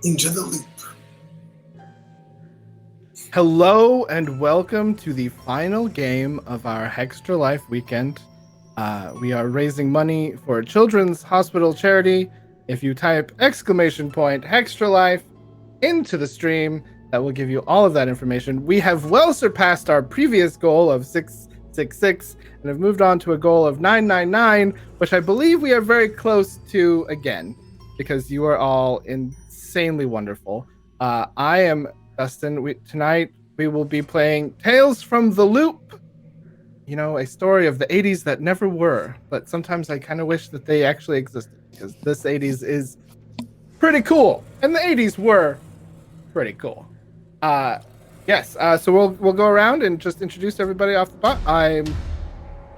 into the loop. Hello and welcome to the final game of our Hextra Life weekend. We are raising money for a children's hospital charity. If you type !Hextra Life into the stream, that will give you all of that information. We have well surpassed our previous goal of 666 and have moved on to a goal of 999, which I believe we are very close to again, because you are all insanely wonderful. I am Dustin. Tonight we will be playing Tales from the Loop. You know, a story of the 80s that never were, but sometimes I kind of wish that they actually existed, because this 80s is pretty cool, and the 80s were pretty cool. Yes, so we'll go around and just introduce everybody off the bat. I'm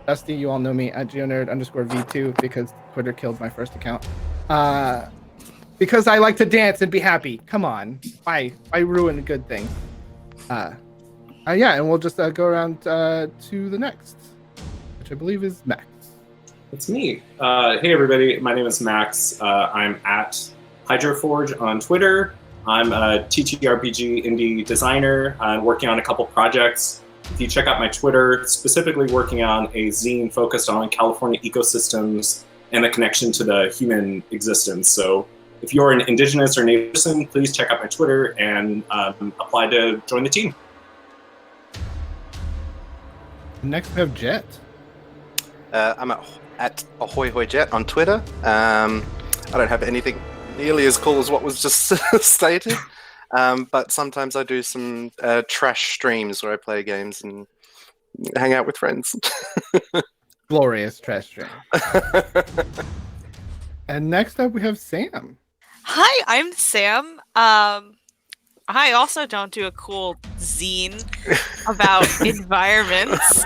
Dusty. You all know me at geonerd_v2 because Twitter killed my first account. Because I like to dance and be happy. Come on, why ruin a good thing? Yeah, and we'll just go around to the next, which I believe is Max. It's me. Hey everybody, my name is Max. I'm at Hydroforge on Twitter. I'm a ttrpg indie designer. I'm working on a couple projects. If you check out my Twitter, specifically working on a zine focused on California ecosystems and the connection to the human existence. So if you're an indigenous or native person, please check out my Twitter and apply to join the team. Next we have Jet. I'm at AhoyHoyJet on Twitter. I don't have anything nearly as cool as what was just stated, but sometimes I do some trash streams where I play games and hang out with friends. Glorious trash stream. And next up we have Sam. Hi, I'm Sam. I also don't do a cool zine about environments.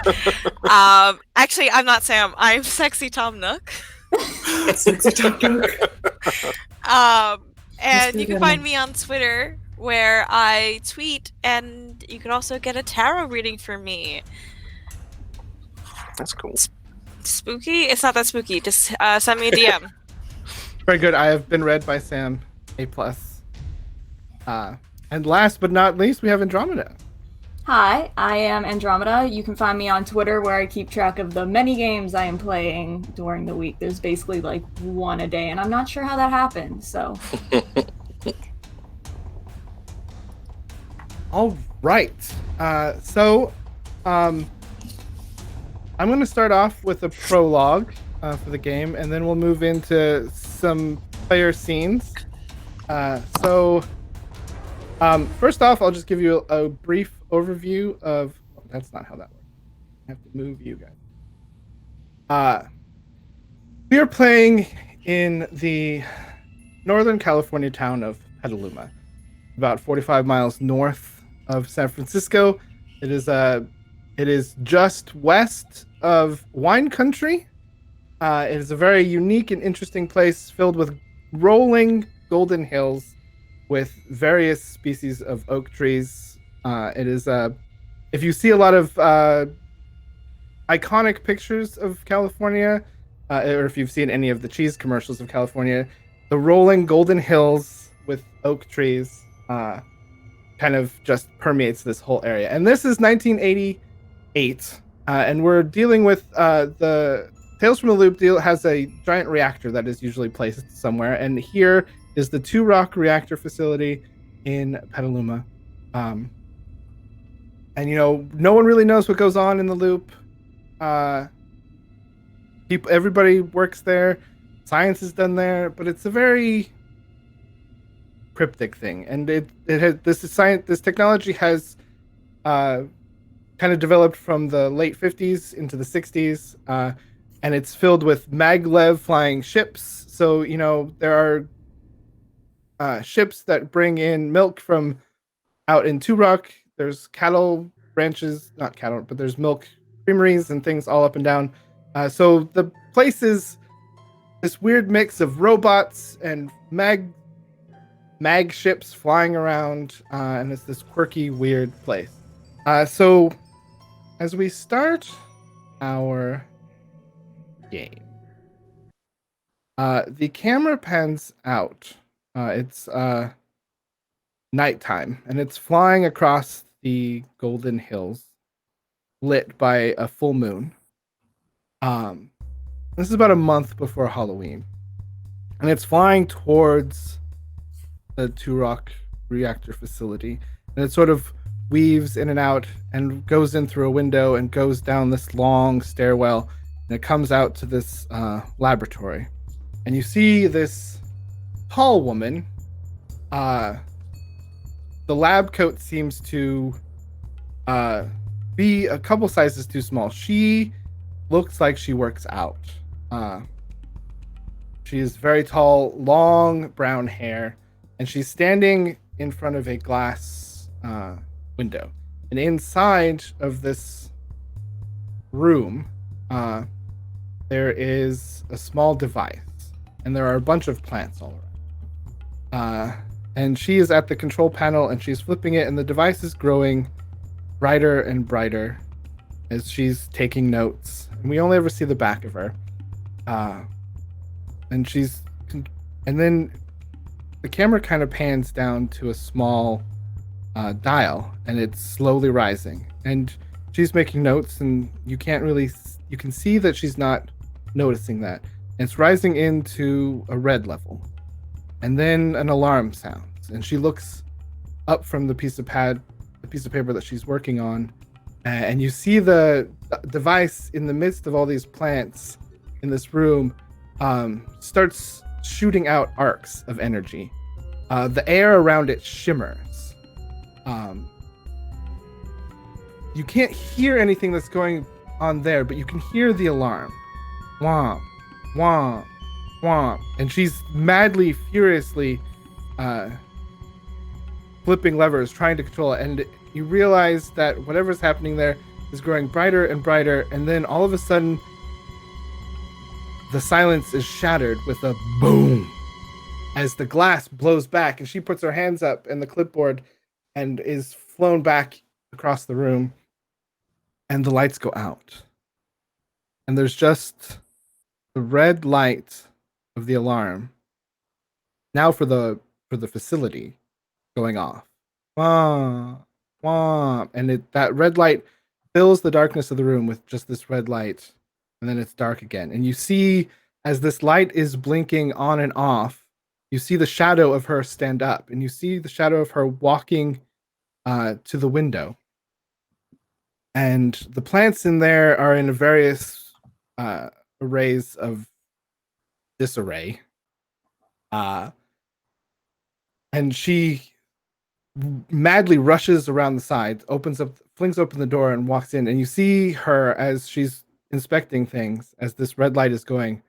Actually, I'm not Sam. I'm Sexy Tom Nook. Sexy Tom Nook. And you can find me on Twitter, where I tweet, and you can also get a tarot reading from me. That's cool. Spooky? It's not that spooky. Just send me a DM. Very good. I have been read by Sam. A+. And last but not least, we have Andromeda. Hi, I am Andromeda. You can find me on Twitter, where I keep track of the many games I am playing during the week. There's basically like one a day, and I'm not sure how that happens, so. All right. So I'm going to start off with a prologue for the game, and then we'll move into some player scenes. First off, I'll just give you a brief overview of... Oh, that's not how that works. I have to move you guys. We are playing in the Northern California town of Petaluma, about 45 miles north of San Francisco. It is just west of wine country. It is a very unique and interesting place filled with rolling golden hills with various species of oak trees. It is if you see a lot of iconic pictures of California, or if you've seen any of the cheese commercials of California, the rolling golden hills with oak trees kind of just permeates this whole area. And this is 1988, and we're dealing with the Tales from the Loop deal has a giant reactor that is usually placed somewhere, and here is the Two Rock reactor facility in Petaluma. And you know, no one really knows what goes on in the loop. Everybody works there, science is done there, but it's a very cryptic thing. And this technology has kind of developed from the late 50s into the 60s, and it's filled with maglev flying ships. So, you know, there are ships that bring in milk from out in Two Rock. There's cattle ranches, not cattle, but there's milk creameries and things all up and down. So the place is this weird mix of robots and mag ships flying around, and it's this quirky, weird place. So as we start our game, the camera pans out. It's nighttime, and it's flying across the Golden Hills, lit by a full moon. This is about a month before Halloween, and it's flying towards the Turok reactor facility, and it sort of weaves in and out and goes in through a window and goes down this long stairwell, and it comes out to this laboratory, and you see this tall woman. The lab coat seems to be a couple sizes too small. She looks like she works out. She is very tall, long brown hair, and she's standing in front of a glass window. And inside of this room, there is a small device, and there are a bunch of plants all around. And she is at the control panel, and she's flipping it, and the device is growing brighter and brighter as she's taking notes. And we only ever see the back of her. And then the camera kind of pans down to a small dial, and it's slowly rising. And she's making notes, and you can see that she's not noticing that. And it's rising into a red level. And then an alarm sounds, and she looks up from the piece of paper that she's working on, and you see the device in the midst of all these plants in this room starts shooting out arcs of energy. The air around it shimmers. You can't hear anything that's going on there, but you can hear the alarm. Womp, womp, womp. And she's madly, furiously flipping levers, trying to control it. And you realize that whatever's happening there is growing brighter and brighter. And then all of a sudden, the silence is shattered with a boom as the glass blows back. And she puts her hands up and the clipboard and is flown back across the room. And the lights go out. And there's just the red light of the alarm now for the facility going off. Wah, wah. And that red light fills the darkness of the room with just this red light, and then it's dark again. And you see, as this light is blinking on and off, you see the shadow of her stand up, and you see the shadow of her walking to the window. And the plants in there are in various arrays of disarray. And she madly rushes around the sides, flings open the door, and walks in. And you see her as she's inspecting things, as this red light is going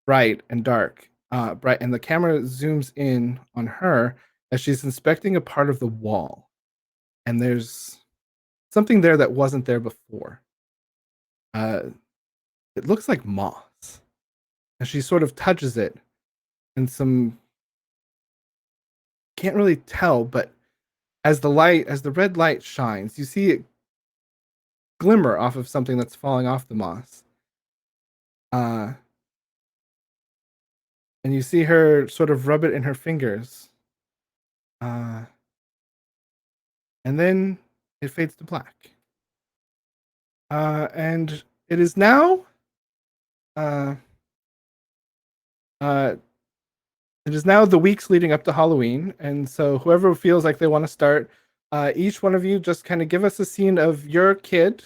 bright and dark, bright, and the camera zooms in on her as she's inspecting a part of the wall. And there's something there that wasn't there before. It looks like moss. And she sort of touches it, and can't really tell, but as the red light shines, you see it glimmer off of something that's falling off the moss. And you see her sort of rub it in her fingers. And then it fades to black. And it is now the weeks leading up to Halloween, and so whoever feels like they want to start, each one of you just kind of give us a scene of your kid.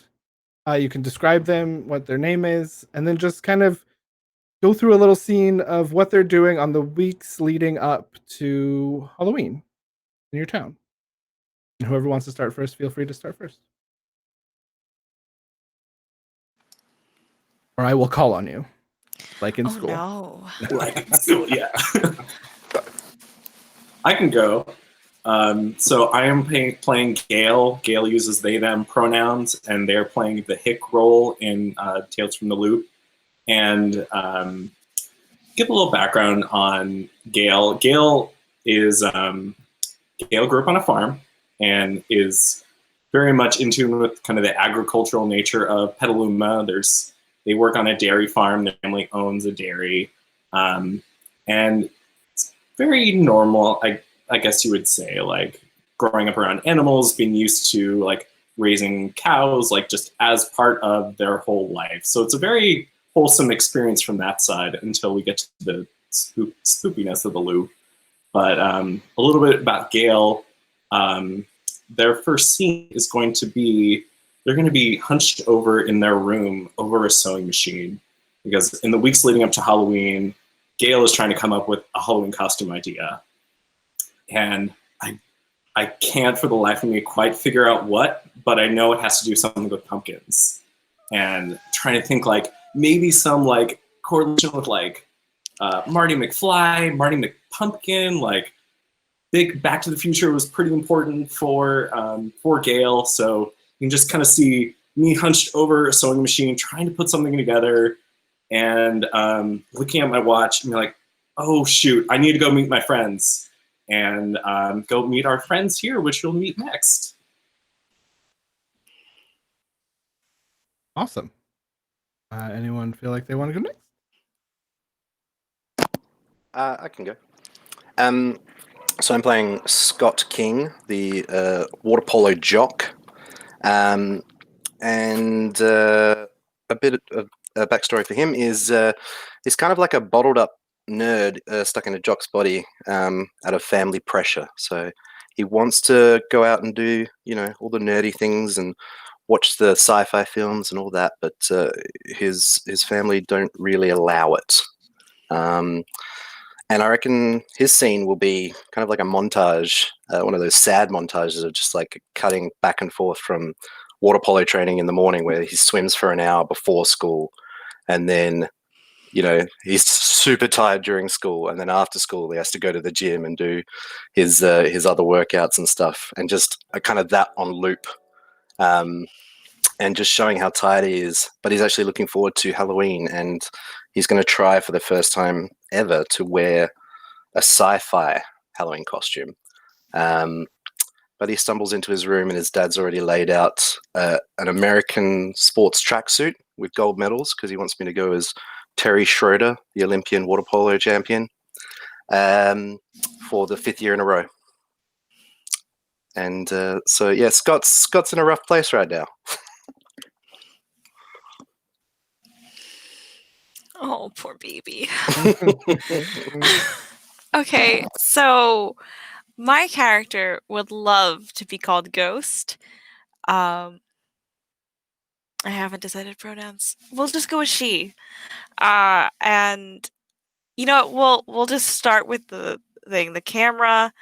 You can describe them, what their name is, and then just kind of go through a little scene of what they're doing on the weeks leading up to Halloween in your town. And whoever wants to start first, feel free to start first. Or I will call on you, like in school. No. Like, so, yeah. I can go. So I am playing Gale. Gale uses they, them pronouns, and they're playing the hick role in Tales from the Loop. And give a little background on Gale. Gale grew up on a farm and is very much in tune with kind of the agricultural nature of Petaluma. They work on a dairy farm. Their family owns a dairy. And it's very normal, I guess you would say. Like, growing up around animals, being used to like raising cows, like just as part of their whole life. So it's a very wholesome experience from that side until we get to the spoopiness of the loop. But a little bit about Gale. Their first scene is going to be, they're going to be hunched over in their room over a sewing machine, because in the weeks leading up to Halloween, Gale is trying to come up with a Halloween costume idea. And I can't for the life of me quite figure out what, but I know it has to do something with pumpkins. And trying to think like maybe some like correlation with like Marty McFly, Marty McPumpkin, like big Back to the Future was pretty important for Gale. So you can just kind of see me hunched over a sewing machine, trying to put something together, and looking at my watch and be like, oh shoot, I need to go meet my friends, and go meet our friends here, which you'll meet next. Awesome. Anyone feel like they want to go next? I can go. So I'm playing Scott King, the water polo jock, and a bit of a backstory for him is he's kind of like a bottled up nerd stuck in a jock's body out of family pressure. So he wants to go out and do, you know, all the nerdy things and watch the sci-fi films and all that, but his family don't really allow it. And I reckon his scene will be kind of like a montage, one of those sad montages of just like cutting back and forth from water polo training in the morning where he swims for an hour before school, and then, you know, he's super tired during school, and then after school he has to go to the gym and do his other workouts and stuff, and just kind of that on loop, and just showing how tired he is. But he's actually looking forward to Halloween, and he's going to try for the first time ever to wear a sci-fi Halloween costume. But he stumbles into his room and his dad's already laid out an American sports tracksuit with gold medals because he wants me to go as Terry Schroeder, the Olympian water polo champion, for the 5th year in a row. And so, yeah, Scott's in a rough place right now. Oh, poor baby. Okay, so my character would love to be called Ghost. I haven't decided pronouns. We'll just go with she. And you know, we'll just start with the thing. The camera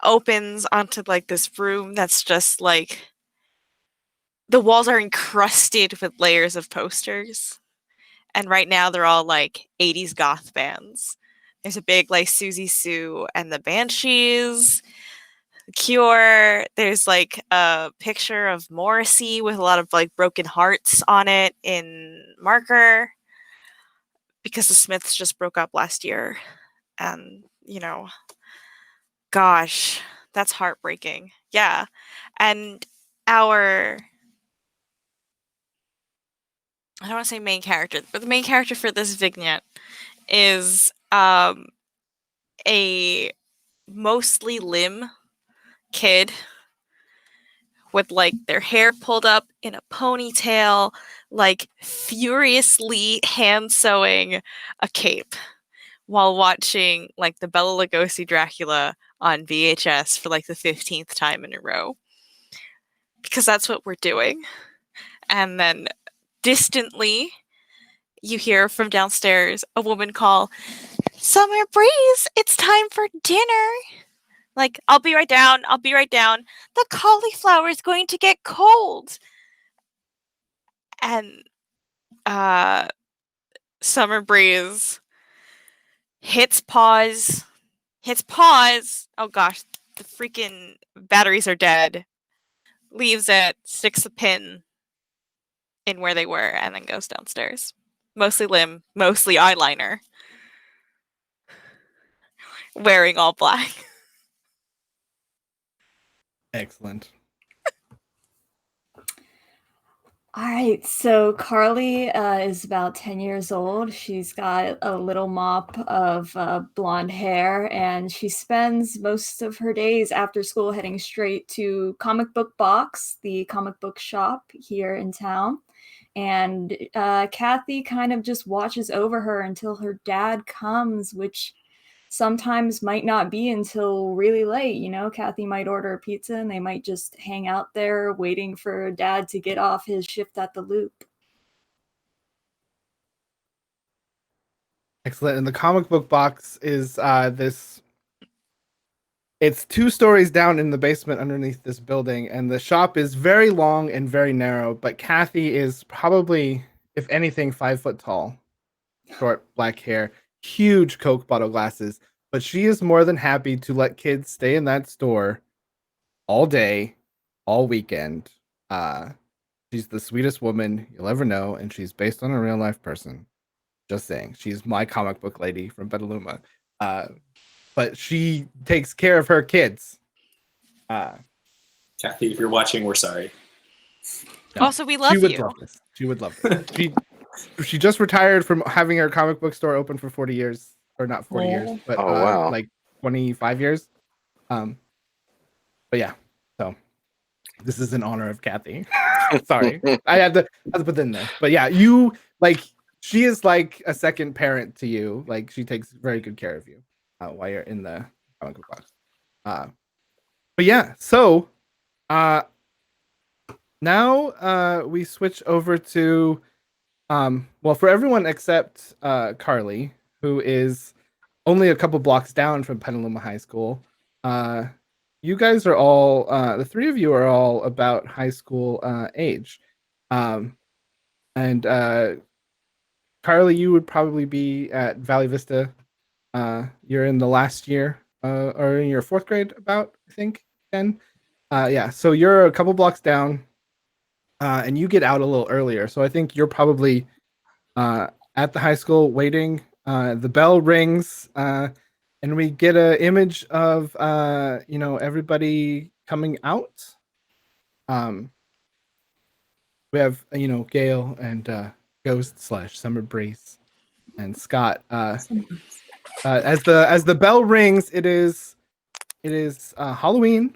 opens onto like this room that's just like the walls are encrusted with layers of posters. And right now they're all like 80s goth bands. There's a big like Susie Sue and the Banshees, The Cure. There's like a picture of Morrissey with a lot of like broken hearts on it in marker because the Smiths just broke up last year. And, you know, gosh, that's heartbreaking. Yeah. And our, I don't want to say main character, but the main character for this vignette is a mostly limb kid with like their hair pulled up in a ponytail, like furiously hand sewing a cape while watching like the Bela Lugosi Dracula on VHS for like the 15th time in a row. Because that's what we're doing. And then distantly, you hear from downstairs a woman call, "Summer Breeze, it's time for dinner." Like, I'll be right down. The cauliflower is going to get cold. And Summer Breeze hits pause. Oh gosh, the freaking batteries are dead. Leaves it, sticks a pin in where they were, and then goes downstairs. Mostly limb, mostly eyeliner. Wearing all black. Excellent. All right, so Carly is about 10 years old. She's got a little mop of blonde hair, and she spends most of her days after school heading straight to Comic Book Box, the comic book shop here in town. And Kathy kind of just watches over her until her dad comes, which sometimes might not be until really late. You know, Kathy might order a pizza and they might just hang out there waiting for dad to get off his shift at the Loop. Excellent. And the comic book box is this. It's 2 stories down in the basement underneath this building, and the shop is very long and very narrow. But Kathy is probably, if anything, 5 foot tall, short black hair, huge Coke bottle glasses. But she is more than happy to let kids stay in that store all day, all weekend. She's the sweetest woman you'll ever know, and she's based on a real life person. Just saying, she's my comic book lady from Petaluma. But she takes care of her kids. Kathy, if you're watching, we're sorry. No, Also, we love she would you. love this. She would love this. She just retired from having her comic book store open for 40 years, or not 40 years, but Oh, wow. like 25 years. But yeah, so this is in honor of Kathy. Sorry, I had to put that in there. But yeah, you like she is like a second parent to you. Like she takes very good care of you while you're in the comic book box. But yeah, so now we switch over to well, for everyone except Carly, who is only a couple blocks down from Petaluma High School. You guys are all the 3 of you are all about high school age. And Carly, you would probably be at Valley Vista. You're in the last year, or in your 4th grade, about, I think, Ken. Yeah, so you're a couple blocks down, and you get out a little earlier. So I think you're probably at the high school waiting. The bell rings, and we get an image of everybody coming out. We have Gail and Ghost / Summer Breeze and Scott. As the bell rings, it is Halloween.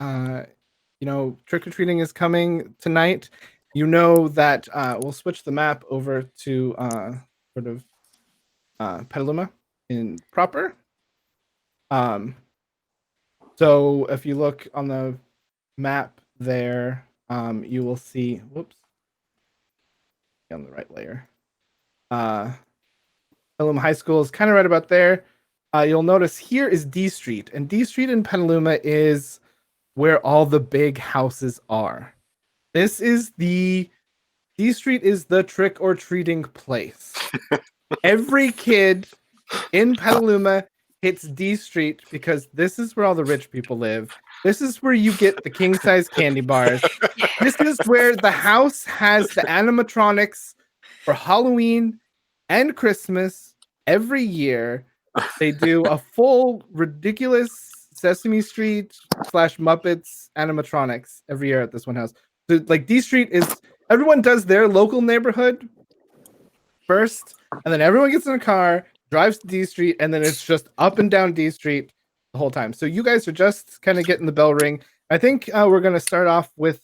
Trick or treating is coming tonight. You know that we'll switch the map over to sort of Petaluma in proper. So if you look on the map there, you will see. Whoops. On the right layer. Petaluma High School is kind of right about there. You'll notice here is D Street, and D Street in Petaluma is where all the big houses are. D Street is the trick or treating place. Every kid in Petaluma hits D Street because this is where all the rich people live. This is where you get the king size candy bars. This is where the house has the animatronics for Halloween and Christmas every year. They do a full ridiculous Sesame Street / Muppets animatronics every year at this one house. So, like, D Street is, everyone does their local neighborhood first, and then everyone gets in a car, drives to D Street, and then it's just up and down D Street the whole time. So you guys are just kind of getting the bell ring. I think we're going to start off with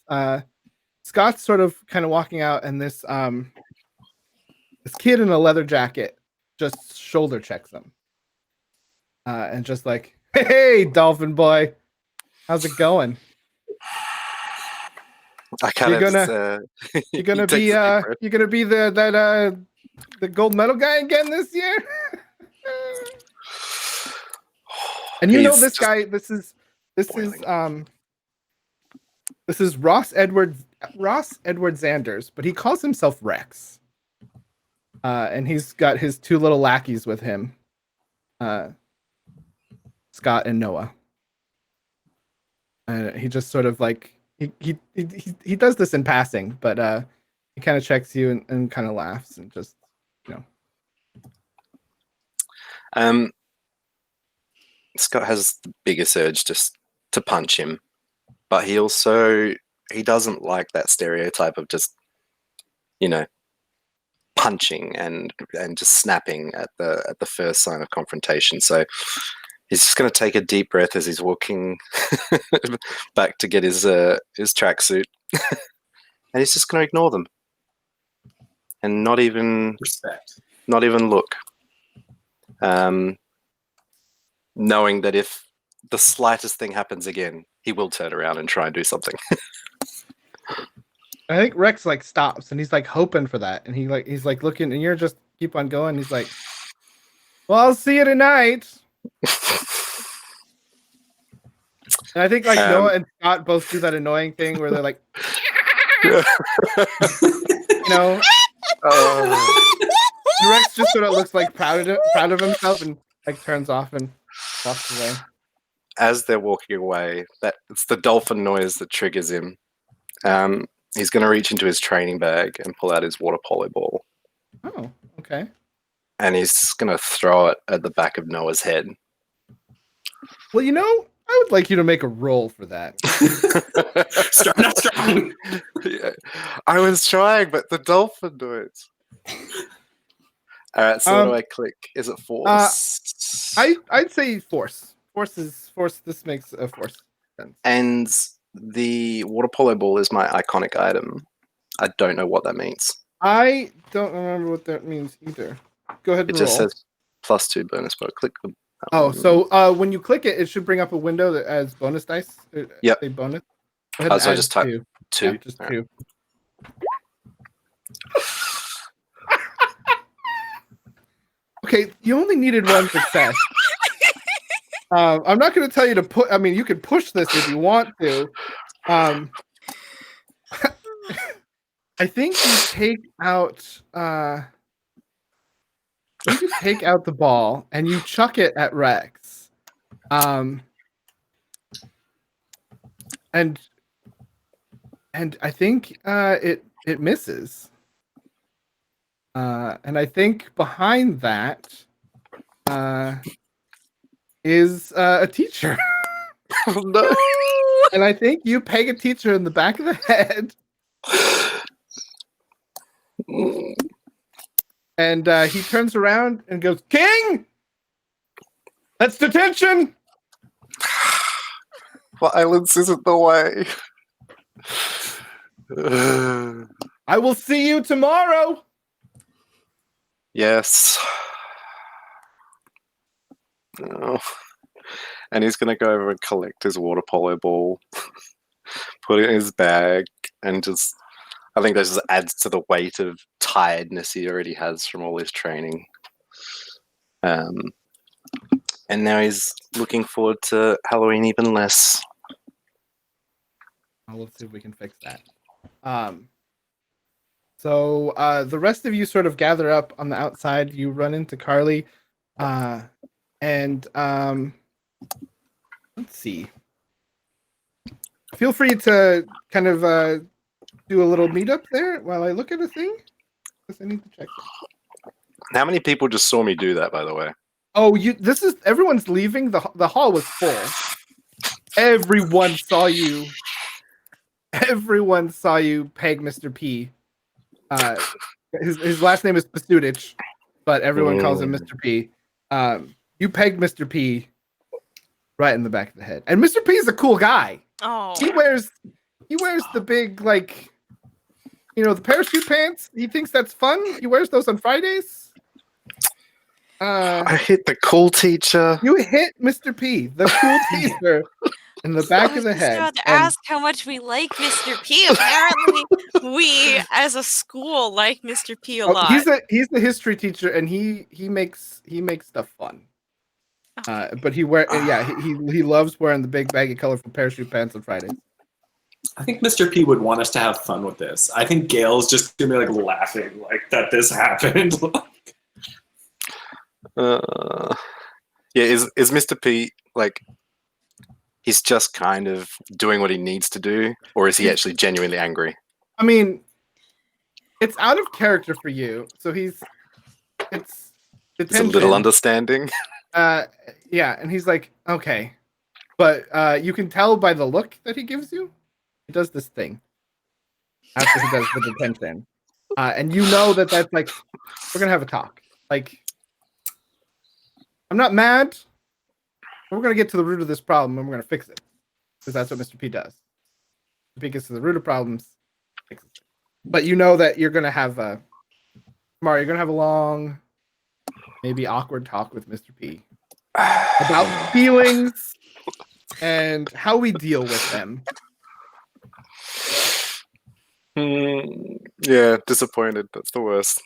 Scott sort of kind of walking out, and this kid in a leather jacket just shoulder checks him. And just like, hey, Dolphin Boy, how's it going? I kind You're of gonna be the gold medal guy again this year. And you know this guy. This is Ross Edward Zanders, but he calls himself Rex. And he's got his 2 little lackeys with him, Scott and Noah. And he just sort of like he does this in passing, but he kind of checks you and kind of laughs and just Scott has the biggest urge just to punch him, but he doesn't like that stereotype of just you know, punching and just snapping at the first sign of confrontation. So he's just going to take a deep breath as he's walking back to get his tracksuit, and he's just going to ignore them and not even look, knowing that if the slightest thing happens again, he will turn around and try and do something. I think Rex like stops and he's like hoping for that, and he's like looking, and you're just keep on going. He's like, "Well, I'll see you tonight." And I think like Noah and Scott both do that annoying thing where they're like, you know, Rex just sort of looks like proud of himself and like turns off and walks away. As they're walking away, it's the dolphin noise that triggers him. He's going to reach into his training bag and pull out his water polo ball. Oh, okay. And he's going to throw it at the back of Noah's head. Well, you know, I would like you to make a roll for that. Not strong. Yeah, I was trying, but the dolphin noise. All right, so what do I click? Is it force? I'd say force. Force. This makes a force sense. And the water polo ball is my iconic item. I don't know what that means. I don't remember what that means either. Go ahead and It just roll. says +2 bonus, but click the. Oh, so when you click it, it should bring up a window that has bonus dice. Yep. A bonus. So I just type 2. Yeah, just 2. Okay, you only needed one success. I'm not going to tell you to put. I mean, you can push this if you want to. I think you take out. You take out the ball and you chuck it at Rex. And I think it misses. And I think behind that is a teacher. Oh, no. And I think you peg a teacher in the back of the head. And he turns around and goes, "King! That's detention!" Violence isn't the way. I will see you tomorrow. Yes. Oh. And he's going to go over and collect his water polo ball, put it in his bag, and just, I think that just adds to the weight of tiredness he already has from all his training. And now he's looking forward to Halloween even less. Let's see if we can fix that. So the rest of you sort of gather up on the outside. You run into Carly, and let's see. Feel free to kind of do a little meetup there while I look at a thing, because I need to check. How many people just saw me do that, by the way? Oh, everyone's leaving. The hall was full. Everyone saw you. Everyone saw you peg Mr. P. His last name is Pastudich, but everyone calls him Mr. P. You pegged Mr. P right in the back of the head. And Mr. P is a cool guy. Oh. He wears the big, like, the parachute pants. He thinks that's fun. He wears those on Fridays. I hit the cool teacher. You hit Mr. P, the cool teacher, in the back of the head. I was about to ask how much we like Mr. P. Apparently, we as a school like Mr. P a lot. He's the history teacher, and he makes stuff fun. But he loves wearing the big baggy colorful parachute pants on Fridays. I think Mr. P would want us to have fun with this. I think Gail's just gonna be like laughing like that this happened. Is Mr. P like he's just kind of doing what he needs to do, or is he actually genuinely angry? I mean, it's out of character for you, so it's a little understanding. Yeah, and he's like, okay, but you can tell by the look that he gives you, he does this thing after he does the detention. And you know that that's like, we're gonna have a talk. Like, I'm not mad. We're gonna get to the root of this problem and we're gonna fix it, because that's what Mr. P does. If he gets to the root of problems, fixes it. But you know that you're gonna have tomorrow. You're gonna have a long, maybe awkward talk with Mr. P about feelings and how we deal with them. Yeah, disappointed. That's the worst.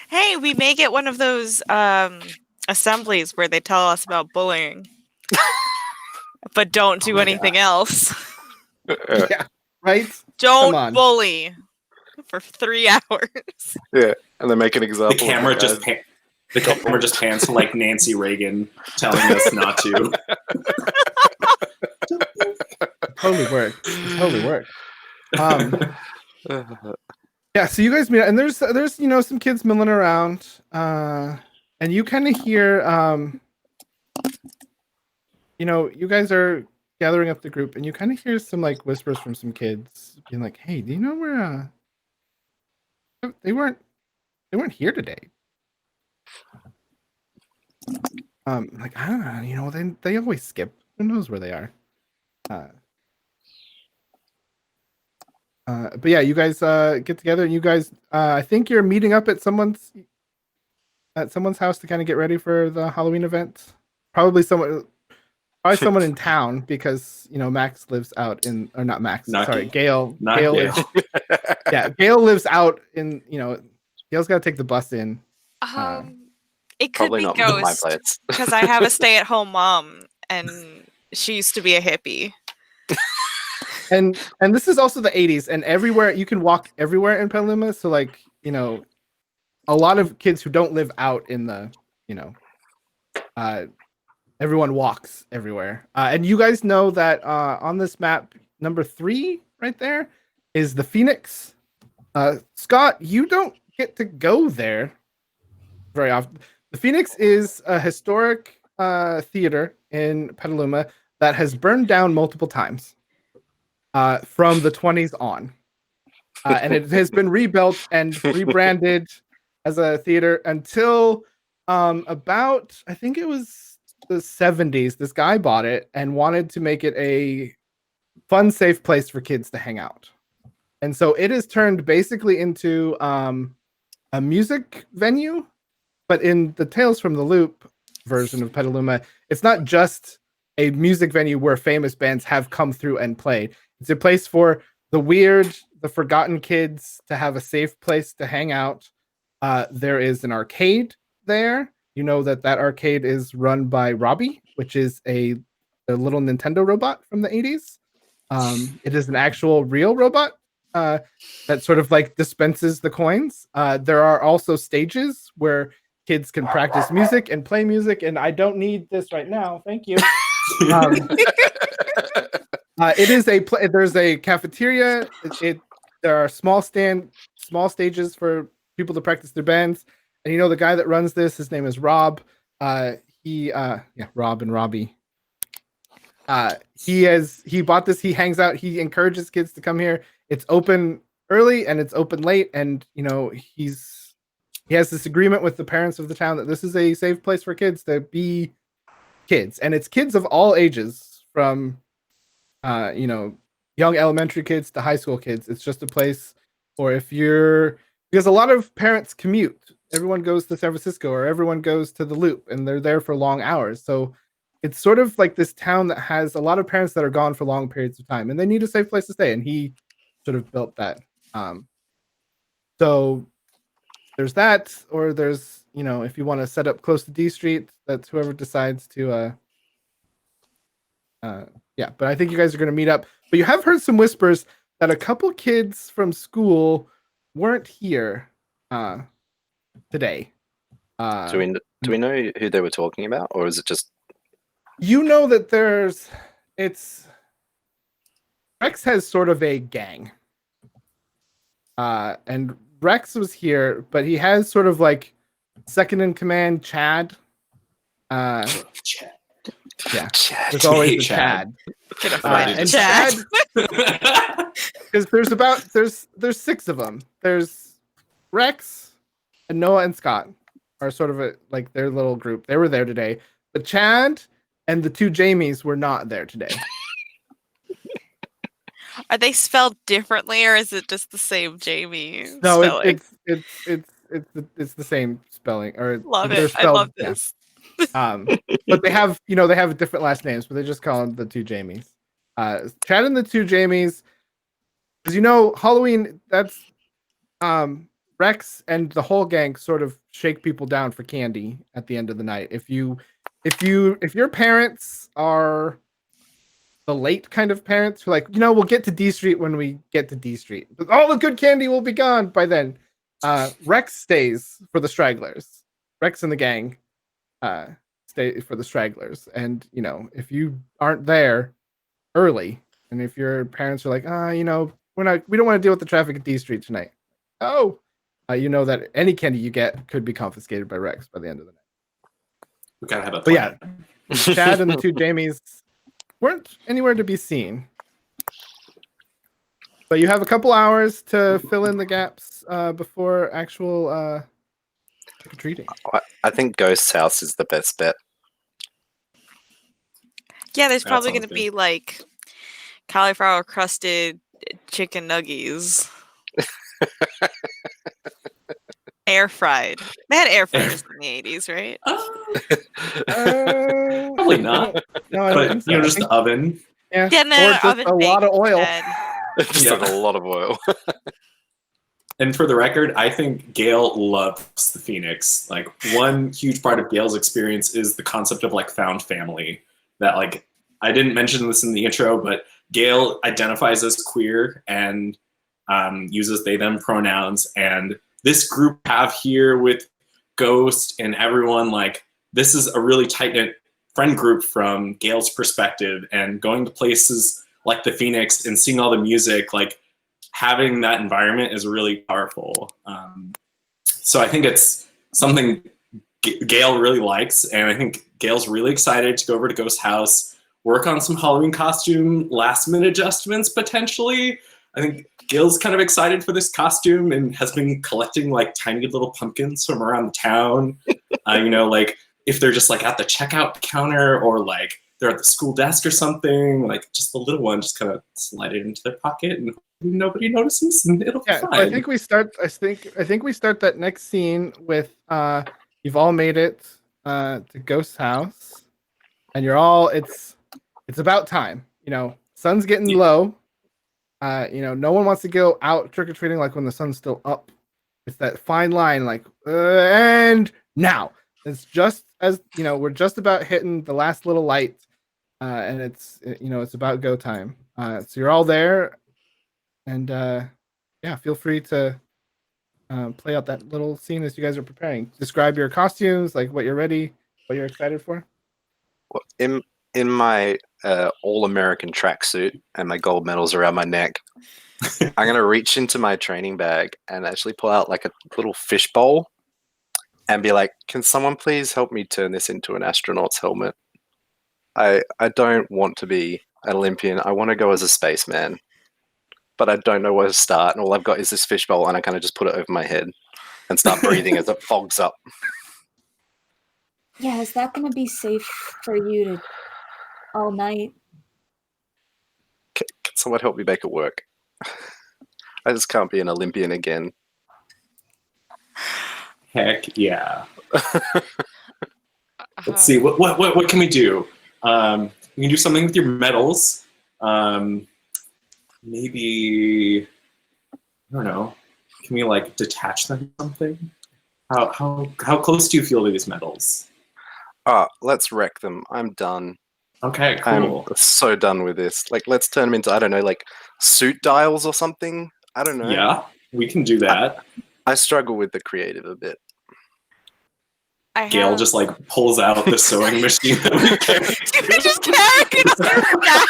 Hey, we may get one of those assemblies where they tell us about bullying, but don't do anything else. Yeah, right? Don't bully for 3 hours. Yeah, and then make an The example. camera just pans to like Nancy Reagan telling us not to. Totally worked. Yeah, so you guys meet, and there's some kids milling around, and you kind of hear, you guys are gathering up the group, and you kind of hear some like whispers from some kids being like, "Hey, do you know where they weren't here today?" Like, I don't know, they always skip. Who knows where they are? But yeah, you guys get together, and you guys, I think you're meeting up at someone's house to kind of get ready for the Halloween event. Probably someone in town, because Max lives out in, or not Max, Gail. Gail lives out in, Gail's got to take the bus in. It could Probably be not my Ghost, place. because I have a stay-at-home mom, and she used to be a hippie. And this is also the 80s, and everywhere you can walk everywhere in Petaluma. So like, a lot of kids who don't live out in the, everyone walks everywhere. And you guys know that on this map, number 3 right there is the Phoenix. Scott, you don't get to go there very often. The Phoenix is a historic theater in Petaluma that has burned down multiple times. From the 20s on. And it has been rebuilt and rebranded as a theater until about, I think it was the 70s. This guy bought it and wanted to make it a fun, safe place for kids to hang out. And so it is turned basically into a music venue, but in the Tales from the Loop version of Petaluma, it's not just a music venue where famous bands have come through and played. It's a place for the weird, the forgotten kids to have a safe place to hang out. There is an arcade there. You know that arcade is run by Robbie, which is a little Nintendo robot from the 80s. It is an actual real robot that sort of like dispenses the coins. There are also stages where kids can practice music and play music, and I don't need this right now. Thank you. It is there's a cafeteria. There are small stages for people to practice their bands. And the guy that runs this, his name is Rob. Rob and Robbie. He bought this. He hangs out. He encourages kids to come here. It's open early and it's open late. And he has this agreement with the parents of the town that this is a safe place for kids to be kids. And it's kids of all ages, from young elementary kids to high school kids. It's just a place for because a lot of parents commute. Everyone goes to San Francisco or everyone goes to the Loop, and they're there for long hours. So it's sort of like this town that has a lot of parents that are gone for long periods of time, and they need a safe place to stay. And he sort of built that. So there's that, or there's, if you want to set up close to D Street, that's whoever decides to, yeah, but I think you guys are going to meet up. But you have heard some whispers that a couple kids from school weren't here today. Do we know who they were talking about, or is it just? That Rex has sort of a gang, and Rex was here, but he has sort of like second in command Chad. Yeah, Chad. there's always Hey, the Chad. Chad. Gonna find And Chad. because there's 6 of them. There's Rex and Noah and Scott are sort of like their little group. They were there today, but Chad and the 2 Jamies were not there today. Are they spelled differently, or is it just the same Jamie No, spelling? it's the same spelling, or Love they're it. I spelled, love yeah. this. But they have different last names, but they just call them the 2 Jamies. Chad and the 2 Jamies, because Halloween, that's Rex and the whole gang sort of shake people down for candy at the end of the night. If your parents are the late kind of parents who are like, we'll get to D Street when we get to D Street, but all the good candy will be gone by then. Rex stays for the stragglers. Rex and the gang stay for the stragglers, and if you aren't there early, and if your parents are like, we don't want to deal with the traffic at D Street tonight. That any candy you get could be confiscated by Rex by the end of the night. We gotta have a But yeah, plan. Chad and the 2 Jamies weren't anywhere to be seen. But you have a couple hours to fill in the gaps before actual trick-or-treating. I think Ghost's house is the best bet. Yeah, there's That probably sounds gonna good. be like cauliflower crusted chicken nuggies. Air fried. They had air fryers in the 80s, right? Probably not. No, I don't think But so. just the oven. Yeah, Yeah, no, or just oven a lot of oil. Just Yeah. a lot of oil. And for the record, I think Gail loves the Phoenix. Like, one huge part of Gail's experience is the concept of like found family. That, like, I didn't mention this in the intro, but Gail identifies as queer and uses they them pronouns. And this group have here with Ghost and everyone, like, this is a really tight-knit friend group from Gail's perspective, and going to places like the Phoenix and seeing all the music, like, having that environment is really powerful. So I think it's something Gail really likes, and I think Gail's really excited to go over to Ghost's house, work on some Halloween costume last-minute adjustments, potentially. I think Gail's kind of excited for this costume and has been collecting like tiny little pumpkins from around the town. Like if they're just like at the checkout counter or like they're at the school desk or something, like just the little one, just kind of slide it into their pocket and nobody notices and it'll be fine. I think we start that next scene with you've all made it to Ghost's house, and you're all it's about time. Sun's getting low. No one wants to go out trick-or-treating like when the sun's still up. It's that fine line, like and now. It's just as we're just about hitting the last little light, and it's about go time. So you're all there, and feel free to play out that little scene as you guys are preparing. Describe your costumes, like what you're ready, what you're excited for. Well, in my all-American tracksuit and my gold medals around my neck, I'm gonna reach into my training bag and actually pull out like a little fish bowl and be like, "Can someone please help me turn this into an astronaut's helmet? I don't want to be an Olympian. I want to go as a spaceman, but I don't know where to start. And all I've got is this fish bowl, and I kind of just put it over my head and start breathing as it fogs up." Yeah, is that going to be safe for you to all night? Can someone help me make it work? I just can't be an Olympian again. Heck yeah. Let's see, what can we do? We can do something with your medals. Maybe, I don't know, can we like detach them or something? How close do you feel to these medals? Let's wreck them. I'm done. Okay, cool. I'm so done with this. Like, let's turn them into, I don't know, like suit dials or something. I don't know. Yeah, we can do that. I struggle with the creative a bit. Gail just like pulls out the sewing machine that we carry. You just carry it on your back.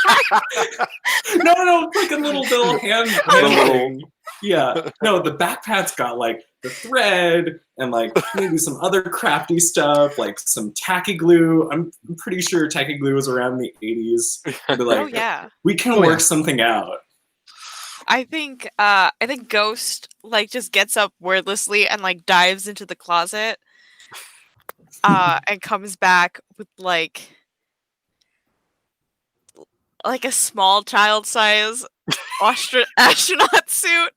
No, it's like a little hand Little thing. Yeah, no, the backpack's got like the thread and like maybe some other crafty stuff, like some tacky glue. I'm pretty sure tacky glue was around the 80s. But like, Oh yeah. we can Oh, work yeah. something out. I think Ghost like just gets up wordlessly and like dives into the closet and comes back with like a small child size astronaut suit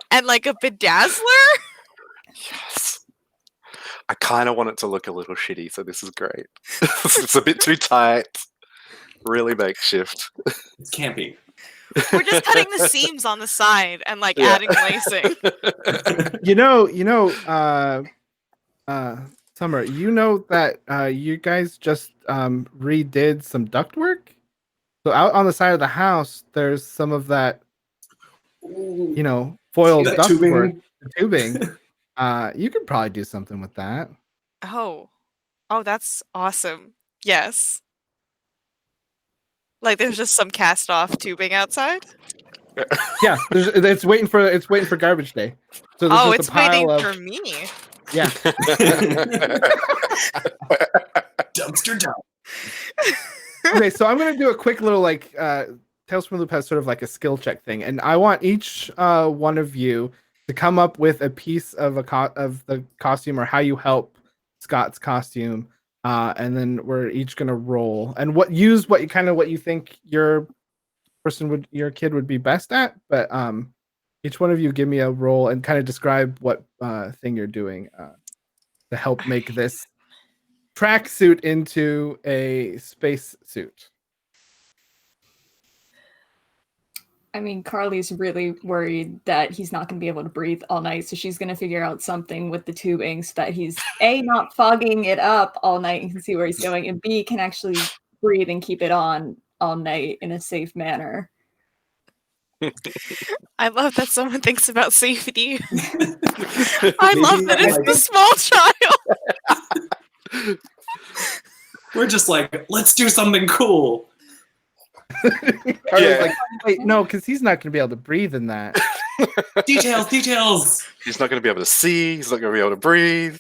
and like a bedazzler. Yes. I kind of want it to look a little shitty, so this is great. It's a bit too tight. Really makeshift. It's campy. We're just cutting the seams on the side and like adding lacing. Summer, you know that you guys just redid some ductwork? So out on the side of the house, there's some of that, foiled that ductwork, tubing. You could probably do something with that. Oh, that's awesome. Yes. Like there's just some cast off tubing outside. Yeah, it's waiting for garbage day. So there's just It's a pile waiting of, for me. yeah. Dumpster dump. Okay, so I'm gonna do a quick little Tales from the Loop has sort of like a skill check thing, and I want each one of you to come up with a piece of of the costume or how you help Scott's costume, and then we're each gonna roll and what you think your kid would be best at, but each one of you give me a roll and kind of describe what thing you're doing to help make this tracksuit into a space suit. I mean, Carly's really worried that he's not going to be able to breathe all night, so she's going to figure out something with the tubing so that he's A, not fogging it up all night and can see where he's going, and B, can actually breathe and keep it on all night in a safe manner. I love that someone thinks about safety. I love that it's the small child. We're just like, let's do something cool. Carly's like, wait, no, because he's not going to be able to breathe in that. Details. He's not going to be able to see. He's not going to be able to breathe.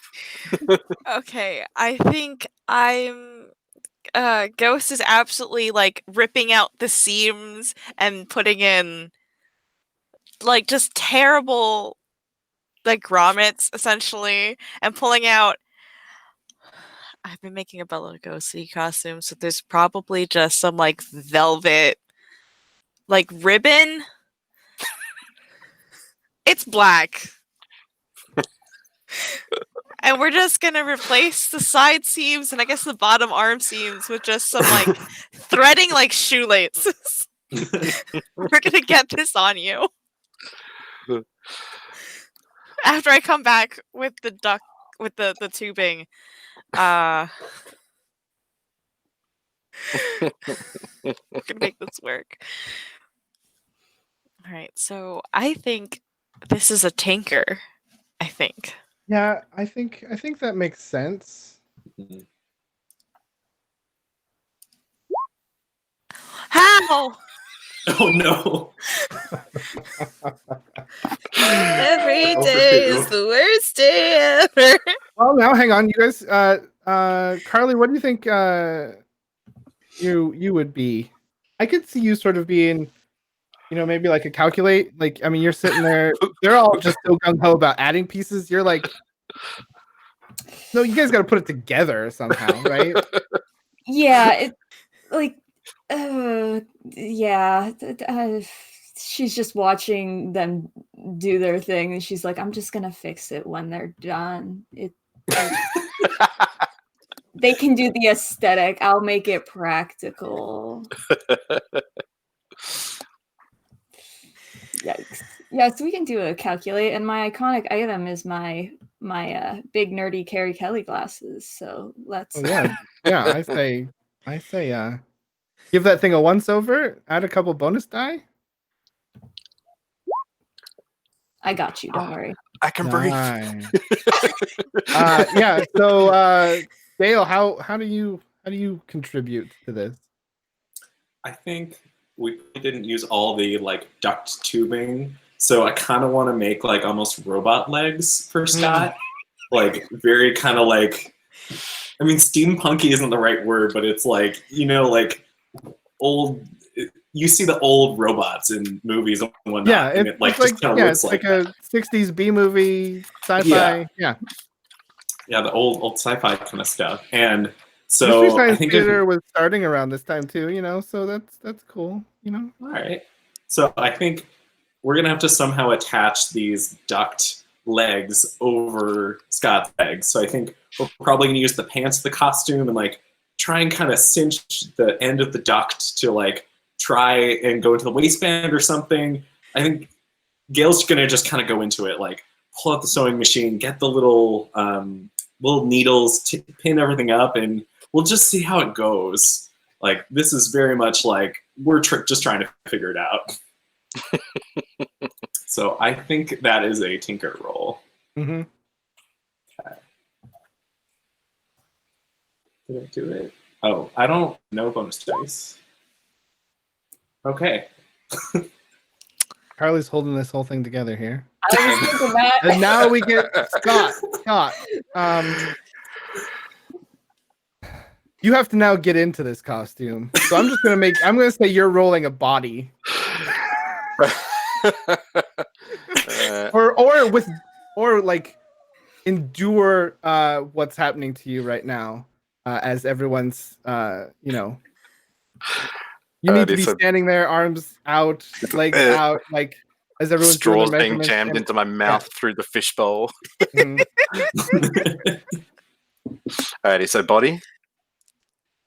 Okay, I think Ghost is absolutely like ripping out the seams and putting in like just terrible like grommets essentially and pulling out. I've been making a Bela Lugosi costume, so there's probably just some like velvet like ribbon. It's black. And we're just gonna replace the side seams and I guess the bottom arm seams with just some like threading like shoelaces. We're gonna get this on you. After I come back with the tubing. We're gonna make this work. All right, so I think this is a tanker. I think. Yeah, I think that makes sense. How? Oh no. Every day is the worst day ever. Well, now hang on, you guys. Carly, what do you think you would be? I could see you sort of being, maybe like a calculate. Like, I mean, you're sitting there. They're all just so gung ho about adding pieces. You're like, no, you guys got to put it together somehow, right? Yeah, it like, she's just watching them do their thing, and she's like, "I'm just gonna fix it when they're done. They can do the aesthetic. I'll make it practical." Yikes! Yeah, so we can do a calculate, and my iconic item is my big nerdy Carrie Kelly glasses. So let's. Oh, yeah. I say, give that thing a once over. Add a couple bonus die. I got you. Don't worry. I can breathe. Yeah. So, Dale, how do you contribute to this? I think we didn't use all the like duct tubing So I kind of want to make like almost robot legs for Scott, like very kind of like, I mean, steampunky isn't the right word, but it's like, you know, like old. You see the old robots in movies and whatnot. Yeah, and it like just kind of looks it's like a 60s B movie sci-fi. Yeah. Yeah, the old sci-fi kind of stuff. And Mystery so I Science think Theater was starting around this time too, you know, so that's cool, you know. all right. So I think we're gonna have to somehow attach these duct legs over Scott's legs. So I think we're probably gonna use the pants of the costume and like try and kind of cinch the end of the duct to like try and go into the waistband or something. I think Gail's gonna just kind of go into it, like pull out the sewing machine, get the little needles, pin everything up, and we'll just see how it goes. Like this is very much like we're just trying to figure it out. So I think that is a tinker roll. Mm-hmm. Okay. Did I do it? Oh, I don't know bonus dice. Okay. Carly's holding this whole thing together here. I was thinking that. And now we get Scott. You have to now get into this costume. So I'm gonna say you're rolling a body. or like endure what's happening to you right now as everyone's you know, you need to be standing there, arms out, legs out, like as everyone's straws doing being jammed into my mouth through the fishbowl. Alrighty, so body.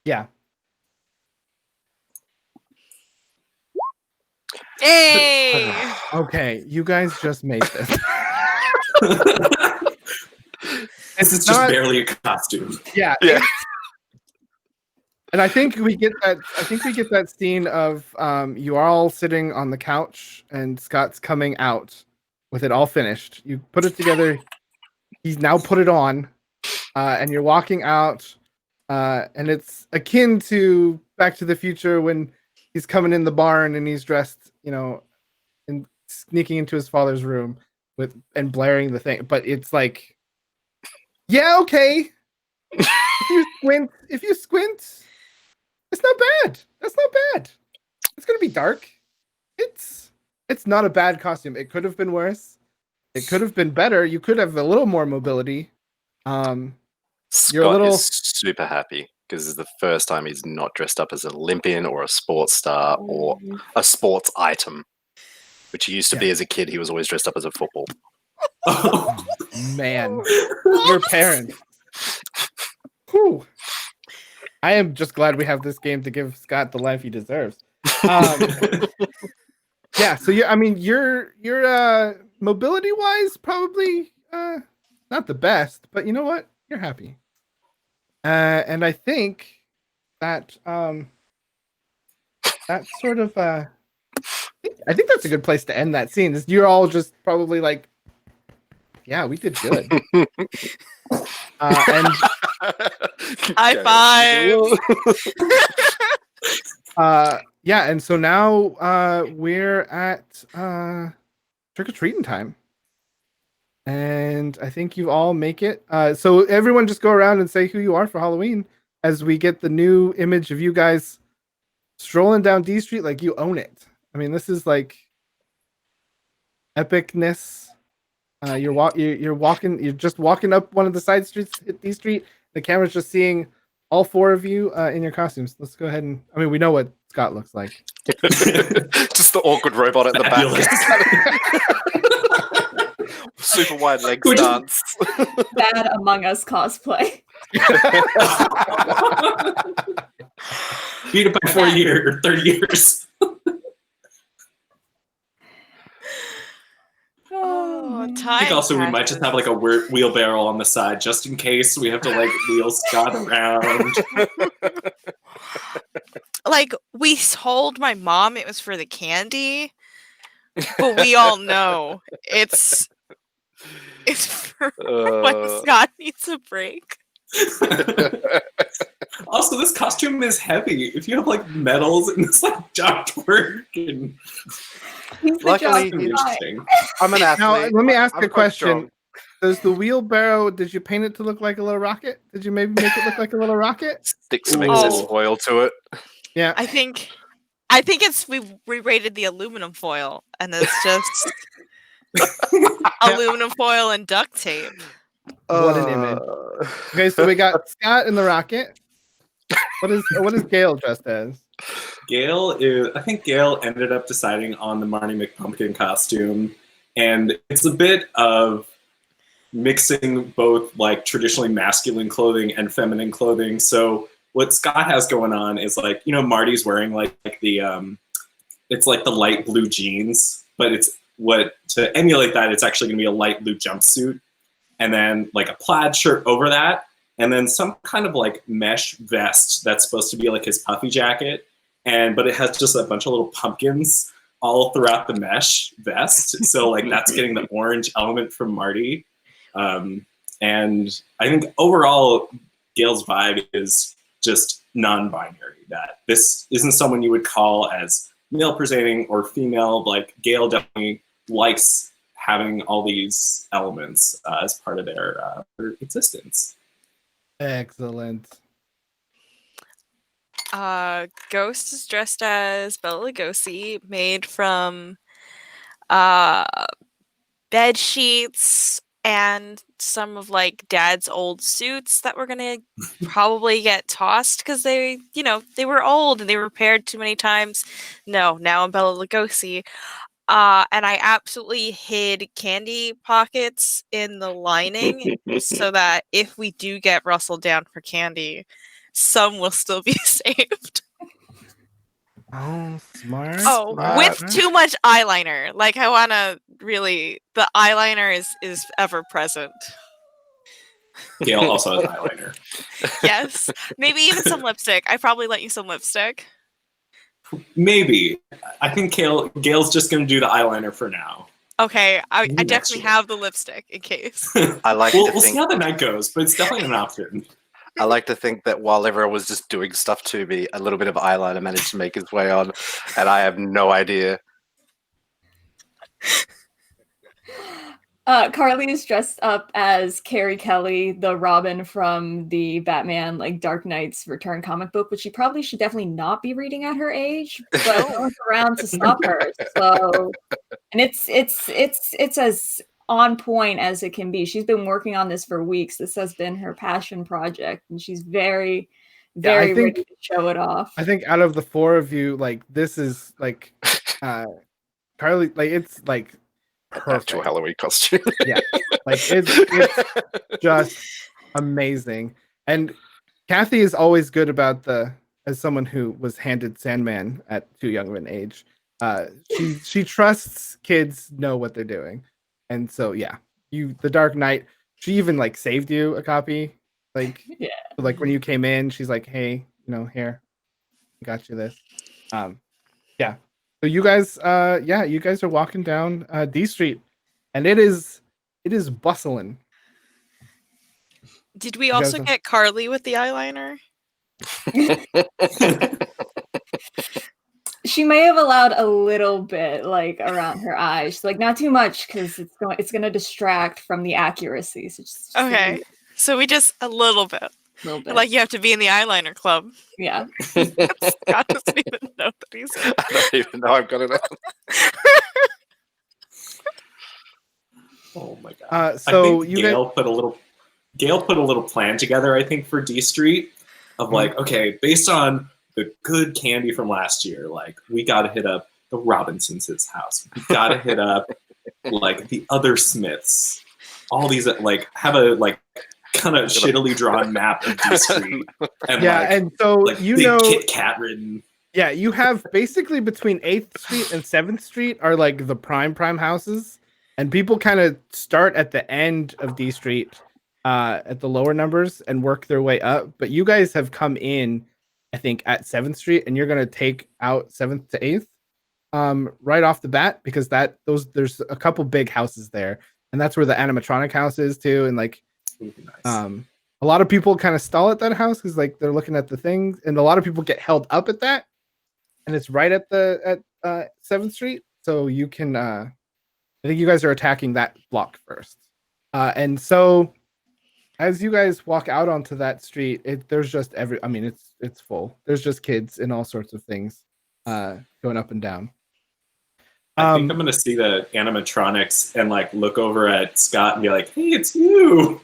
Yeah. Hey! Okay, you guys just made this. This is just barely a costume. Yeah. And I think we get that. I think we get that scene of you are all sitting on the couch, and Scott's coming out with it all finished. You put it together. He's now put it on, and you're walking out, and it's akin to Back to the Future when he's coming in the barn and he's dressed, you know, and sneaking into his father's room and blaring the thing. But it's like, yeah, okay. If you squint. It's not bad. That's not bad. It's gonna be dark. It's not a bad costume. It could have been worse. It could have been better. You could have a little more mobility. Scott is super happy because it's the first time he's not dressed up as an Olympian or a sports star or a sports item, which he used to be as a kid. He was always dressed up as a football. Oh, man, your parents. Whew. I am just glad we have this game to give Scott the life he deserves. Yeah, so you're mobility wise probably not the best, but you know what? You're happy. And I think that that's sort of I think that's a good place to end that scene. Is you're all just probably like, yeah, we did good. And high five. Yeah, and so now we're at trick-or-treating time. And I think you all make it. So everyone just go around and say who you are for Halloween as we get the new image of you guys strolling down D Street like you own it. I mean, this is like epicness. You're just walking up one of the side streets at D Street. The camera's just seeing all four of you in your costumes. Let's go ahead and we know what Scott looks like. Just the awkward robot at the back. Super wide leg stance. Bad Among Us cosplay. Beat it by 4 years or 30 years. Oh, I think also we might just have like a wheelbarrow on the side just in case we have to like wheel Scott around. Like, we told my mom it was for the candy, but we all know it's for when Scott needs a break. Also, this costume is heavy. If you have like medals and this like ductwork and Luckily, interesting. I'm an athlete. Now, let me ask I'm a quite question. strong. Does the wheelbarrow, did you paint it to look like a little rocket? Did you maybe make it look like a little rocket? Stick some Ooh. excess Oh. foil to it. Yeah. I think it's we rated the aluminum foil, and it's just aluminum foil and duct tape. What an image. Okay, so we got Scott in the rocket. What is Gail dressed as? I think Gail ended up deciding on the Marnie McPumpkin costume, and it's a bit of mixing both like traditionally masculine clothing and feminine clothing. So what Scott has going on is like, you know, Marty's wearing like the it's like the light blue jeans, but it's to emulate that, it's actually gonna be a light blue jumpsuit, and then like a plaid shirt over that, and then some kind of like mesh vest that's supposed to be like his puffy jacket, but it has just a bunch of little pumpkins all throughout the mesh vest. So like that's getting the orange element from Marty. And I think overall Gail's vibe is just non-binary, that this isn't someone you would call as male presenting or female. Like Gail definitely likes having all these elements as part of their existence. Excellent. Ghost is dressed as Bela Lugosi, made from bed sheets and some of like Dad's old suits that were gonna probably get tossed because they were old and they were repaired too many times. No, now I'm Bela Lugosi. And I absolutely hid candy pockets in the lining so that if we do get rustled down for candy, some will still be saved. Oh, smart. Oh, Smart. with too much eyeliner. Like I wanna really, the eyeliner is ever present. Gail also has eyeliner. Yes. Maybe even some lipstick. I probably lent you some lipstick. Maybe. I think Gail's just going to do the eyeliner for now. Okay, I Maybe next definitely year. have the lipstick in case. I like We'll to see think. how the night goes, but it's definitely an option. I like to think that while everyone was just doing stuff to me, a little bit of eyeliner managed to make its way on, and I have no idea. Carly is dressed up as Carrie Kelly, the Robin from the Batman, like Dark Knight's Return comic book, which she probably should definitely not be reading at her age, but no one's around to stop her. So, and it's as on point as it can be. She's been working on this for weeks. This has been her passion project, and she's very, very ready to show it off. I think out of the four of you, like this is like Carly, like it's like perfect. Actual Halloween costume. Yeah, like it's just amazing. And Kathy is always good about as someone who was handed Sandman at too young of an age. She trusts kids know what they're doing, and so yeah, the Dark Knight. She even like saved you a copy, like Yeah. like when you came in, she's like, hey, here, I got you this. Yeah. So you guys, you guys are walking down D Street, and it is bustling. Did we also get Carly with the eyeliner? She may have allowed a little bit, like around her eyes, like not too much, because it's going to distract from the accuracy. So just Okay, so we just a little bit. Like you have to be in the eyeliner club. Yeah. Scott doesn't even know that he's. I don't even know I've got it on. Oh my god! So I think Gail put a little plan together. I think for D Street of like, okay, based on the good candy from last year, like we got to hit up the Robinsons' house. We got to hit up like the other Smiths. All these like have a like kind of shittily drawn map of D Street. And and so like big Kit Kat written. Yeah, you have basically between 8th Street and 7th Street are like the prime houses, and people kind of start at the end of D Street at the lower numbers and work their way up. But you guys have come in, I think, at 7th Street, and you're gonna take out 7th to 8th right off the bat, because there's a couple big houses there, and that's where the animatronic house is too, and like nice. a lot of people kind of stall at that house because like they're looking at the things, and a lot of people get held up at that, and it's right at 7th Street, so you can. I think you guys are attacking that block first, and so as you guys walk out onto that street, there's just I mean, it's full. There's just kids and all sorts of things going up and down. I think I'm gonna see the animatronics and like look over at Scott and be like, "Hey, it's you."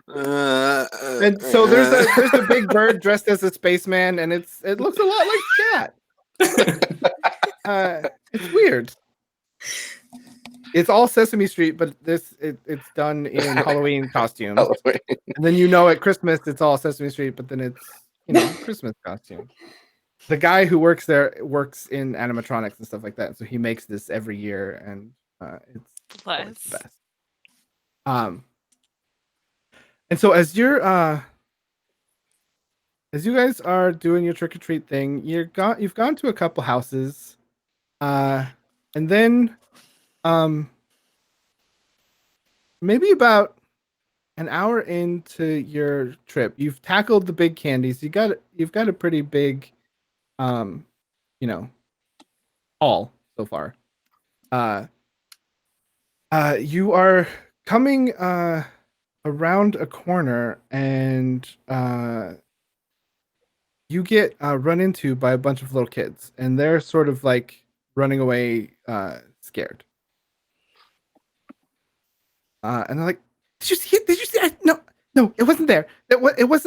And so there's a big bird dressed as a spaceman, and it looks a lot like Scott. It's weird. It's all Sesame Street, but it's done in Halloween costumes. Halloween. And then at Christmas it's all Sesame Street, but then it's Christmas costume. The guy who works there works in animatronics and stuff like that, so he makes this every year, and it's the best. And so as you guys are doing your trick or treat thing, you've gone to a couple houses, and then maybe about an hour into your trip, you've tackled the big candies. You've got a pretty big haul so far. You are coming around a corner, and you get run into by a bunch of little kids, and they're sort of like running away scared. And they're like, did you see it? Did you see it? No, it wasn't there. That was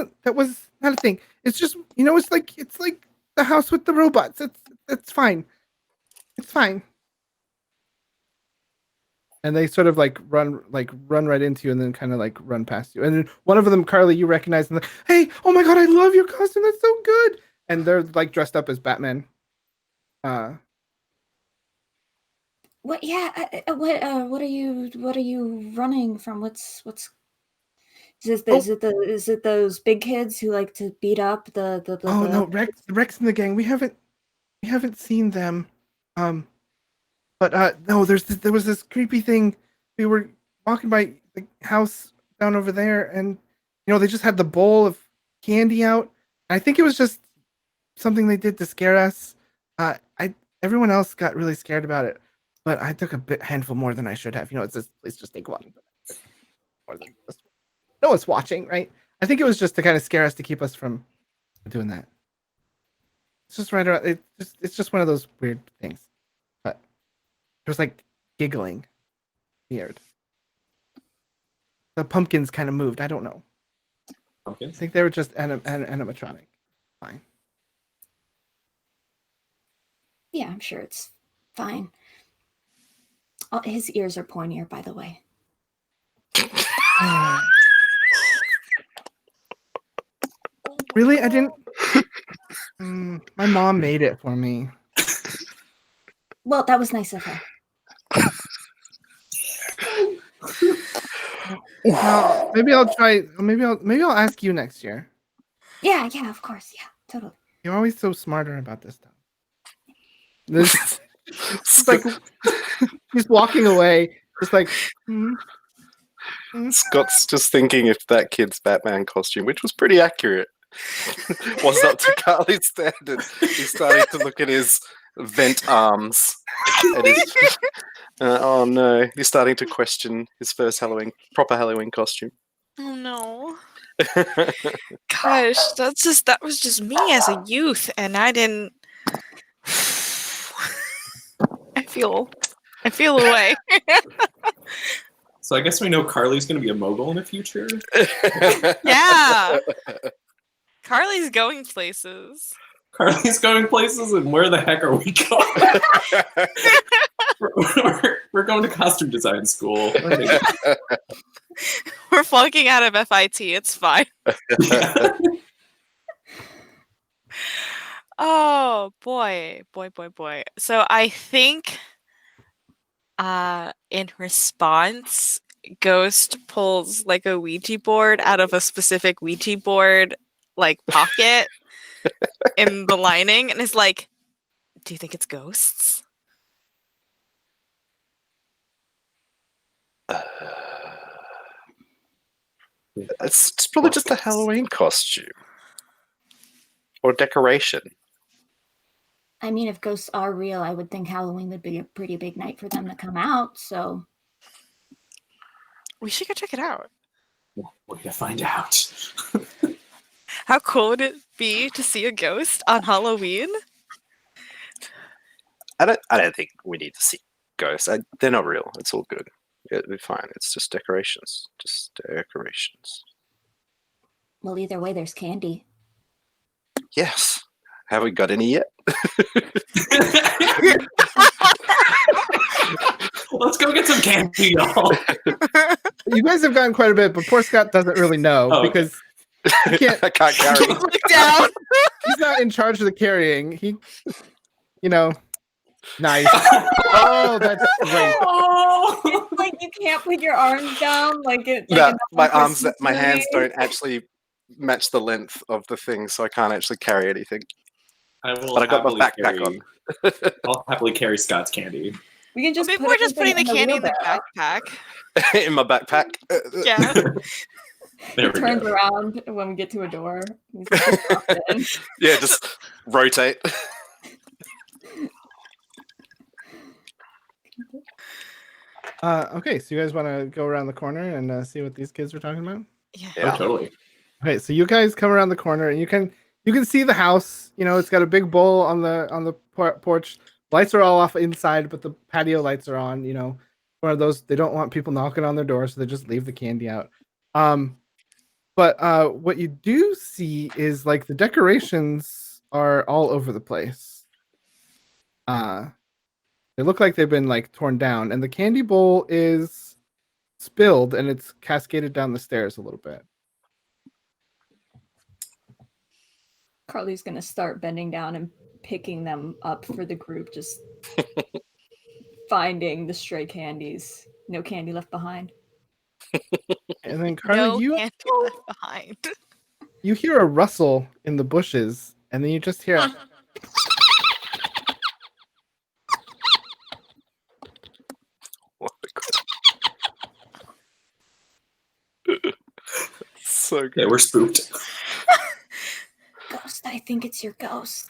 not a thing. It's just, it's like the house with the robots. It's fine. It's fine. And they sort of like run right into you, and then kind of like run past you. And then one of them, Carly, you recognize, and like, hey, oh my god, I love your costume. That's so good. And they're like dressed up as Batman. What? Yeah. What are you running from? Is it those big kids who like to beat up the? Oh no, Rex and the gang. We haven't seen them. But no, there was this creepy thing. We were walking by the house down over there, and they just had the bowl of candy out. I think it was just something they did to scare us. Everyone else got really scared about it, but I took a handful more than I should have. It's just, please just take one. More than just, no one's watching, right? I think it was just to kind of scare us, to keep us from doing that. It's just right around. It's just one of those weird things. But there's like giggling, weird. The pumpkins kind of moved. I don't know. Okay. I think they were just animatronic. Fine. Yeah, I'm sure it's fine. Oh, his ears are pointier, by the way. Really? I didn't. My mom made it for me. Well, that was nice of her. Maybe I'll try. Maybe I'll ask you next year. Yeah, of course. Yeah, totally. You're always so smarter about this stuff. This it's like he's walking away, just like. Scott's just thinking if that kid's Batman costume, which was pretty accurate, was up to Carly's standard. He's starting to look at his vent arms. And oh no, he's starting to question his first proper Halloween costume. Oh no. Gosh, that was just me as a youth, and I didn't. I feel away. So I guess we know Carly's going to be a mogul in the future. Yeah. Carly's going places. Carly's going places, and where the heck are we going? we're going to costume design school. We're flunking out of FIT. It's fine. Oh boy. So I think in response, Ghost pulls like a Ouija board out of a specific Ouija board like pocket in the lining, and is like, do you think it's ghosts? It's probably just a Halloween costume. Or decoration. I mean, if ghosts are real, I would think Halloween would be a pretty big night for them to come out, so... We should go check it out. We're gonna find out. How cool would it be to see a ghost on Halloween? I don't think we need to see ghosts. They're not real. It's all good. It'll be fine. It's just decorations. Just decorations. Well, either way, there's candy. Yes. Have we got any yet? Let's go get some candy, y'all. You guys have gotten quite a bit, but poor Scott doesn't really know because he can't. I can't carry it. Look down. He's not in charge of the carrying. He, nice. Oh, that's great. Oh. It's like you can't put your arms down, like it. Like No, in the my Christmas arms, my hands movie. don't actually match the length of the thing, so I can't actually carry anything. I will But I got my happily backpack carry- on. I'll happily carry Scott's candy. We can just Maybe put we're just putting the everything candy in the wheelbarrow. backpack. In my backpack. Yeah. There It we turns go. around when we get to a door. We just drop it in. Yeah, just rotate. Okay, so you guys want to go around the corner and see what these kids were talking about? Yeah. Oh, Yeah. totally. Okay, so you guys come around the corner and you can see the house. It's got a big bowl on the porch. Lights are all off inside, but the patio lights are on. One of those, they don't want people knocking on their door, so they just leave the candy out. But what you do see is like the decorations are all over the place. They look like they've been like torn down, and the candy bowl is spilled and it's cascaded down the stairs a little bit. Carly's gonna start bending down and picking them up for the group, just finding the stray candies. No candy left behind. And then Carly, No you candy left behind. you hear a rustle in the bushes, and then you just hear So Yeah, good. we're spooked. Ghost, I think it's your ghost.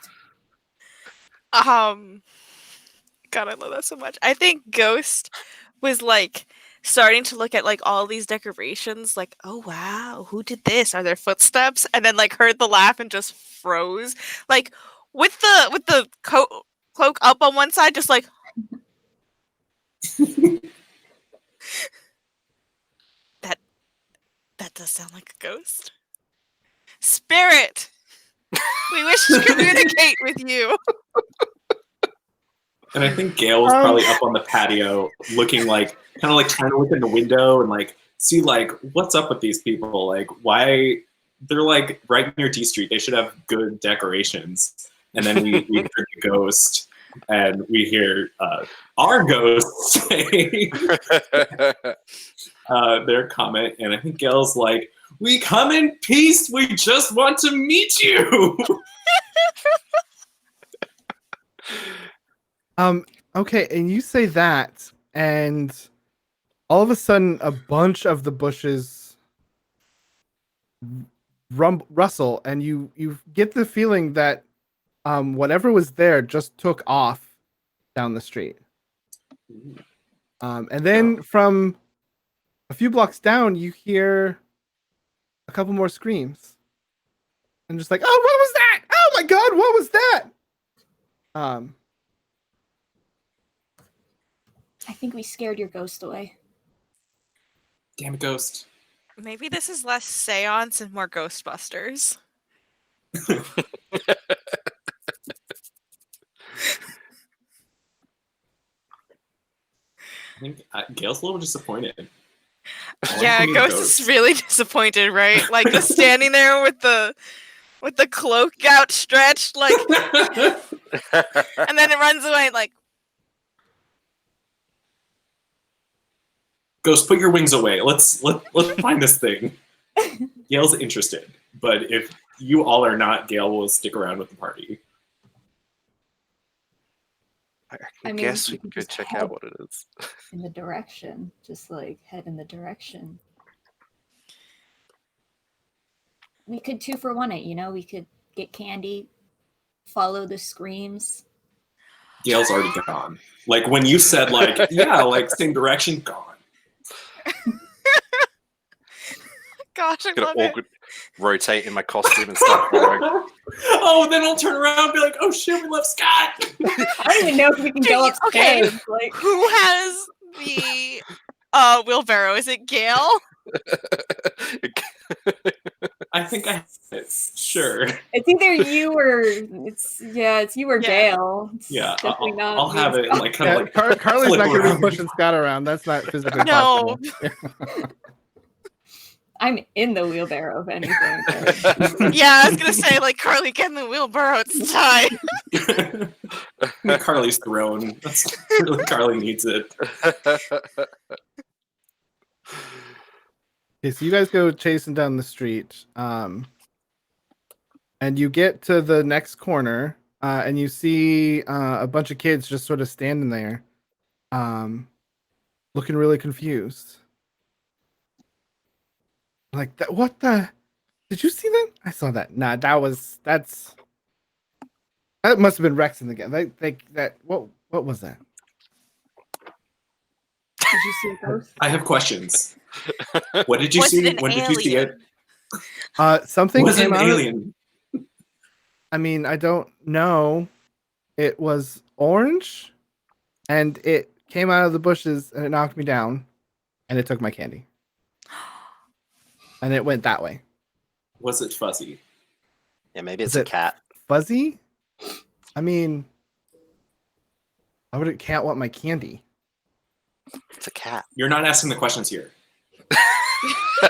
God, I love that so much. I think Ghost was like starting to look at like all these decorations, like, oh wow, who did this? Are there footsteps? And then like heard the laugh and just froze. Like with the cloak up on one side, just like that does sound like a ghost. Spirit! We wish to communicate with you. And I think Gail was probably up on the patio looking like, kind of like trying to look in the window and like see like, what's up with these people? Like, why they're like right near D Street. They should have good decorations. And then we hear the ghost and we hear our ghost say their comment. And I think Gail's like, we come in peace. We just want to meet you. Okay, and you say that, and all of a sudden, a bunch of the bushes rustle, and you get the feeling that whatever was there just took off down the street. And then from a few blocks down, you hear a couple more screams, and just like, oh, what was that? Oh my God, what was that? I think we scared your ghost away. Damn it, ghost. Maybe this is less seance and more Ghostbusters. I think Gail's a little disappointed. Yeah, Ghost is really disappointed, right? Like just standing there with the cloak outstretched, like, and then it runs away, like. Ghost, put your wings away. Let's find this thing. Gail's interested, but if you all are not, Gail will stick around with the party. I mean, guess we we can can go just check head out what it is. In the direction, just like head in the direction. we could 2-for-1 it, you know? We could get candy, follow the screams. Gail's already gone. Like when you said like, yeah, like same direction, gone. Gosh, I Gonna love it. awkward rotate in my costume and start following. Oh, then I'll turn around and be like, oh shit, we left Scott. I don't even know if we can go Okay. upstairs. Like, Who has the wheelbarrow? Is it Gail? I think I have it. Sure. it's either you or it's you or Yeah. Gail. It's Yeah, definitely not I'll me have and it like kind of like Carly's flip not going to around. be pushing Scott around. That's not physically No. possible. I'm in the wheelbarrow, if anything. Yeah, I was gonna say like Carly, get in the wheelbarrow. It's time. Carly's throne. That's really Carly needs it. Okay, so you guys go chasing down the street, and you get to the next corner, and you see a bunch of kids just sort of standing there, looking really confused. Like that? What the? Did you see that? I saw that. Nah, that must have been Rex in the game. What was that? Did you see a ghost? I have questions. What did you Was see? it an When did you see it? Something Was it came an out. alien? I mean, I don't know. It was orange, and it came out of the bushes, and it knocked me down, and it took my candy. And it went that way. Was it fuzzy? Yeah, maybe it's Is a it- cat. Fuzzy? I mean, why would it cat want my candy? It's a cat. You're not asking the questions here.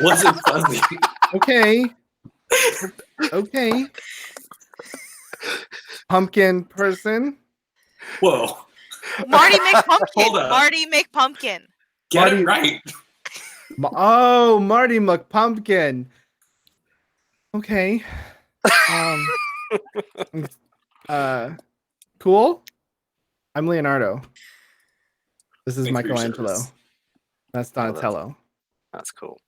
Was it fuzzy? Okay. Okay. Pumpkin person. Whoa. Marty McPumpkin. Hold up. Marty McPumpkin. Get Marty- it right. Oh, Marty McPumpkin. Okay. Cool. I'm Leonardo. This is Thanks for your Michelangelo. service. That's Donatello. That's cool.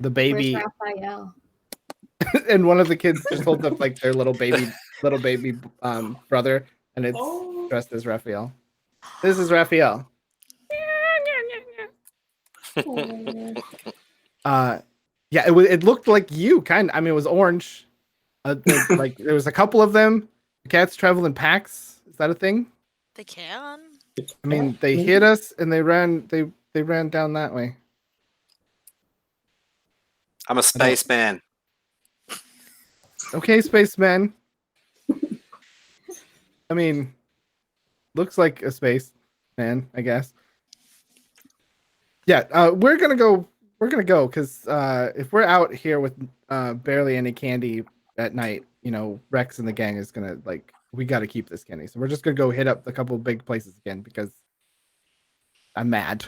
The baby. Where's Raphael? And one of the kids just holds up like their little baby brother, and it's Oh. dressed as Raphael. This is Raphael. Yeah, it looked like you kind of. I mean, it was orange. Like there was a couple of them. The cats travel in packs. Is that a thing? They can. I mean, they hit us and they ran. They ran down that way. I'm a spaceman. Okay, spaceman. I mean, looks like a space man, I guess. Yeah, we're gonna go. We're gonna go because if we're out here with barely any candy at night, you know, Rex and the gang is gonna like. We got to keep this candy, so we're just gonna go hit up a couple of big places again because I'm mad.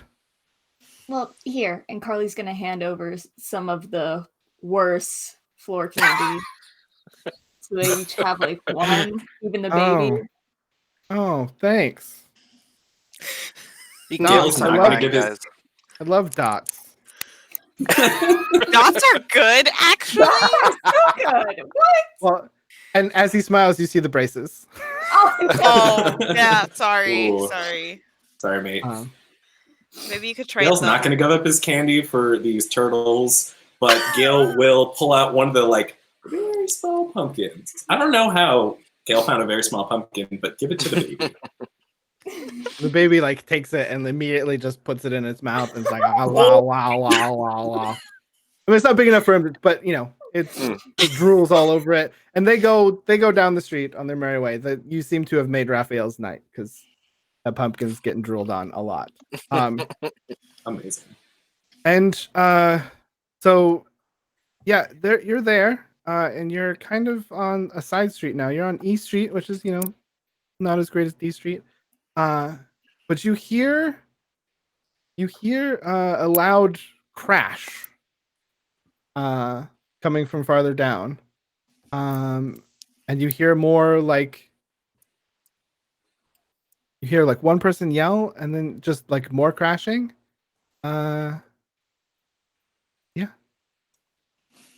Well, here, and Carly's gonna hand over some of the worse floor candy. So they each have like one, even the baby. Oh, thanks. You can No, get I some love mine, it. guys. I love dots. Dots are good, actually. So good. What? Well, and as he smiles, you see the braces. Oh, yeah. Sorry. Ooh. Sorry. Sorry, mate. Maybe you could trade Gail's them. not going to give up his candy for these turtles, but Gail will pull out one of the like very small pumpkins. I don't know how Gail found a very small pumpkin, but give it to the baby. The baby like takes it and immediately just puts it in its mouth and it's like wow, wow, wow, wow, wow, wow. I mean, it's not big enough for him, but you know, it drools all over it. And they go down the street on their merry way. That you seem to have made Raphael's night because that pumpkin's getting drooled on a lot. Amazing. And so yeah, you're there, and you're kind of on a side street now. You're on E Street, which is, you know, not as great as D Street. But you hear a loud crash coming from farther down. And you hear more like one person yell and then just like more crashing. Yeah.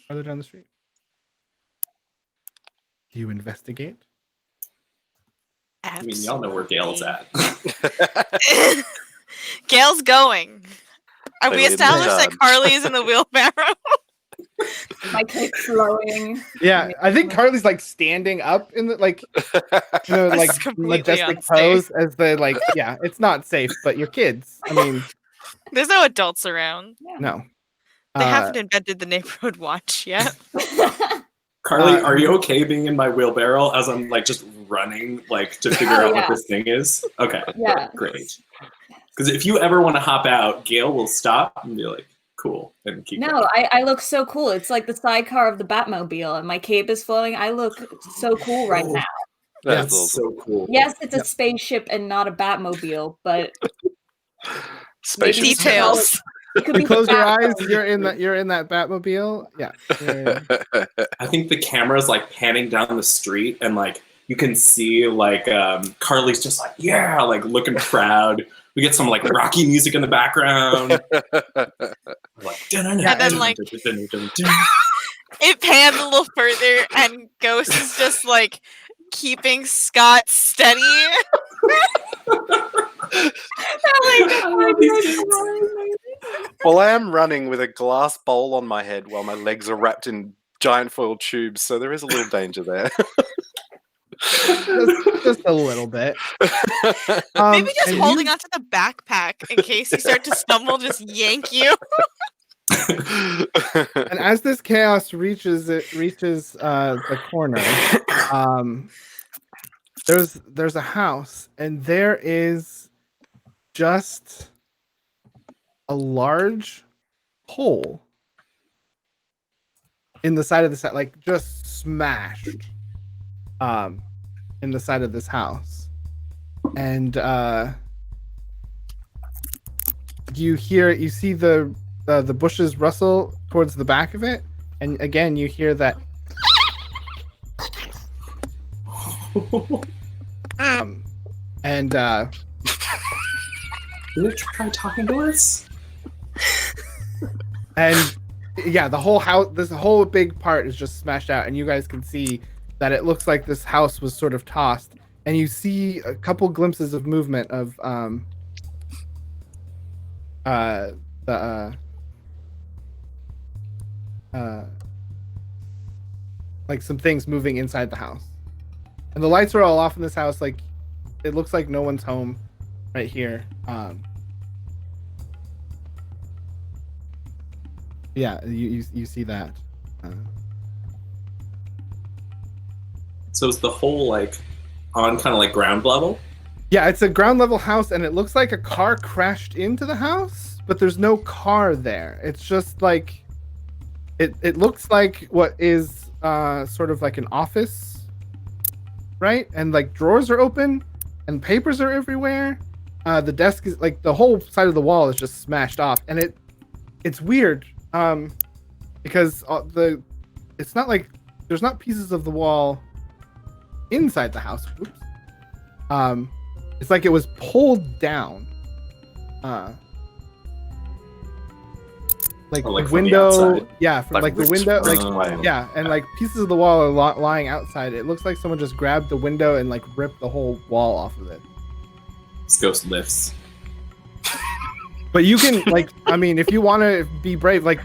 Farther down the street. Do you investigate? I mean, y'all know where Gail's at. I mean, y'all know where Gail's at. Gail's going. Are we Clearly established that not. Carly's in the wheelbarrow? My cape flowing. Yeah, I think Carly's like standing up in the like It's completely majestic unsafe. pose as the like yeah, it's not safe, but you're kids. I mean, There's no adults around. no. They haven't invented the neighborhood watch yet. Carly, are you okay being in my wheelbarrow as I'm like just running like to figure out what this thing is? Okay. Yeah. Great. Because if you ever want to hop out, Gail will stop and be like, cool, and keep No, going. I look so cool. It's like the sidecar of the Batmobile, and my cape is flowing. I look so cool right now. That's so cool. Yes, it's a spaceship and not a Batmobile, but Spaceship details. It could You be close your Batmobile. eyes, you're in that Batmobile. Yeah. I think the camera's like panning down the street and like you can see like Carly's just like, yeah, like looking proud. We get some like Rocky music in the background. Like, and then like it pans a little further and Ghost is just like keeping Scott steady. Well, I am running with a glass bowl on my head while my legs are wrapped in giant foil tubes, so there is a little danger there. just a little bit. Maybe just holding onto the backpack in case you start to stumble, just yank you. And as this chaos reaches the corner, there's a house, and there is just a large hole in the side of the like just smashed in the side of this house, and you see the bushes rustle towards the back of it, and again you hear that and Did it try talking to us? And yeah, the whole house, this whole big part is just smashed out, and you guys can see that it looks like this house was sort of tossed, and you see a couple glimpses of movement of like some things moving inside the house, and the lights are all off in this house. Like it looks like no one's home right here. Yeah, you see that. So is the whole like on kind of like ground level? Yeah, it's a ground level house, and it looks like a car crashed into the house, but there's no car there. It's just like it looks like what is sort of like an office, right? And like drawers are open and papers are everywhere. The desk is like the whole side of the wall is just smashed off, and it's weird because it's not like there's not pieces of the wall inside the house. Oops. It's like it was pulled down. Like the window, yeah, from like the window, like yeah, and like pieces of the wall are lying outside. It looks like someone just grabbed the window and like ripped the whole wall off of it. This ghost lifts. But you can like, I mean, if you want to be brave, like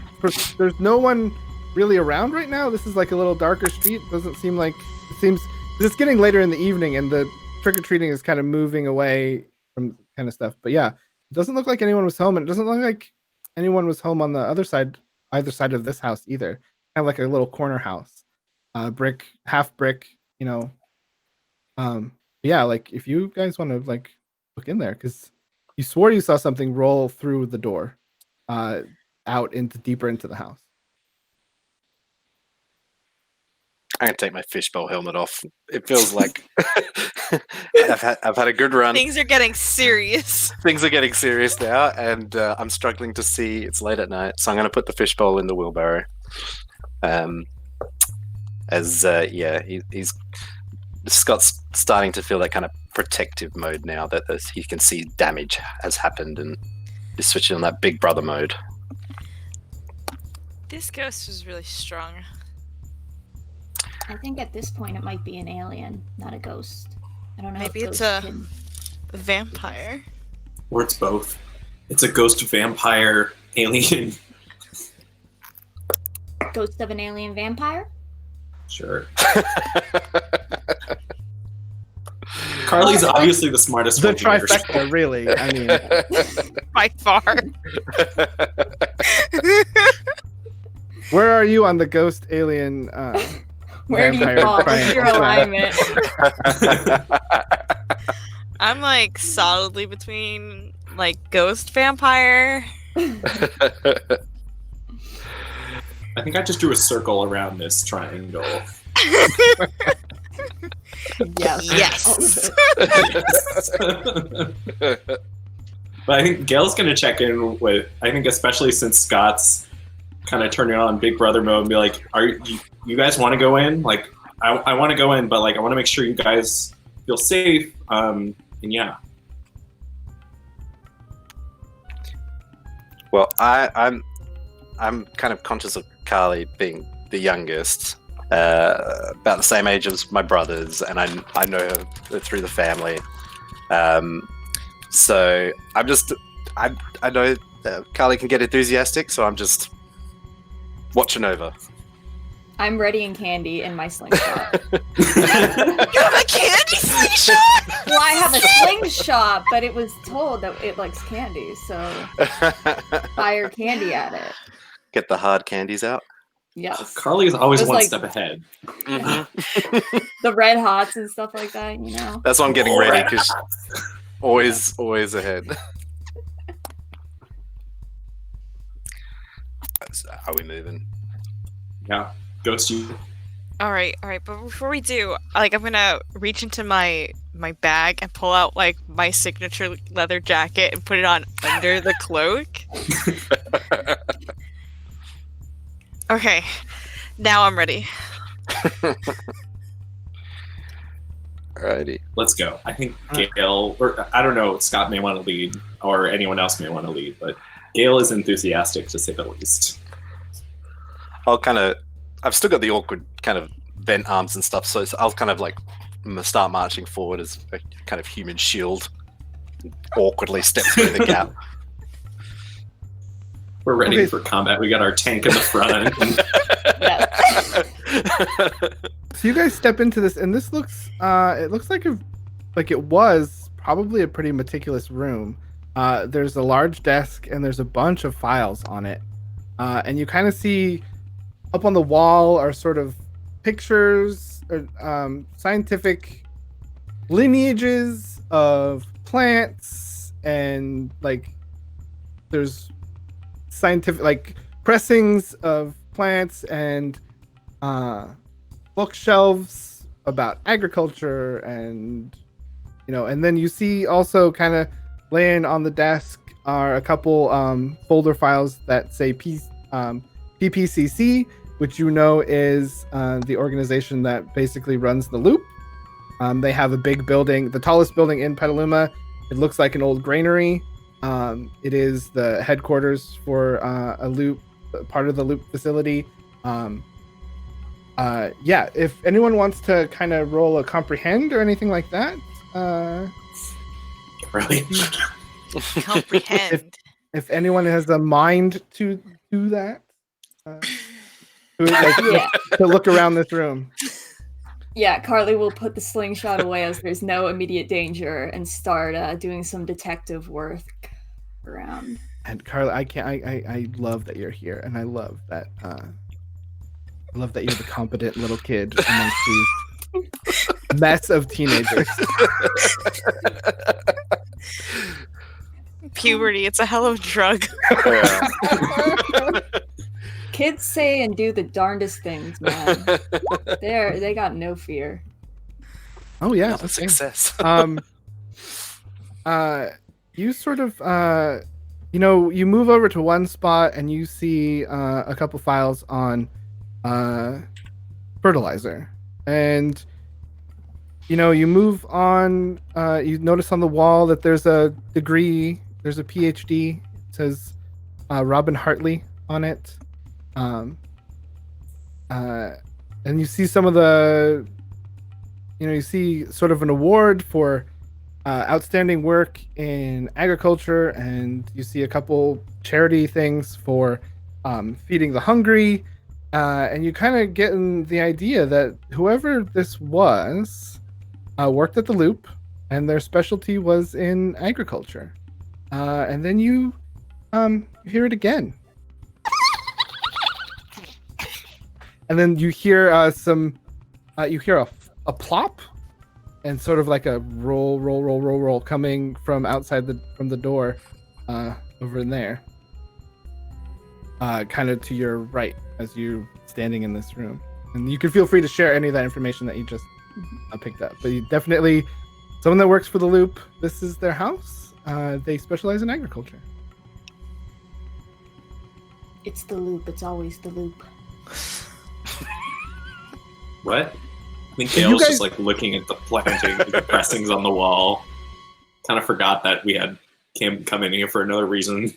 there's no one really around right now. This is like a little darker street. Doesn't seem like it seems. It's getting later in the evening, and the trick-or-treating is kind of moving away from kind of stuff. But yeah, it doesn't look like anyone was home, and it doesn't look like anyone was home on the other side, either side of this house either. Kind of like a little corner house, brick, half brick, you know. Yeah, like if you guys want to like look in there, because you swore you saw something roll through the door, out into deeper into the house. I'm gonna take my fishbowl helmet off. It feels like I've had a good run. Things are getting serious. Things are getting serious now, and I'm struggling to see. It's late at night, so I'm gonna put the fishbowl in the wheelbarrow. He's Scott's starting to feel that kind of protective mode now that he can see damage has happened, and he's switching on that big brother mode. This ghost was really strong. I think at this point it might be an alien, not a ghost. I don't know. Maybe if it's ghosts a can... vampire. Or it's both. It's a ghost vampire alien. Ghost of an alien vampire? Sure. Carly's obviously the smartest The one here. trifecta, really. I mean, By far. where are you on the ghost alien? Where do you vampire fall? What's your alignment? I'm like solidly between like ghost vampire. I think I just drew a circle around this triangle. Yes. But I think Gail's going to check in with, I think especially since Scott's kind of turning on Big Brother mode and be like, you guys want to go in? Like, I want to go in, but like, I want to make sure you guys feel safe. And yeah. Well, I'm kind of conscious of Carly being the youngest, about the same age as my brothers, and I know her through the family. So I know that Carly can get enthusiastic, so I'm just watching over. I'm ready and candy in my slingshot. You have a candy slingshot? Well, I have a slingshot, but it was told that it likes candy, so fire candy at it. Get the hard candies out. Yes. Carly is always It was one like- step ahead. The red hots and stuff like that, you know. That's why I'm getting ready, because always ahead. Are we moving? Yeah. Ghost you. All right. But before we do, like, I'm gonna reach into my bag and pull out like my signature leather jacket and put it on under the cloak. Okay, now I'm ready. Alrighty. Let's go. I think Gail, or I don't know, Scott may want to lead, or anyone else may want to lead, but Gail is enthusiastic to say the least. I've still got the awkward kind of bent arms and stuff, so I'll kind of like start marching forward as a kind of human shield, awkwardly step through the gap. We're ready Okay. for combat. We got our tank in the front. so you guys step into this, and this looks, it looks like it was probably a pretty meticulous room. There's a large desk, and there's a bunch of files on it, and you kind of see up on the wall are sort of pictures or scientific lineages of plants, and like there's scientific like pressings of plants and bookshelves about agriculture, and and then you see also kind of laying on the desk are a couple folder files that say PPCC, which is the organization that basically runs the loop. They have a big building, the tallest building in Petaluma. It looks like an old granary. It is the headquarters for a loop, part of the loop facility. If anyone wants to kind of roll a comprehend or anything like that. Really? Comprehend. If anyone has a mind to do that. To look around this room. Yeah, Carly will put the slingshot away as there's no immediate danger and start doing some detective work around. And Carly, I love that you're here, and I love that you're the competent little kid amongst these mess of teenagers. Puberty, it's a hell of a drug. Kids say and do the darndest things, man. They got no fear. Oh yeah, Not a success. You sort of you move over to one spot and you see a couple files on fertilizer, and you move on. You notice on the wall that there's a degree, there's a PhD. It says Robin Hartley on it. and you see some of the, you see sort of an award for outstanding work in agriculture, and you see a couple charity things for feeding the hungry, and you kind of getting the idea that whoever this was worked at the Loop, and their specialty was in agriculture. And then you hear it again. And then you hear you hear a plop, and sort of like a roll coming from outside from the door, over in there, kind of to your right as you standing in this room. And you can feel free to share any of that information that you just picked up. But you definitely, someone that works for the Loop, this is their house. They specialize in agriculture. It's the Loop. It's always the Loop. What? I think Gail was just like looking at the planting, the pressings on the wall. Kind of forgot that we had Kim come in here for another reason.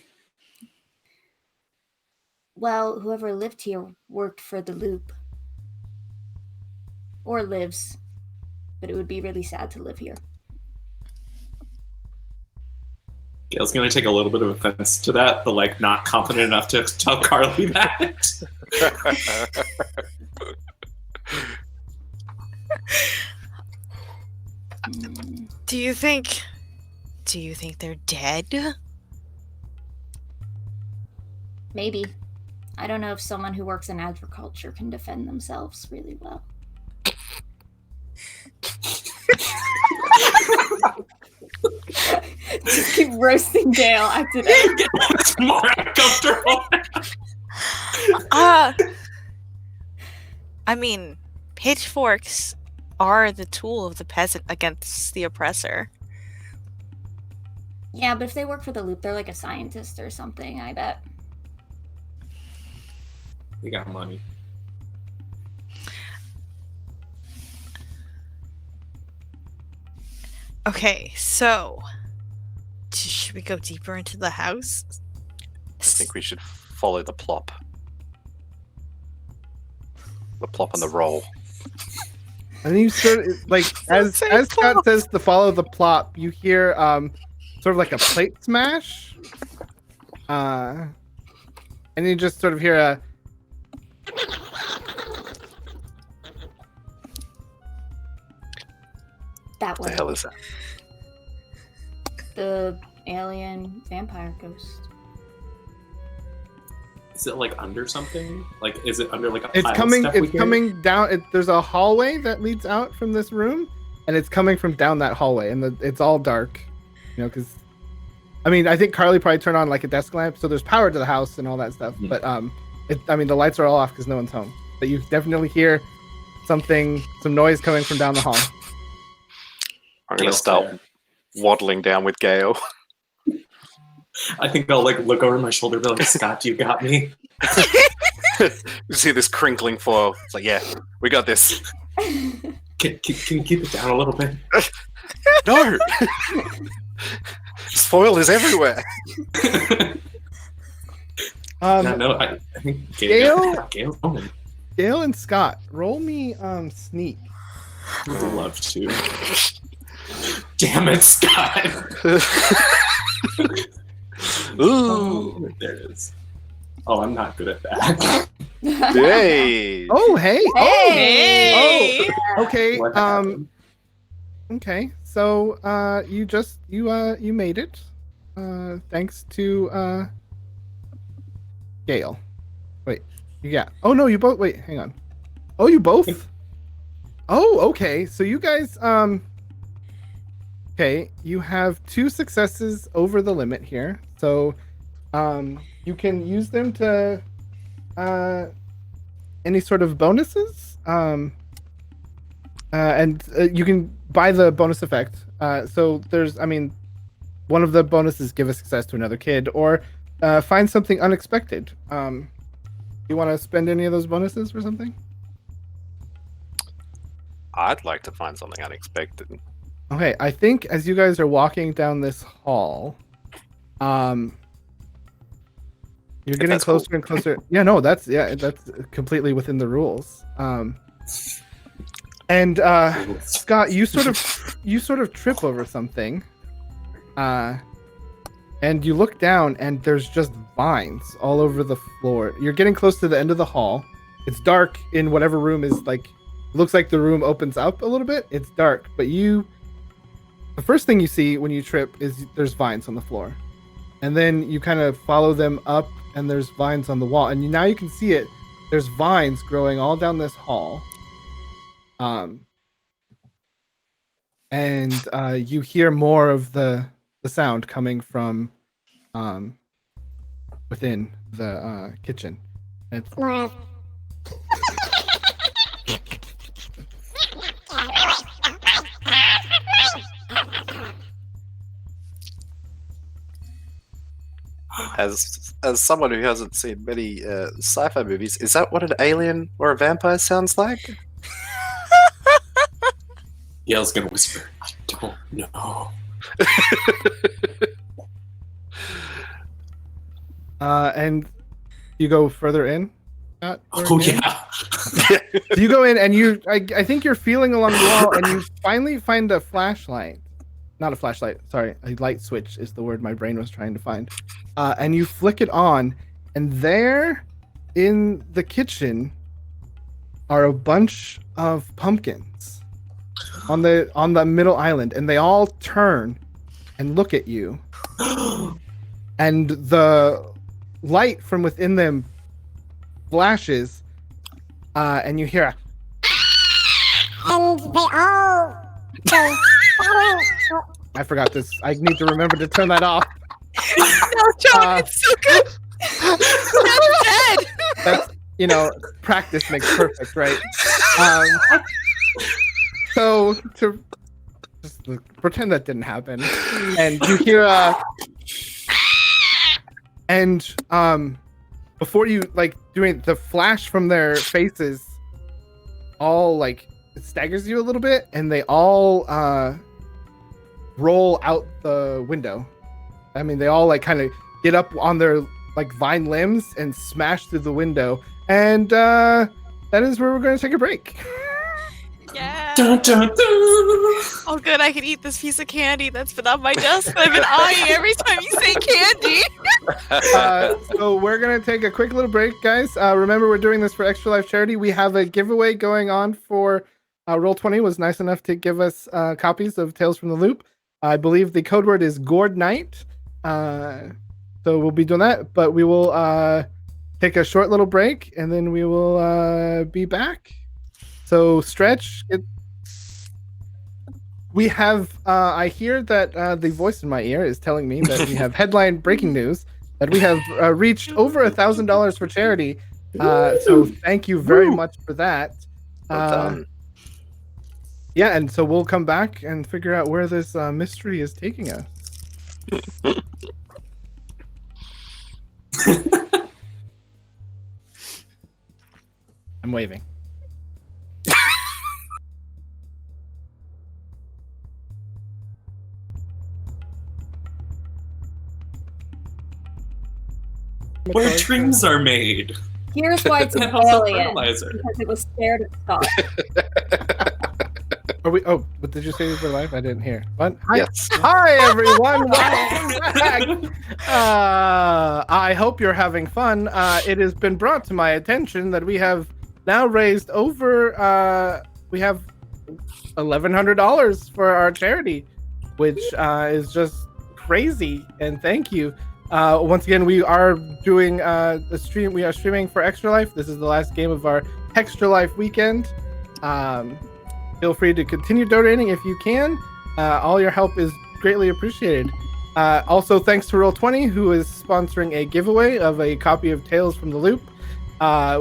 Well, whoever lived here worked for the Loop. Or lives. But it would be really sad to live here. Gail's gonna take a little bit of offense to that, but like not confident enough to tell Carly that. Do you think they're dead? Maybe. I don't know if someone who works in agriculture can defend themselves really well. Just keep roasting Gail accidentally. It's more uncomfortable. I mean, pitchforks are the tool of the peasant against the oppressor. Yeah, but if they work for the Loop, they're like a scientist or something, I bet. We got money. Okay, so should we go deeper into the house? I think we should follow the plop. The plop and the roll. And you sort of, like, as Scott says to follow the plop, you hear sort of like a plate smash. And you just sort of hear a... That What way. the hell is that? The alien vampire ghost. Is it like under something? Like, is it under like a It's pile coming. of stuff we It's carry? coming down. There's a hallway that leads out from this room, and it's coming from down that hallway, and it's all dark. Because I mean, I think Carly probably turned on like a desk lamp, so there's power to the house and all that stuff. Mhm. But I mean, the lights are all off because no one's home. But you definitely hear some noise coming from down the hall. I'm going Gail to start said- waddling down with Gale. I think I'll like look over my shoulder, and be like, "Scott, you got me." You see this crinkling foil. It's like, yeah, we got this. Can you keep it down a little bit? No! This foil is everywhere. No, I think Gail's home. Gail and Scott, roll me sneak. I would love to. Damn it, Scott! Ooh. Oh, there it is. Oh, I'm not good at that. Hey! Oh, hey. Hey! Oh, okay. What happened? Okay. So you made it. Thanks to Gail. Wait. Yeah. Oh no, you both. Wait, hang on. Oh, you both. Oh, okay. So you guys. Okay, you have 2 successes over the limit here. So, you can use them to any sort of bonuses. And you can buy the bonus effect. So there's, I mean, one of the bonuses give a success to another kid, or find something unexpected. You want to spend any of those bonuses for something? I'd like to find something unexpected. Okay, I think as you guys are walking down this hall, you're getting that's closer cool. and closer. Yeah, no, that's completely within the rules. And Scott, you sort of trip over something, and you look down, and there's just vines all over the floor. You're getting close to the end of the hall. It's dark in whatever room is like. Looks like the room opens up a little bit. It's dark, but the first thing you see when you trip is there's vines on the floor, and then you kind of follow them up, and there's vines on the wall, and now you can see it. There's vines growing all down this hall. And you hear more of the sound coming from within the kitchen. It's More of. As someone who hasn't seen many sci-fi movies, is that what an alien or a vampire sounds like? Yale's gonna whisper, I don't know. And you go further in? Oh, yeah. You go in, and I think you're feeling along the wall, and you finally find a flashlight. Not a flashlight, sorry. A light switch is the word my brain was trying to find. And you flick it on, and there in the kitchen are a bunch of pumpkins on the middle island, and they all turn and look at you. And the light from within them flashes, and you hear a And they all go follow. I forgot this. I need to remember to turn that off. No, John, it's so good. That's dead. That's, practice makes perfect, right? So to just pretend that didn't happen, and you hear before you doing the flash from their faces, all it staggers you a little bit, and they all roll out the window. I mean, they all kind of get up on their vine limbs and smash through the window, and that is where we're going to take a break. Yeah. Dun, dun, dun. Oh, good. I can eat this piece of candy that's been on my desk. I've been eyeing every time you say candy. So we're going to take a quick little break, guys. Remember, we're doing this for Extra Life Charity. We have a giveaway going on for Roll20 was nice enough to give us copies of Tales from the Loop. I believe the code word is Gourdknight. So we'll be doing that, but we will take a short little break, and then we will be back. So Stretch, we have, I hear that the voice in my ear is telling me that we have headline breaking news, that we have reached over $1,000 for charity. So thank you very much for that. Well done. Yeah, and so we'll come back and figure out where this mystery is taking us. I'm waving. Where dreams are made. Here's why it's an And also alien. fertilizer. Because it was scared of Scott. Are we? Oh, what did you say we were live? I didn't hear. What? Hi, Yes. hi everyone. Welcome back. I hope you're having fun. It has been brought to my attention that we have now raised over. We have $1,100 for our charity, which is just crazy. And thank you. Once again, we are doing the stream. We are streaming for Extra Life. This is the last game of our Extra Life weekend. Feel free to continue donating if you can. All your help is greatly appreciated. Also, thanks to Roll20, who is sponsoring a giveaway of a copy of Tales from the Loop.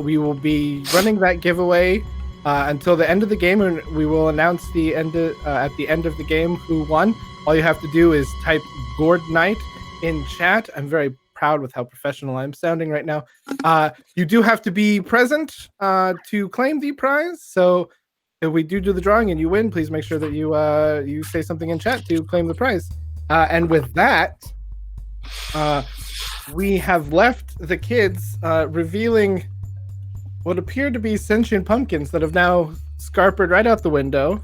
We will be running that giveaway until the end of the game, and we will announce at the end of the game who won. All you have to do is type Gourdknight in chat. I'm very proud with how professional I'm sounding right now. You do have to be present to claim the prize. So if we do the drawing and you win, please make sure that you say something in chat to claim the prize. And with that, we have left the kids revealing what appear to be sentient pumpkins that have now scarpered right out the window.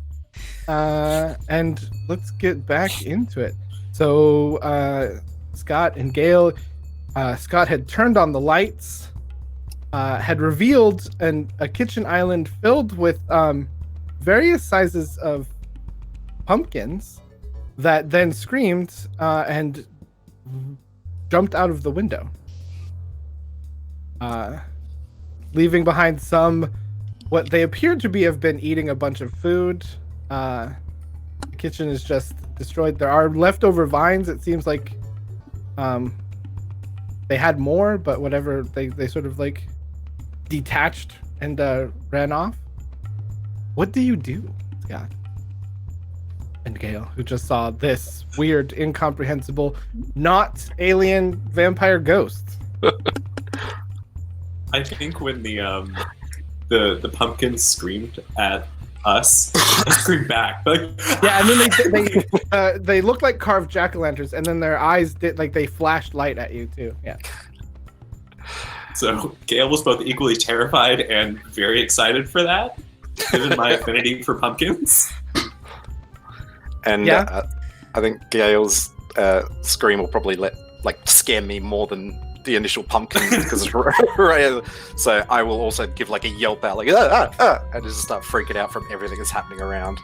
And let's get back into it. So, Scott and Gail, Scott had turned on the lights, had revealed a kitchen island filled with various sizes of pumpkins that then screamed and jumped out of the window, leaving behind some what they appear to be have been eating a bunch of food. The kitchen is just destroyed. There are leftover vines. It seems like they had more, but whatever, they sort of like detached and ran off. What do you do, Scott and Gail, who just saw this weird, incomprehensible, not alien vampire ghost? I think when the pumpkins screamed at us, I screamed back. Like, Yeah, and then they look like carved jack-o'-lanterns, and then their eyes did like they flashed light at you too. Yeah. So Gail was both equally terrified and very excited for that, given my affinity for pumpkins. And Yeah. I think Gail's scream will probably scare me more than the initial pumpkins because it's right. So I will also give like a yelp out, like and just start freaking out from everything that's happening around.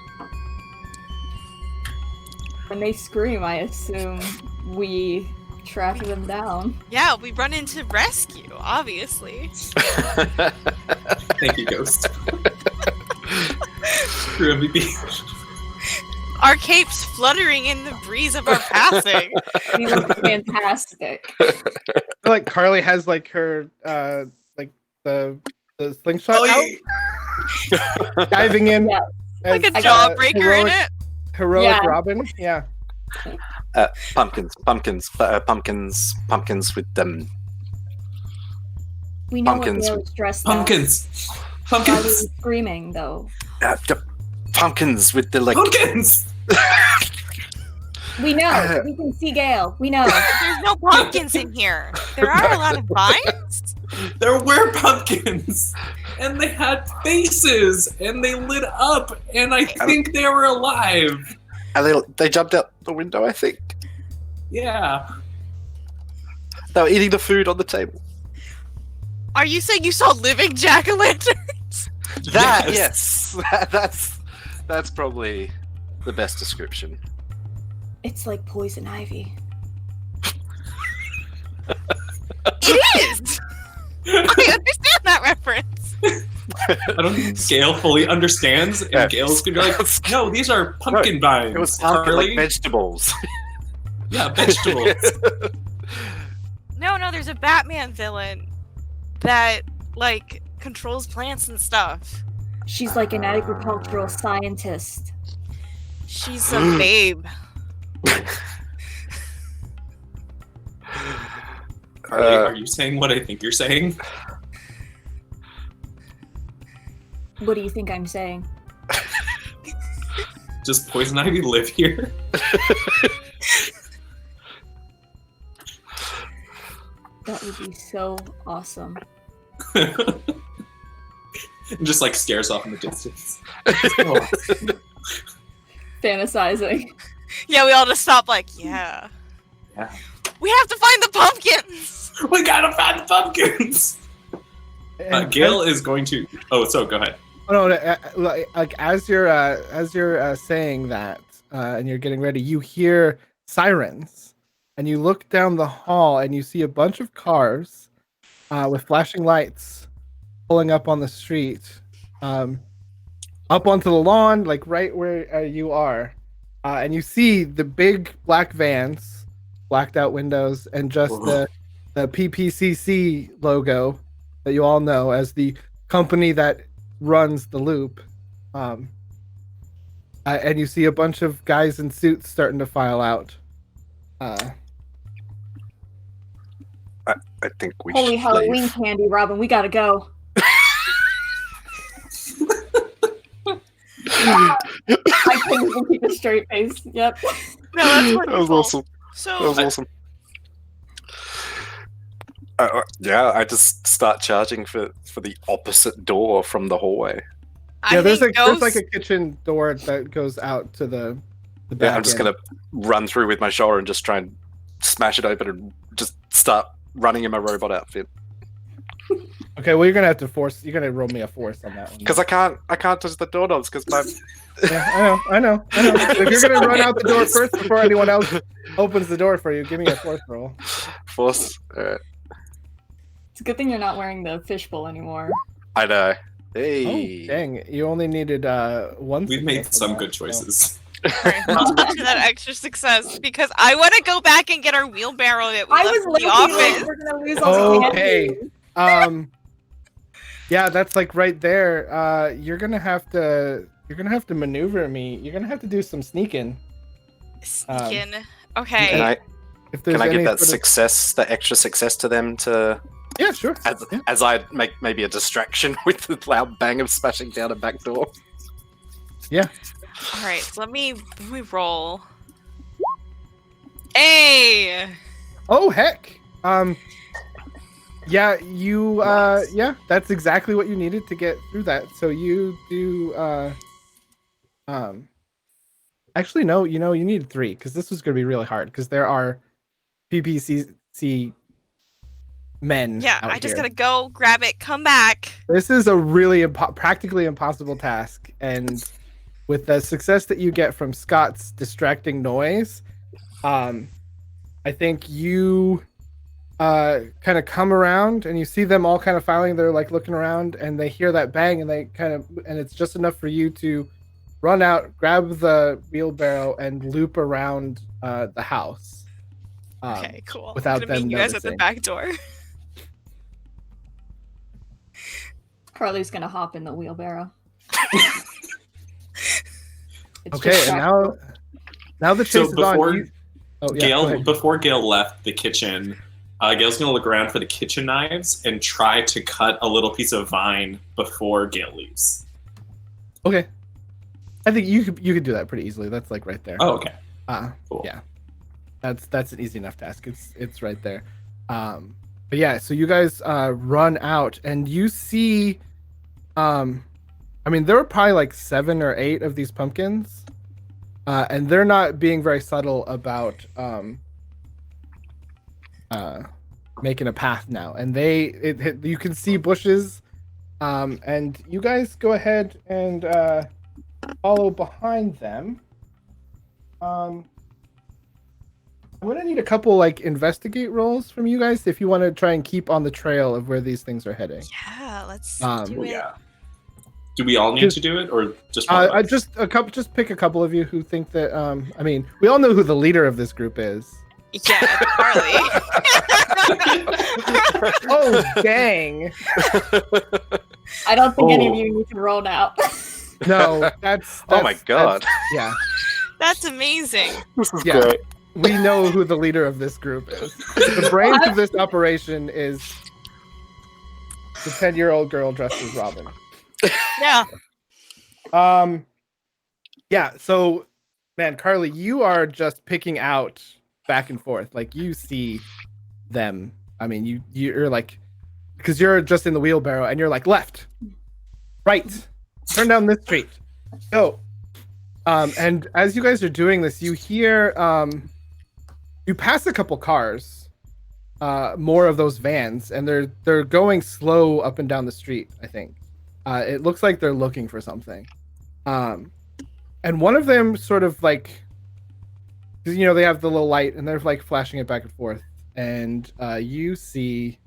When they scream, I assume we track them down. Yeah, we run into rescue, obviously. Thank you, Ghost. True MVP. Our capes fluttering in the breeze of our passing. We look fantastic. I feel like Carly has like her like the slingshot out, diving in, Yeah. Like a as, jawbreaker in it. heroic Yeah. Robin. Yeah. Pumpkins with them. We know Pumpkins. what Gail's dressed Pumpkins. as. Why are Pumpkins. we screaming, though? The pumpkins with the like. Pumpkins. We know. We can see Gail. We know. There's no pumpkins in here. There are a lot of vines. There were pumpkins, and they had faces, and they lit up, and I think they were alive. And they jumped out the window. I think Yeah. they were eating the food on the table. Are you saying you saw living jack-o'-lanterns? That Yes. yes, that's probably the best description. It's like poison ivy. It is! I understand that reference. I don't think Gail fully understands, and Yeah. Gail's gonna be like, no, these are pumpkin vines. It was pumpkin, Carly. like vegetables. Yeah, vegetables. No, there's a Batman villain that, like, controls plants and stuff. She's like an agricultural scientist. She's a babe. Carly, are you saying what I think you're saying? What do you think I'm saying? Does poison ivy live here? That would be so awesome. And just like stares off in the distance. Fantasizing. Yeah, we all just stop like, yeah. Yeah. We have to find the pumpkins! We gotta find the pumpkins! And Gail is going to. Oh, so go ahead. Oh, no, like as you're saying that, and you're getting ready, you hear sirens, and you look down the hall, and you see a bunch of cars, with flashing lights, pulling up on the street, up onto the lawn, like right where you are, and you see the big black vans, blacked out windows, and just the PPCC logo that you all know as the company that runs the loop, and you see a bunch of guys in suits starting to file out. I think we Holy should Halloween leave. candy, Robin. We gotta go. I couldn't even keep a straight face. Yep. No, that's That was wonderful. awesome. That So, was awesome. Yeah, I just start charging for the opposite door from the hallway. Yeah, there's think like a kitchen door that goes out to the back. Yeah, I'm just end. gonna run through with my shoulder and just try and smash it open and just start running in my robot outfit. Okay, well, you're gonna have to force. You're gonna roll me a force on that one. Because I can't touch the doorknobs because my Yeah, I know. If you're gonna run out the door first before anyone else opens the door for you, give me a force roll. force. Alright. It's a good thing you're not wearing the fishbowl anymore. I know. Oh, Hey. dang! You only needed one. We've made success some on good that, so- choices. Alright, I'll touch that extra success because I want to go back and get our wheelbarrow that we I left was in lucky the like office. we're gonna lose all the Okay. candy. Yeah, that's like right there. You're gonna have to maneuver me. You're gonna have to do some sneaking. Sneaking. Can Okay. I If there's can I any give that sort of- success, that extra success to them to Yeah, sure. Yeah. as I make maybe a distraction with the loud bang of smashing down a back door? Alright, so let me roll. Hey! Oh heck. Yeah, you yeah, that's exactly what you needed to get through that. So you do actually no, you need 3 because this was gonna be really hard because there are PPCC men. Yeah, out I just here. gotta go grab it, come back. This is a really practically impossible task, and with the success that you get from Scott's distracting noise, I think you kind of come around and you see them all kind of filing. They're like looking around, and they hear that bang, and and it's just enough for you to run out, grab the wheelbarrow, and loop around the house. Okay, cool. without I'm gonna them meet you guys at the noticing. back door. Carly's gonna hop in the wheelbarrow. It's Okay, just and track- now the So chase is on. before You... Oh, yeah, go ahead. Before Gail left the kitchen, Gail's gonna look around for the kitchen knives and try to cut a little piece of vine before Gail leaves. Okay, I think you could do that pretty easily. That's like right there. Oh, okay. Cool. Yeah, that's an easy enough task. It's right there. But yeah, so you guys run out and you see, I mean, there were probably like 7 or 8 of these pumpkins, and they're not being very subtle about making a path now. And you can see bushes, and you guys go ahead and follow behind them. I'm gonna need a couple like investigate rolls from you guys if you want to try and keep on the trail of where these things are heading. Yeah, let's Um, do Well, it. yeah. Do we all need to do it, or just one of I us? just pick a couple of you who think that I mean, we all know who the leader of this group is. Yeah, it's Carly. Oh dang! I don't think any of Oh. you need to roll now. No, that's Oh my god. yeah. That's amazing. This is Yeah. great. We know who the leader of this group is. The brains of this operation is the 10-year-old girl dressed as Robin. Yeah. Yeah, so man, Carly, you are just picking out back and forth. Like you see them. I mean, you're like, because you're just in the wheelbarrow and you're like left, right, turn down this street, go. And as you guys are doing this, you hear you pass a couple cars, more of those vans, and they're going slow up and down the street. I think it looks like they're looking for something. And one of them sort of like, 'cause, you know, they have the little light and they're like flashing it back and forth, and you see,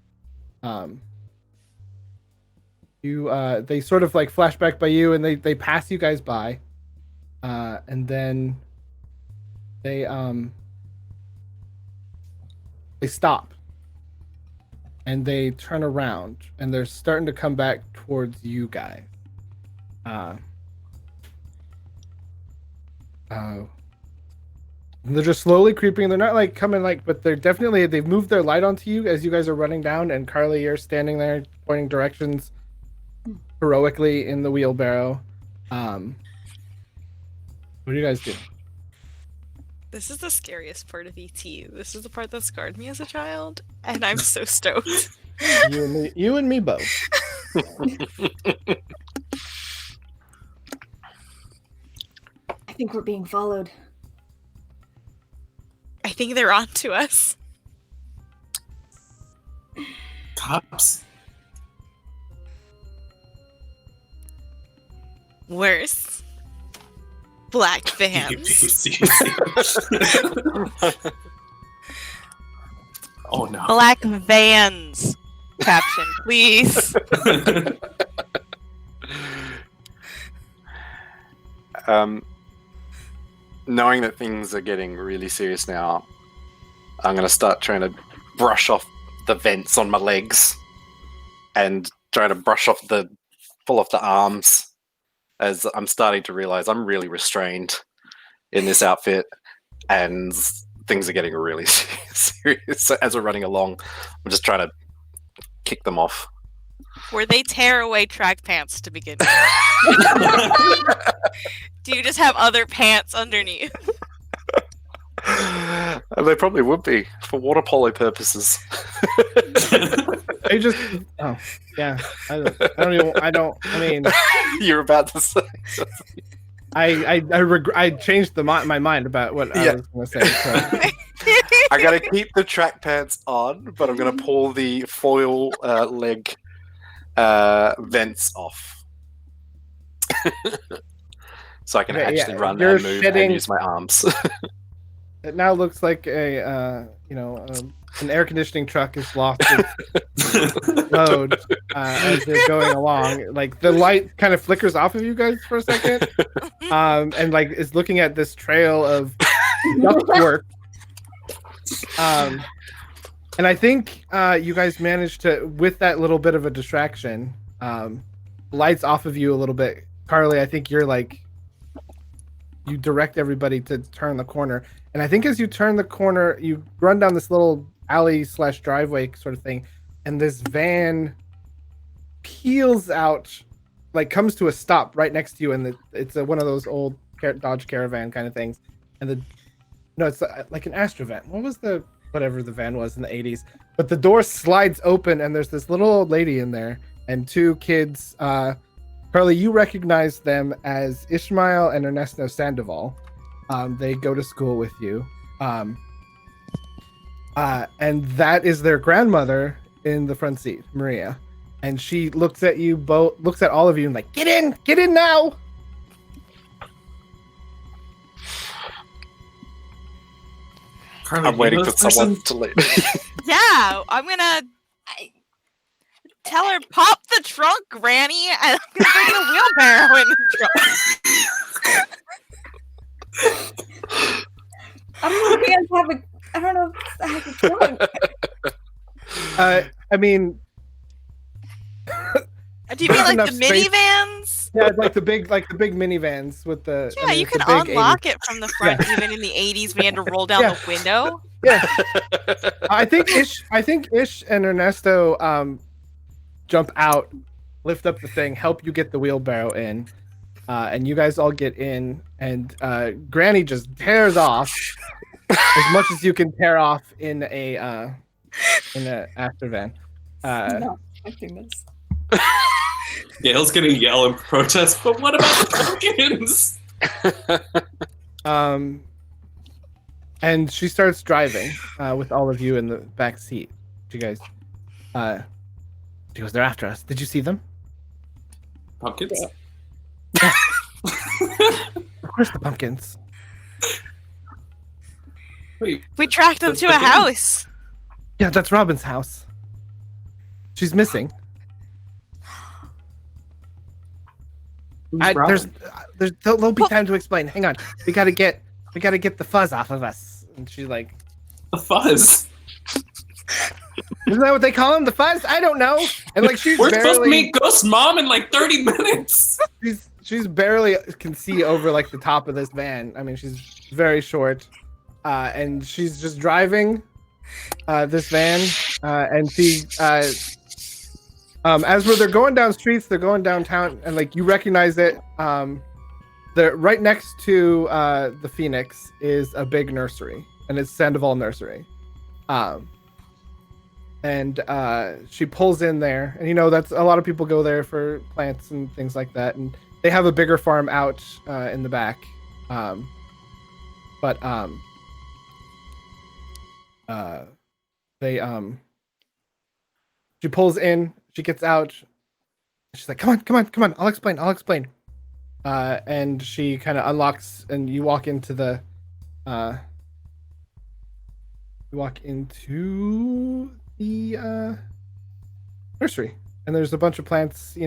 they sort of like flash back by you, and they pass you guys by, and then they stop, and they turn around, and they're starting to come back towards you guys. They're just slowly creeping. They're not like coming like, but they've moved their light onto you as you guys are running down. And Carly, you're standing there pointing directions heroically in the wheelbarrow. What do you guys do? This is the scariest part of ET. This is the part that scarred me as a child, and I'm so stoked. You and me both. I think we're being followed. I think they're on to us. Cops. Worse. Black vans. Oh no. Black vans. Caption, please. Knowing that things are getting really serious now, I'm going to start trying to brush off the vents on my legs and try to pull off the arms, as I'm starting to realize I'm really restrained in this outfit and things are getting really serious. So as we're running along, I'm just trying to kick them off. Were they tearaway track pants to begin with? Do you just have other pants underneath? They probably would be for water polo purposes. They just yeah. I mean You're about to say something. I changed my mind about what I was going to say. So. I gotta keep the track pants on, but I'm gonna pull the foil leg vents off, so I can actually run and move and use my arms. It now looks like an air conditioning truck is lost its load as they're going along. Like the light kind of flickers off of you guys for a second, and like is looking at this trail of ductwork. And I think you guys managed to, with that little bit of a distraction, lights off of you a little bit. Carly, I think you're like, you direct everybody to turn the corner. And I think as you turn the corner, you run down this little alley / driveway sort of thing. And this van peels out, like comes to a stop right next to you. And it's one of those old Dodge Caravan kind of things. And it's like an Astrovan. What was whatever the van was in the 80s? But the door slides open and there's this little old lady in there and two kids. Carly, you recognize them as Ishmael and Ernesto Sandoval. They go to school with you. And that is their grandmother in the front seat, Maria. And she looks at you both, looks at all of you and like, get in now. Carly, I'm waiting for someone to leave. Yeah, I'm gonna tell her, pop the trunk, Granny, and I'm gonna bring the wheelbarrow in the trunk. I don't know if I have a trunk. I mean, do you mean like the space. minivans? Yeah, like the big minivans with the. Yeah, you can unlock it from the front. Yeah. Even in the 80s, we had to roll down the window. Yeah, I think Ish and Ernesto jump out, lift up the thing, help you get the wheelbarrow in, and you guys all get in, and Granny just tears off as much as you can tear off in a Astrovan. I'm not expecting this. Gail's gonna yell and protest, but what about the pumpkins? And she starts driving with all of you in the back seat. You guys, she goes, they're after us. Did you see them? Pumpkins? Yeah. Of course, the pumpkins. Wait, we tracked them to a house. Yeah, that's Robin's house. She's missing. There'll be time to explain. Hang on, we gotta get the fuzz off of us. And she's like, the fuzz. Isn't that what they call him? The fuzz? I don't know. And like we're supposed to meet Ghost Mom in like 30 minutes. She's barely can see over like the top of this van. I mean, she's very short, and she's just driving this van, and she. As they're going down streets, they're going downtown, and like you recognize it. right next to the Phoenix is a big nursery, and it's Sandoval Nursery. And she pulls in there, and that's a lot of people go there for plants and things like that, and they have a bigger farm out in the back. She pulls in, she gets out, she's like, come on, I'll explain. And she kind of unlocks, and you walk into the nursery, and there's a bunch of plants. She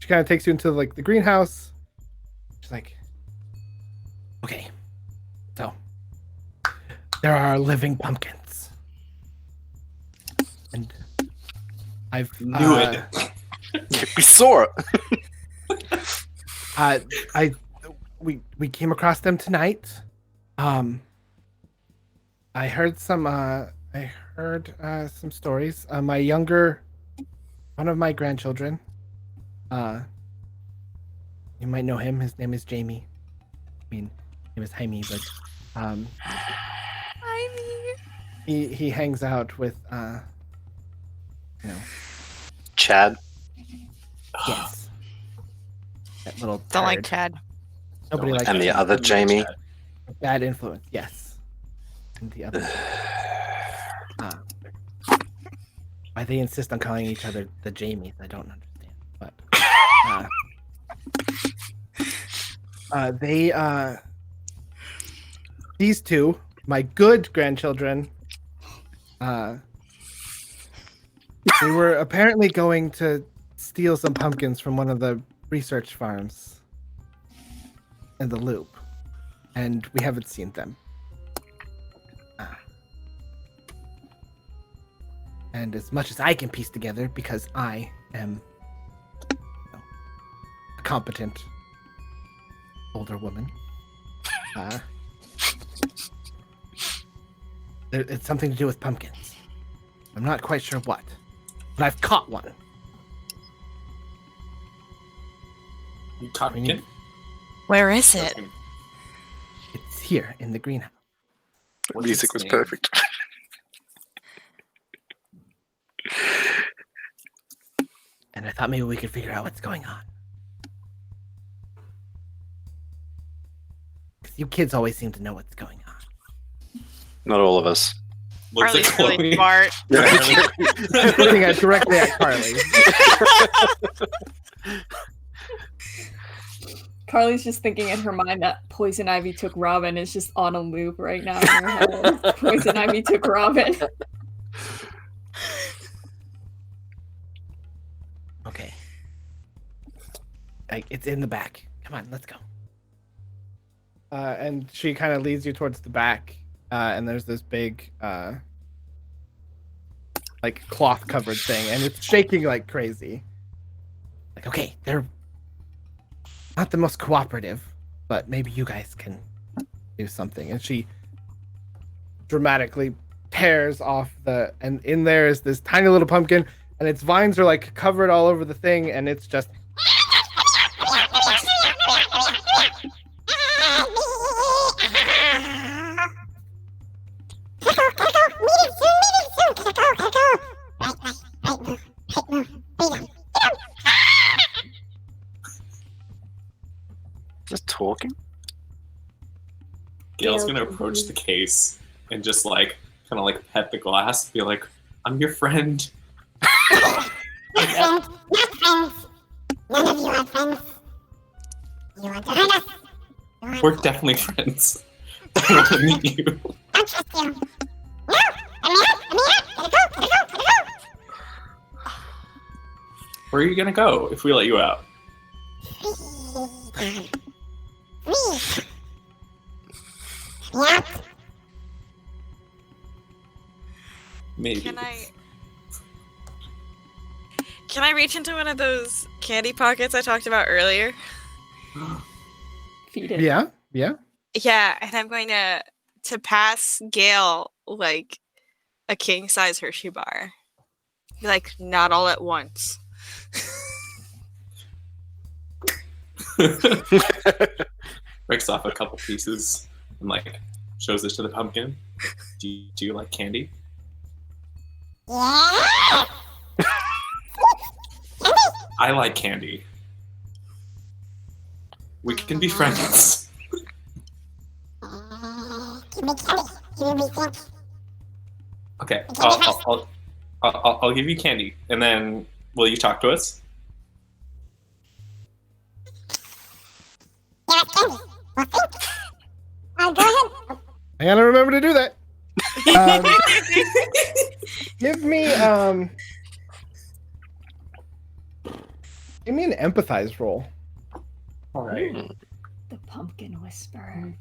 kind of takes you into like the greenhouse. She's like, okay, so there are living pumpkins, and I've Knew it. We saw it. We came across them tonight. I heard some stories. One of my grandchildren, you might know him. His name is Jamie. I mean, his name is Jaime, but Jaime. he hangs out with Chad. yes, that little Don't like turd. Chad. Nobody likes And the him. other Jamie. Bad influence. Yes, and the other. Why they insist on calling each other the Jamies, I don't understand. But these two, my good grandchildren, they were apparently going to steal some pumpkins from one of the research farms in the loop, and we haven't seen them. And as much as I can piece together, because I am a competent older woman, it's something to do with pumpkins. I'm not quite sure what, but I've caught one. You caught me. Where is it? It's here in the greenhouse. The music was perfect. And I thought maybe we could figure out what's going on. Because you kids always seem to know what's going on. Not all of us. Looks like Carly's really Chloe. smart. Looking directly at Carly. Carly's just thinking in her mind that Poison Ivy took Robin is just on a loop right now in her head. Poison Ivy took Robin. Okay. It's in the back. Come on, let's go. And she kind of leads you towards the back, and there's this big, like cloth-covered thing, and it's shaking like crazy. Like, okay, they're not the most cooperative, but maybe you guys can do something. And she dramatically tears off and in there is this tiny little pumpkin, and its vines are like covered all over the thing, and it's just Just talking? Gail's gonna approach the case and just kind of pet the glass, be like, "I'm your friend." Not friends. Not friends. None of you are friends. You want to hurt us? You want We're definitely friends. I want to meet you. to trust you. No! Let me out! Let me out! Gotta go! Gotta go! Gotta go! Where are you gonna go if we let you out? Please. Yeah. Maybe. Can I reach into one of those candy pockets I talked about earlier? Feed it. yeah. Yeah, and I'm going to pass Gail like a king size Hershey bar. Not all at once. Breaks off a couple pieces and like shows it to the pumpkin. Do you like candy? Yeah. I like candy. We can be friends. Give me candy. Give me candy. Okay, I'll give you candy, and then will you talk to us? Give us candy. Well, thank you. Go ahead. I gotta remember to do that. Give me an empathize roll. All right. The pumpkin whisperer.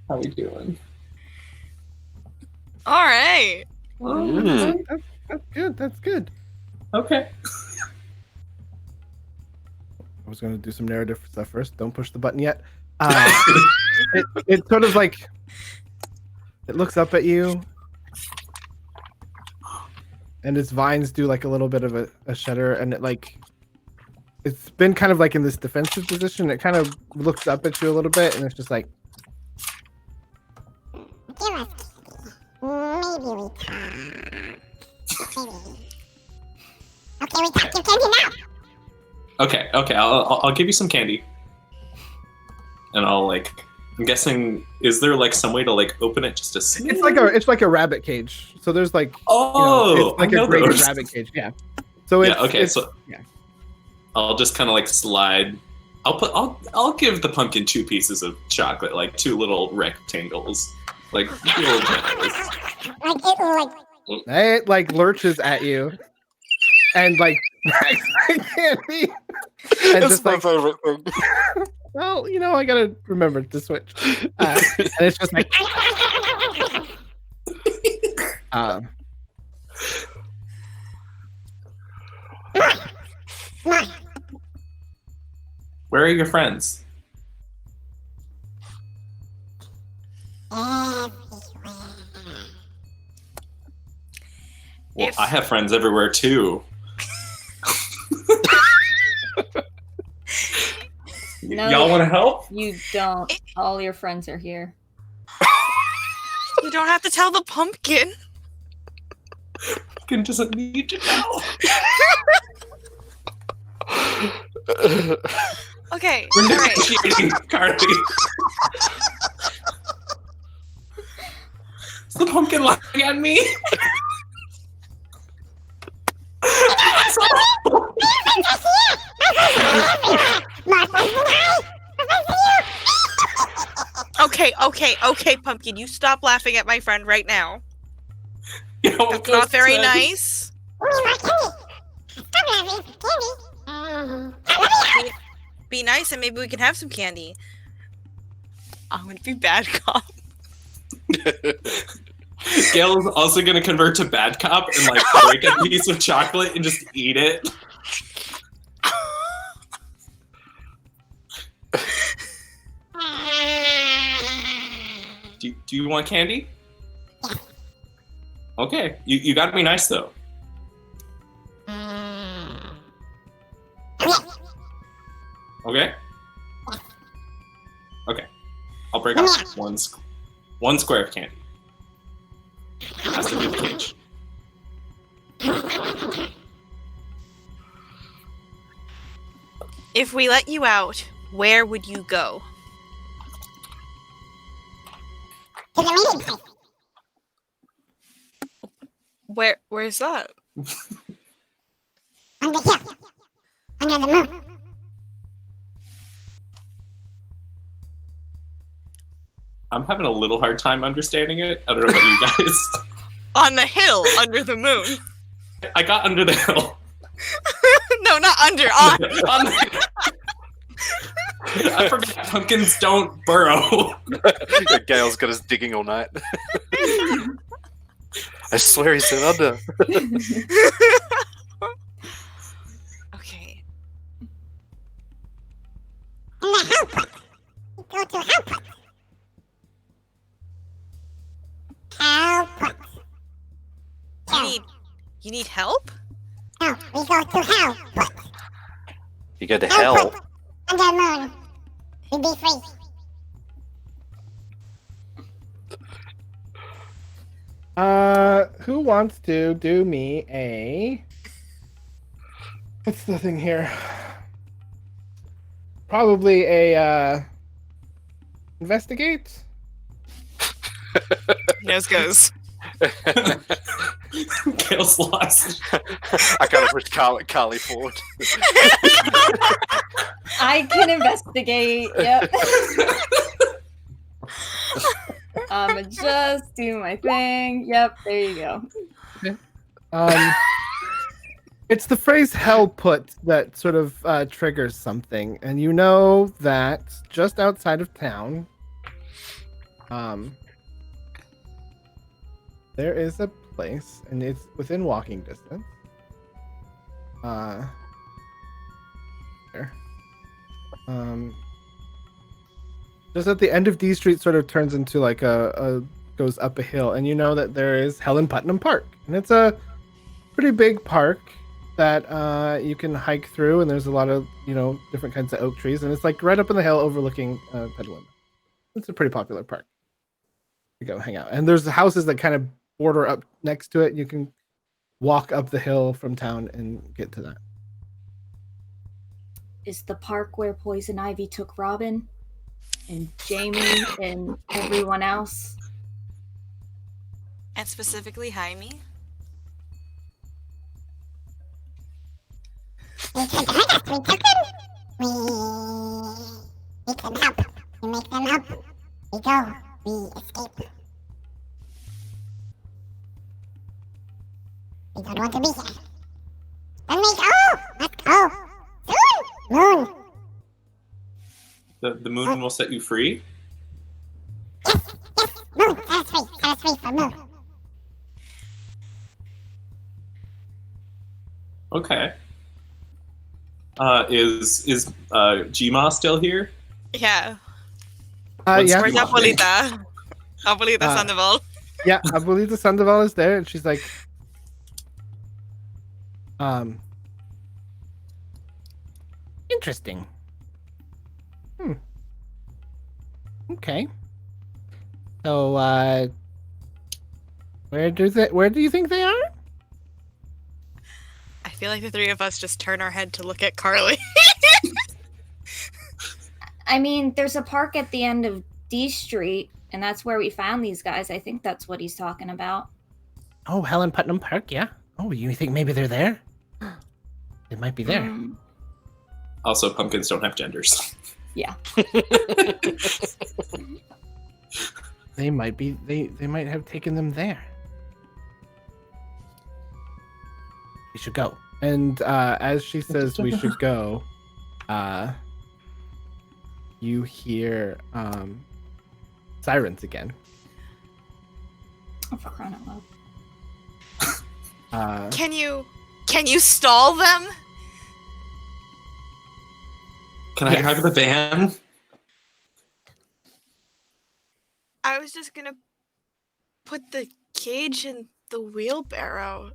How we doing? All right. That's good. That's good. Okay. I was gonna do some narrative stuff first. Don't push the button yet. It sort of like it looks up at you, and its vines do like a little bit of a shudder, and it's been kind of like in this defensive position. It kind of looks up at you a little bit, and it's just like, Give us candy. Maybe we talk. Maybe. Okay, we talk. Give candy now. Okay. I'll give you some candy, and I'll I'm guessing, is there like some way to like open it just to see? it's like a rabbit cage. So there's like Oh, it's like I know a graded those. rabbit cage. Yeah. So it's, Yeah. Okay. So yeah. I'll just kind of like slide. I'll give the pumpkin 2 pieces of chocolate, like 2 little rectangles, like little generous. It like lurches at you, and like candy, and It's just my like, favorite thing. well, I gotta remember to switch, and it's just like, Where are your friends? Everywhere. Well, I have friends everywhere too. No, Y'all want to help? you don't. All your friends are here. You don't have to tell the pumpkin. Pumpkin doesn't need to know. Okay. We're All right. negotiating, Carly. Is the pumpkin laughing at me? Okay, pumpkin. You stop laughing at my friend right now. You know, That's not very nice. Be nice, and maybe we can have some candy. I'm gonna be bad cop. Gail is also going to convert to bad cop and like break a piece of chocolate and just eat it. Do you want candy? Okay, you got to be nice though. Okay. Okay, I'll break off one square of candy. Has to be the cage. If we let you out, where would you go? To the meeting place. Where's that? On the hill. Under the moon. I'm having a little hard time understanding it. I don't know about you guys. On the hill under the moon. I got under the hill. No, not under. On. On the- I forgot pumpkins don't burrow. Gail's got us digging all night. I swear he said under. Okay. In the help pot. You go to help pot. Help pot. You need help? No, we go to hell. You go to hell. Under the moon. We be free. Who wants to do me a... What's the thing here? Probably a, investigate? Nose goes. Kale's lost. I kind of pushed Carly forward. I can investigate. Yep. Just do my thing. Yep, there you go. It's the phrase "hell put" that sort of triggers something, and you know that just outside of town, there is a place, and it's within walking distance. There. Just at the end of D Street, sort of turns into like a goes up a hill, and you know that there is Helen Putnam Park, and it's a pretty big park that you can hike through, and there's a lot of different kinds of oak trees, and it's like right up in the hill overlooking Petaluma. It's a pretty popular park to go hang out, and there's houses that kind of border up next to it. You can walk up the hill from town and get to that. Is the park where Poison Ivy took Robin and Jamie and everyone else? And specifically Jaime? We can't hurt us. We took them. We make them help. We make them help. We go. We escape. We don't want to be here. Then we go. Let's go. Soon. Moon. The moon will set you free? Yes. Moon. Set us free. Set us free for moon. Okay. Is Gma still here? Yeah. What's Yeah. Where's Gma doing? Abuelita? Abuelita Sandoval. Yeah, I believe the Sandoval is there, and she's like, interesting. Okay. So, where do you think they are? I feel like the three of us just turn our head to look at Carly. I mean, there's a park at the end of D Street, and that's where we found these guys. I think that's what he's talking about. Oh, Helen Putnam Park, yeah. Oh, you think maybe they're there? They might be there. Also, pumpkins don't have genders. Yeah. They might be. They might have taken them there. We should go. And as she says we should go, you hear sirens again. Oh, for crying out loud. Can you stall them? Can I drive the van? I was just gonna put the cage in the wheelbarrow.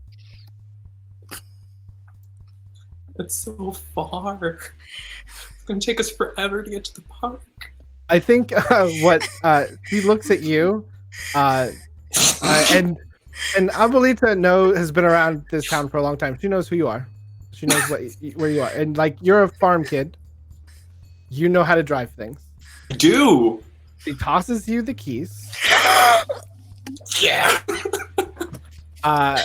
It's so far. It's gonna take us forever to get to the park. I think what he looks at you, and Abuelita has been around this town for a long time. She knows who you are. She knows where you are, and like you're a farm kid. You know how to drive things. I do. She tosses you the keys. Yeah. And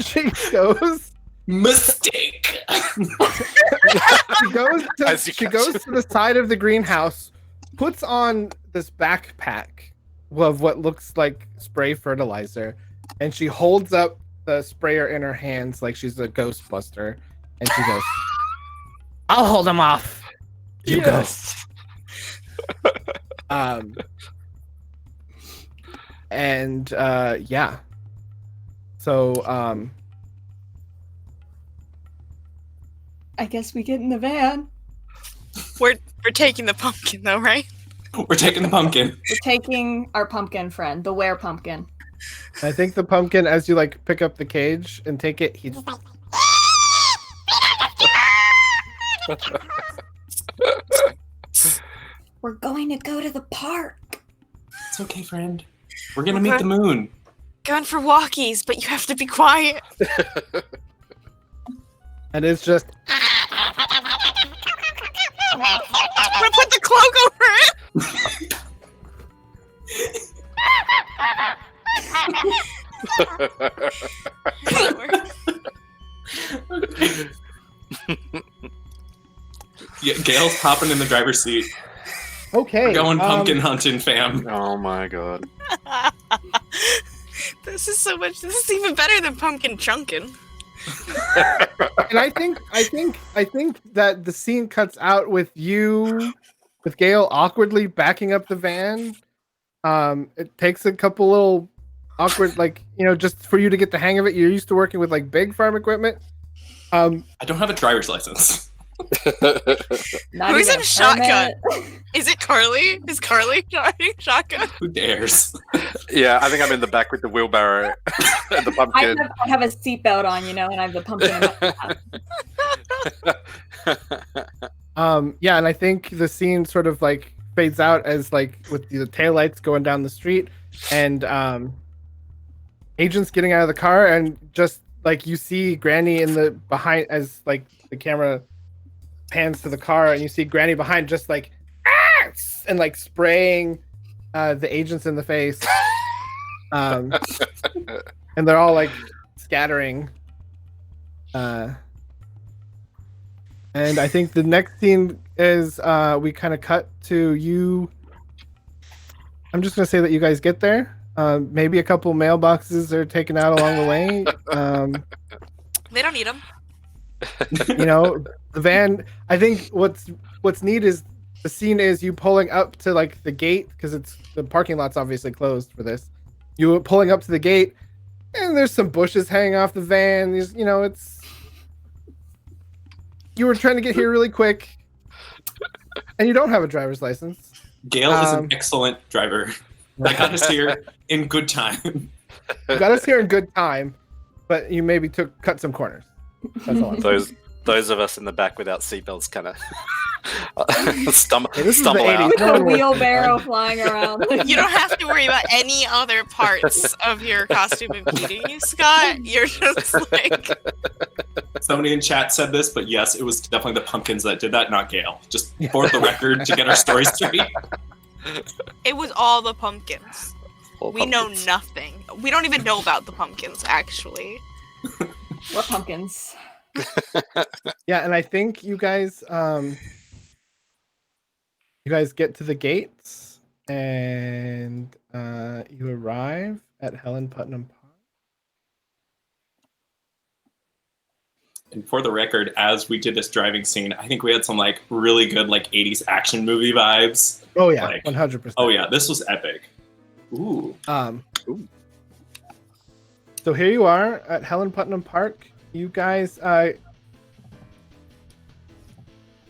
she goes. Mistake. She goes to the side of the greenhouse, puts on this backpack of what looks like spray fertilizer, and she holds up the sprayer in her hands like she's a Ghostbuster, and she goes, "I'll hold them off. You go." And yeah. So I guess we get in the van. We're taking the pumpkin though, right? We're taking the pumpkin. We're taking our pumpkin friend, the were pumpkin. I think the pumpkin, as you like pick up the cage and take it, he's He's like, We're going to go to the park. It's okay, friend. We're gonna meet the moon. Going for walkies, but you have to be quiet. and it's just I'm gonna put the cloak over it. Yeah, Gail's popping in the driver's seat. okay. We're going pumpkin hunting, fam. Oh my god. This is so much. This is even better than pumpkin chunkin'. And I think that the scene cuts out with Gail awkwardly backing up the van. It takes a couple little awkward, like, just for you to get the hang of it. You're used to working with like big farm equipment. I don't have a driver's license. Not Who's even in a shotgun? permit. Is it Carly? Is Carly driving shotgun? Who dares? Yeah, I think I'm in the back with the wheelbarrow and the I pumpkin. have a seatbelt on, and I have the pumpkin in my lap. Yeah, and I think the scene sort of like fades out as like with the taillights going down the street and agents getting out of the car, and just like you see Granny in the behind as like the camera pans to the car, and you see Granny behind just like and like spraying the agents in the face. And they're all like scattering. And I think the next scene is we kind of cut to you. I'm just gonna say that you guys get there. Maybe a couple mailboxes are taken out along the way. They don't need them. The van. I think what's neat is the scene is you pulling up to like the gate, because it's the parking lot's obviously closed for this. You pulling up to the gate, and there's some bushes hanging off the van. There's, it's you were trying to get here really quick, and you don't have a driver's license. Gail is an excellent driver. I got us here in good time. You got us here in good time, but you maybe cut some corners. That's all. Those of us in the back without seatbelts kind of stumble Hey, this is the out. 80s. With No a one wants wheelbarrow flying around. You don't have to worry about any other parts of your costume impeding you, Scott. You're just like... Somebody in chat said this, but yes, it was definitely the pumpkins that did that, not Gail. Just for the record to get our story straight. It was all the pumpkins. We know pumpkins. nothing. We don't even know about the pumpkins, actually. What pumpkins? Yeah, and I think you guys get to the gates, and you arrive at Helen Putnam Park. And for the record, as we did this driving scene, I think we had some like really good like 80s action movie vibes. Oh yeah, Like, 100%. Oh yeah, this was epic. Ooh. So here you are at Helen Putnam Park. You guys,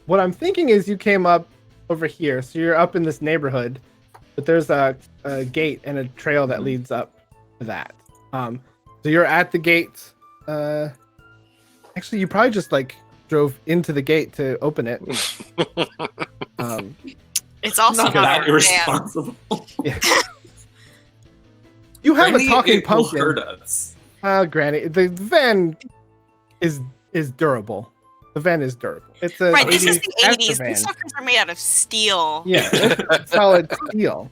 what I'm thinking is you came up over here, so you're up in this neighborhood, but there's a gate and a trail that leads up to that. So you're at the gate. Actually, you probably just like drove into the gate to open it. It's also Not not that our irresponsible. Yeah. You have Granny, a talking it will pumpkin. hurt us. Granny, the van is durable. The van is durable. It's a Right, this is 80s the 80s. These van. suckers are made out of steel. Yeah, it's solid steel.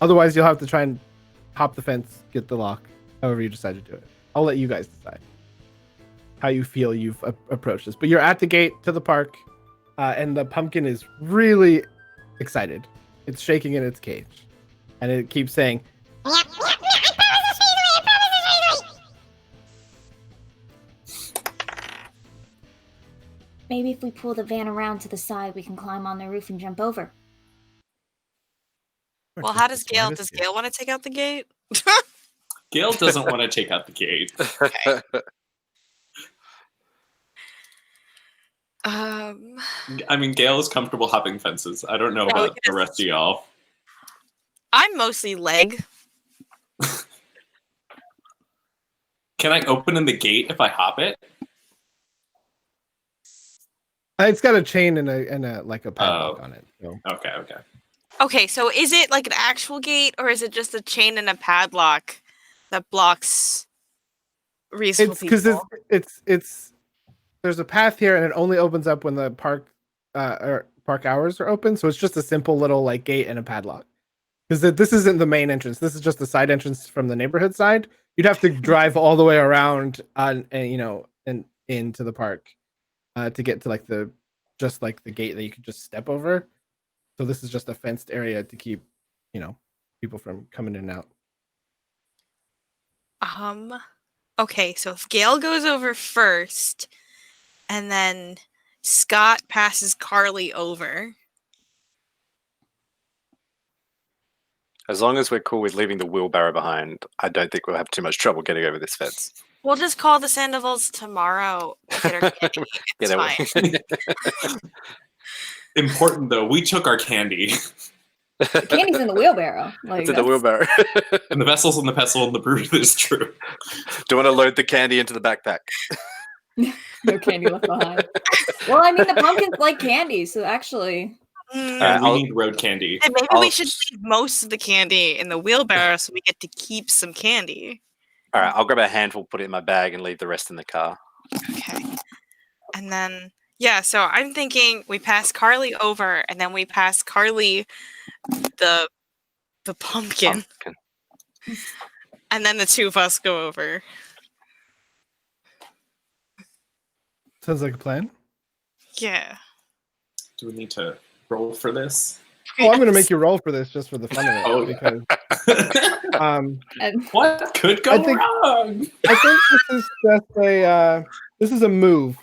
Otherwise, you'll have to try and hop the fence, get the lock, however you decide to do it. I'll let you guys decide how you feel you've approached this. But you're at the gate to the park, and the pumpkin is really excited. It's shaking in its cage, and it keeps saying, yeah, I promise to show you the way, I promise to show you the way. Maybe if we pull the van around to the side, we can climb on the roof and jump over. Well, how does Gail want to take out the gate? Gail doesn't want to take out the gate. I mean, Gail is comfortable hopping fences. I don't know Yeah, we about the rest of y'all. I'm mostly leg. Can I open in the gate if I hop it? It's got a chain and a like a padlock on it. So. Okay. Okay, so is it like an actual gate, or is it just a chain and a padlock that blocks reasonable It's because people? it's there's a path here, and it only opens up when the park or park hours are open. So it's just a simple little like gate and a padlock. Because this isn't the main entrance. This is just the side entrance from the neighborhood side. You'd have to drive all the way around and into the park to get to like the gate that you could just step over. So this is just a fenced area to keep people from coming in and out. Okay, so if Gail goes over first, and then Scott passes Carly over. As long as we're cool with leaving the wheelbarrow behind, I don't think we'll have too much trouble getting over this fence. We'll just call the Sandoval's tomorrow. Get our candy. It's fine. Important though, we took our candy. The candy's in the wheelbarrow. Like, It's in the wheelbarrow. And the vessel's in the pestle and the brew is true. Do you want to load the candy into the backpack? No candy left behind. Well, I mean, the pumpkins like candy, so actually. And we need road candy. And maybe we should leave most of the candy in the wheelbarrow so we get to keep some candy. All right, I'll grab a handful, put it in my bag, and leave the rest in the car. Okay. And then, yeah, so I'm thinking we pass Carly over, and then we pass Carly the pumpkin. And then the two of us go over. Sounds like a plan. Yeah. Do we need to roll for this? Oh, I'm going to make you roll for this just for the fun of it. Oh, because what could go wrong? I think this is just this is a move,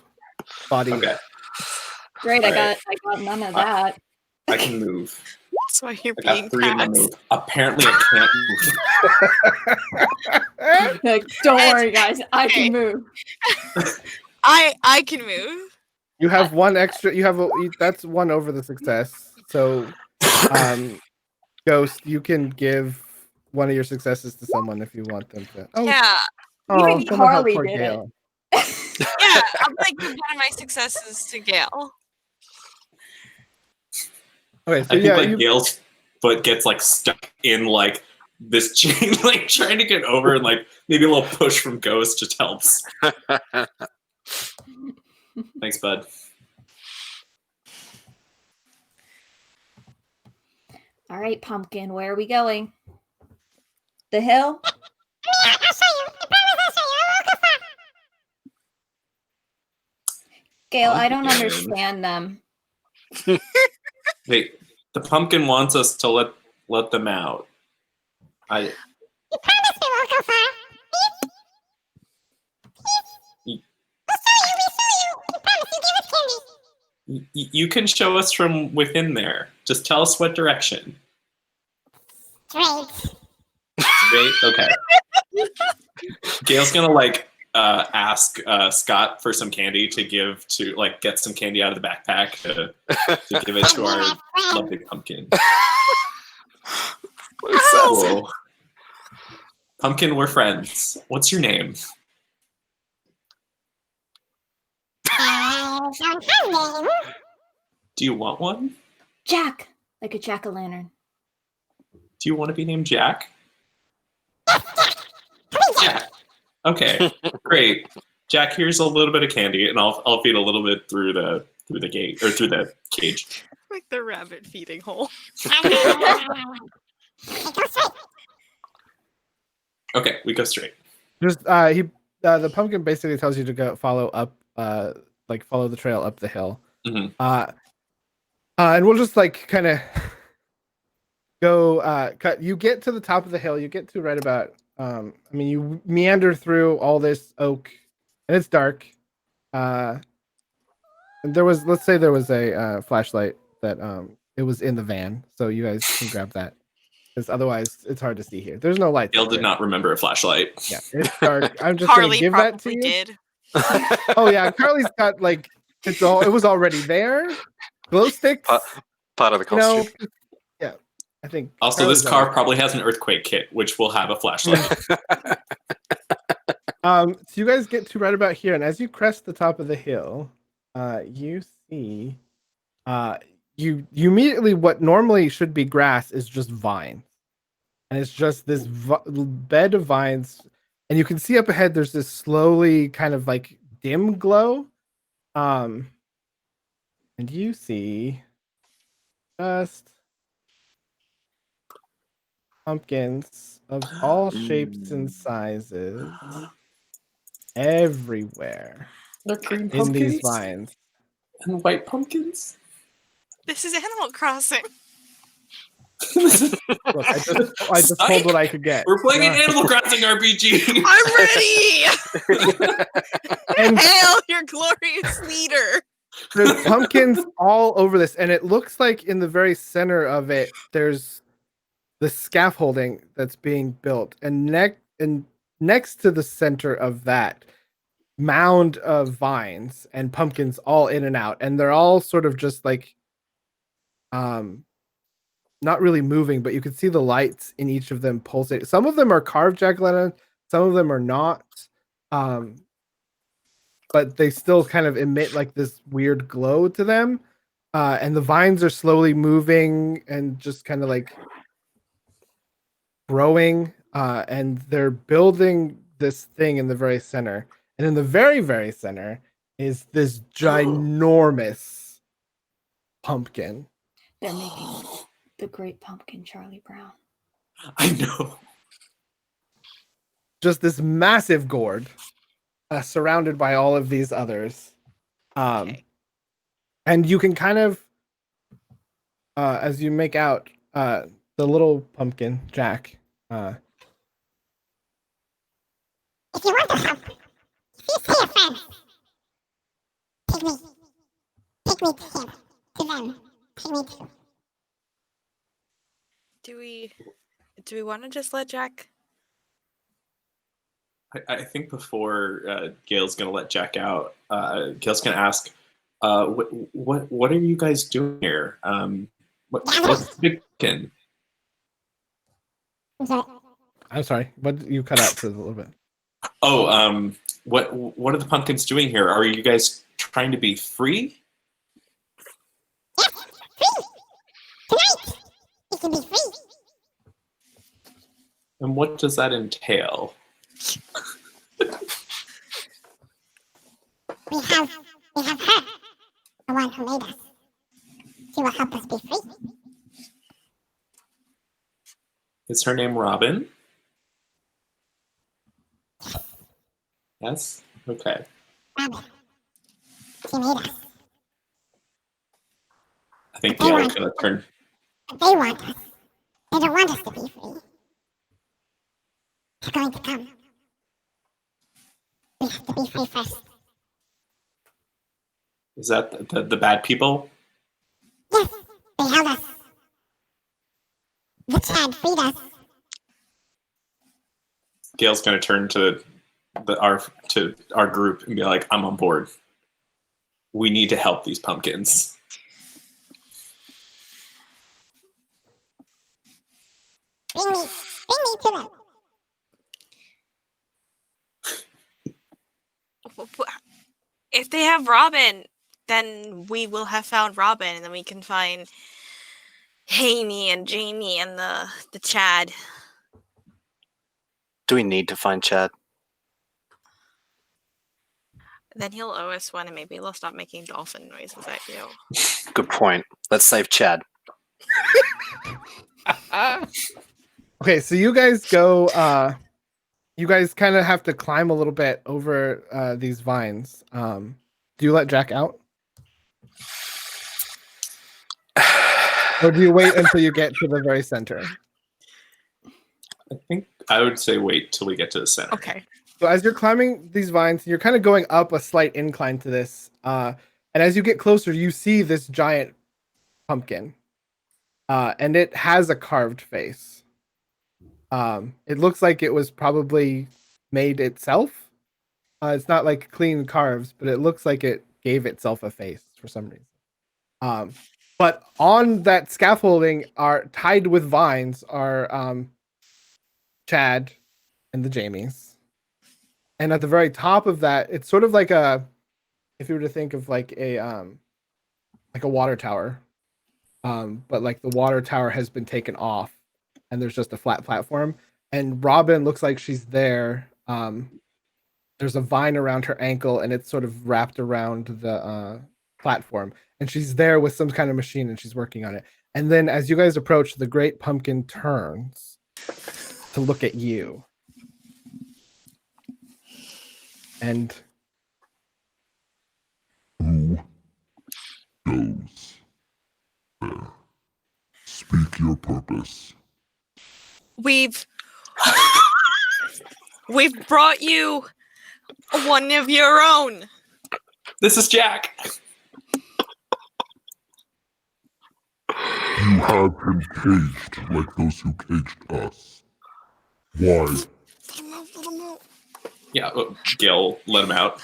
buddy. Okay. Great, I got none of that. I can move. That's why you're I being got 3 in my passed. move. Apparently, I can't move. Like, don't worry, guys, I can move. I can move. You have one extra. That's one over the success. So, Ghost, you can give one of your successes to someone if you want them to. Oh, Yeah. oh, Even someone help Carly poor did Gail. Yeah, I'm like one of my successes to Gail. Okay, so I think yeah, like Gail's foot gets like stuck in like this chain, like trying to get over, and like maybe a little push from Ghost just helps. Thanks, bud. All right, Pumpkin, where are we going? The hill? Yeah, I'll show you. I promise I'll show you. I won't go far. Gail, I don't Pumpkin. understand them. Wait, the pumpkin wants us to let them out. You promise we won't go far. You- We'll show you. We show you. You promise you give us candy. You can show us from within there. Just tell us what direction. Straight. Straight? Okay. Gail's gonna like ask Scott for some candy to give to like get some candy out of the backpack to give it to our lovely pumpkin. Whoa. Pumpkin, we're friends. What's your name? I don't have a name. Do you want one? Jack, like a jack-o'-lantern. Do you want to be named Jack? Come here, Jack. Jack. Okay, great. Jack, here's a little bit of candy, and I'll feed a little bit through the gate or through the cage. Like the rabbit feeding hole. Okay, go straight. Okay, we go straight. Just the pumpkin basically tells you to go follow the trail up the hill. Mhm. And we'll just like kind of go cut. You get to the top of the hill. You get to right about. You meander through all this oak, and it's dark. And let's say there was a flashlight that it was in the van, so you guys can grab that. Because otherwise, it's hard to see here. There's no light. Gail did not remember a flashlight. Yeah, it's dark. I'm just gonna Carly give that to probably you. did. Oh yeah, Carly's got like it was already there. Glow sticks. Part of the You know, costume. yeah. I think. Also, Charlie's this car probably has an earthquake kit, which will have a flashlight. So you guys get to right about here, and as you crest the top of the hill, you see, you immediately what normally should be grass is just vine, and it's just this bed of vines, and you can see up ahead there's this slowly kind of like dim glow, and you see just pumpkins of all shapes and sizes everywhere They're green in these pumpkins vines. and white pumpkins. This is Animal Crossing. Look, I just told what I could get. We're playing an Yeah. Animal Crossing RPG. I'm ready! And Hail your glorious leader! there's pumpkins all over this, and it looks like in the very center of it, there's the scaffolding that's being built, and next to the center of that mound of vines and pumpkins all in and out, and they're all sort of just like not really moving, but you can see the lights in each of them pulsate. Some of them are carved jack-o'-lantern, some of them are not, but they still kind of emit like this weird glow to them, and the vines are slowly moving and just kind of like growing, and they're building this thing in the very center, and in the very, very center is this ginormous pumpkin. They're making the great pumpkin, Charlie Brown. I know. Just this massive gourd, surrounded by all of these others, and you can kind of, as you make out the little pumpkin, Jack. If you want to help, please say a friend. Take me to him, to them. Take me to. Do we want to just let Jack? I think before Gail's gonna let Jack out, Gail's gonna ask, what are you guys doing here? What's the big? I'm sorry, what you cut out for a little bit. Oh, what are the pumpkins doing here? Are you guys trying to be free? Yes, free. Tonight, we can be free. And what does that entail? We have her, the one who made us. She will help us be free. Is her name Robin? Yes? Okay. Robin. She made us. I think Gail's gonna turn. But they want us. They don't want us to be free. They're going to come. We have to be free first. Is that the bad people? Yes, they held us. The Chad freed us. Gail's gonna turn to our group and be like, I'm on board. We need to help these pumpkins. Bring me to them. If they have Robin, then we will have found Robin, and then we can find Amy and Jamie and the Chad. Do we need to find Chad? Then he'll owe us one, and maybe he'll stop making dolphin noises at you. Good point. Let's save Chad. Okay, so you guys go. You guys kind of have to climb a little bit over these vines. Do you let Jack out, or do you wait until you get to the very center? I think I would say wait till we get to the center. Okay. So as you're climbing these vines, you're kind of going up a slight incline to this, and as you get closer, you see this giant pumpkin, and it has a carved face. It looks like it was probably made itself. It's not like clean carves, but it looks like it gave itself a face for some reason. But on that scaffolding are tied with vines are Chad and the Jamies. And at the very top of that, it's sort of like if you were to think of like a water tower. But like the water tower has been taken off and there's just a flat platform. And Robin looks like she's there. There's a vine around her ankle and it's sort of wrapped around the platform. And she's there with some kind of machine and she's working on it. And then as you guys approach, the great pumpkin turns to look at you. And who goes there? Speak your purpose. We've brought you one of your own. This is Jack. You have him caged like those who caged us. Why? Yeah, Gil, let him out.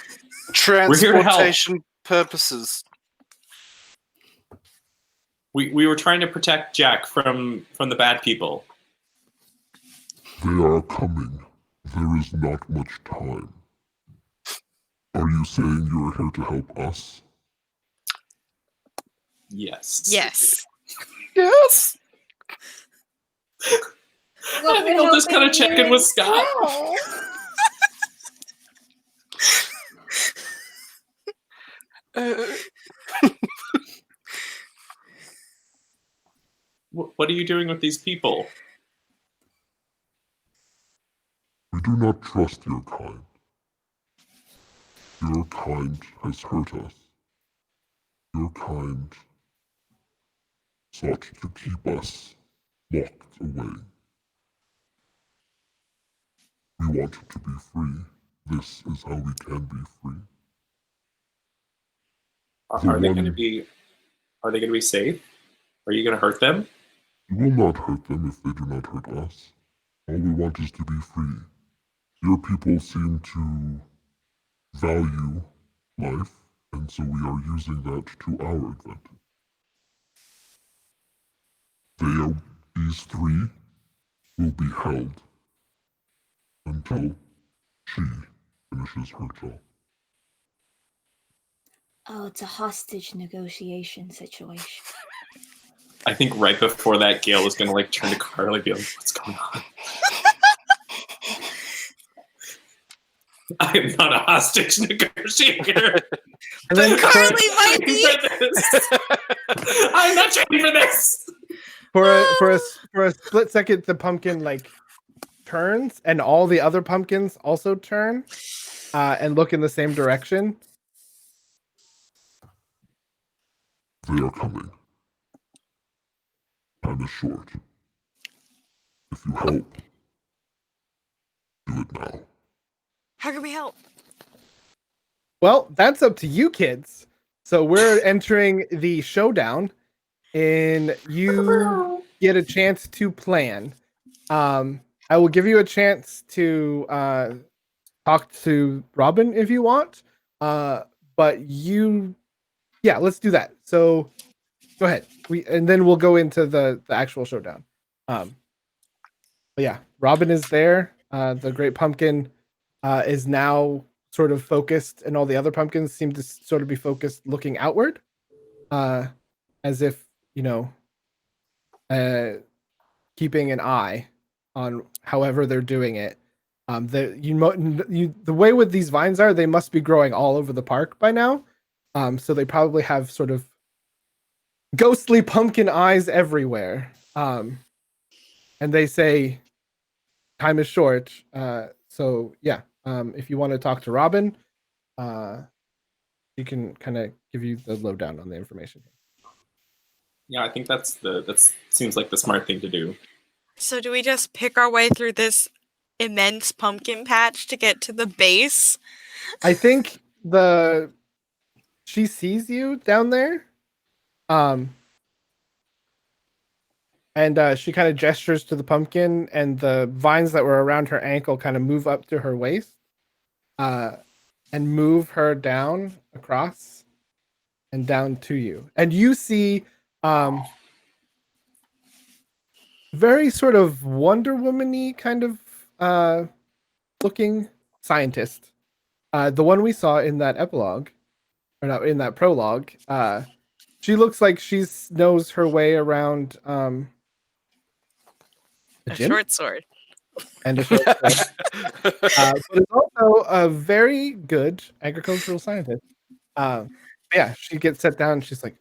Transportation purposes. We were trying to protect Jack from the bad people. They are coming. There is not much time. Are you saying you are here to help us? Yes. Yes. Yes. I think I'll just kind of check in with Scott. What are you doing with these people? We do not trust your kind. Your kind has hurt us. Your kind sought to keep us locked away. We wanted to be free. This is how we can be free. Are they going to be safe? Are you going to hurt them? We will not hurt them if they do not hurt us. All we want is to be free. Your people seem to value life, and so we are using that to our advantage. These three will be held until she finishes her job. Oh, it's a hostage negotiation situation. I think right before that, Gail was going to turn to Carly and be like, what's going on? I am not a hostage negotiator. And then Carly might be. I'm not trained for this. for a split second, the pumpkin turns, and all the other pumpkins also turn and look in the same direction. They are coming. Time is short. If you help, do it now. How can we help? Well, that's up to you kids. So we're entering the showdown, and you get a chance to plan. I will give you a chance to talk to Robin if you want. But let's do that. So go ahead. And then we'll go into the actual showdown. But yeah, Robin is there. The Great Pumpkin is now sort of focused, and all the other pumpkins seem to sort of be focused looking outward, as if, keeping an eye on however they're doing it. The way with these vines are, they must be growing all over the park by now. So they probably have sort of ghostly pumpkin eyes everywhere. And they say time is short. So yeah, if you want to talk to Robin, she can kind of give you the lowdown on the information. Yeah, I think that seems like the smart thing to do. So do we just pick our way through this immense pumpkin patch to get to the base? I think she sees you down there. And she kind of gestures to the pumpkin, and the vines that were around her ankle kind of move up to her waist, and move her down across and down to you. And you see Very sort of Wonder Woman-y kind of looking scientist. The one we saw in that epilogue, or not in that prologue. She looks like she knows her way around a A gym short sword. and a short sword. But is also a very good agricultural scientist. Yeah, she gets set down and she's like,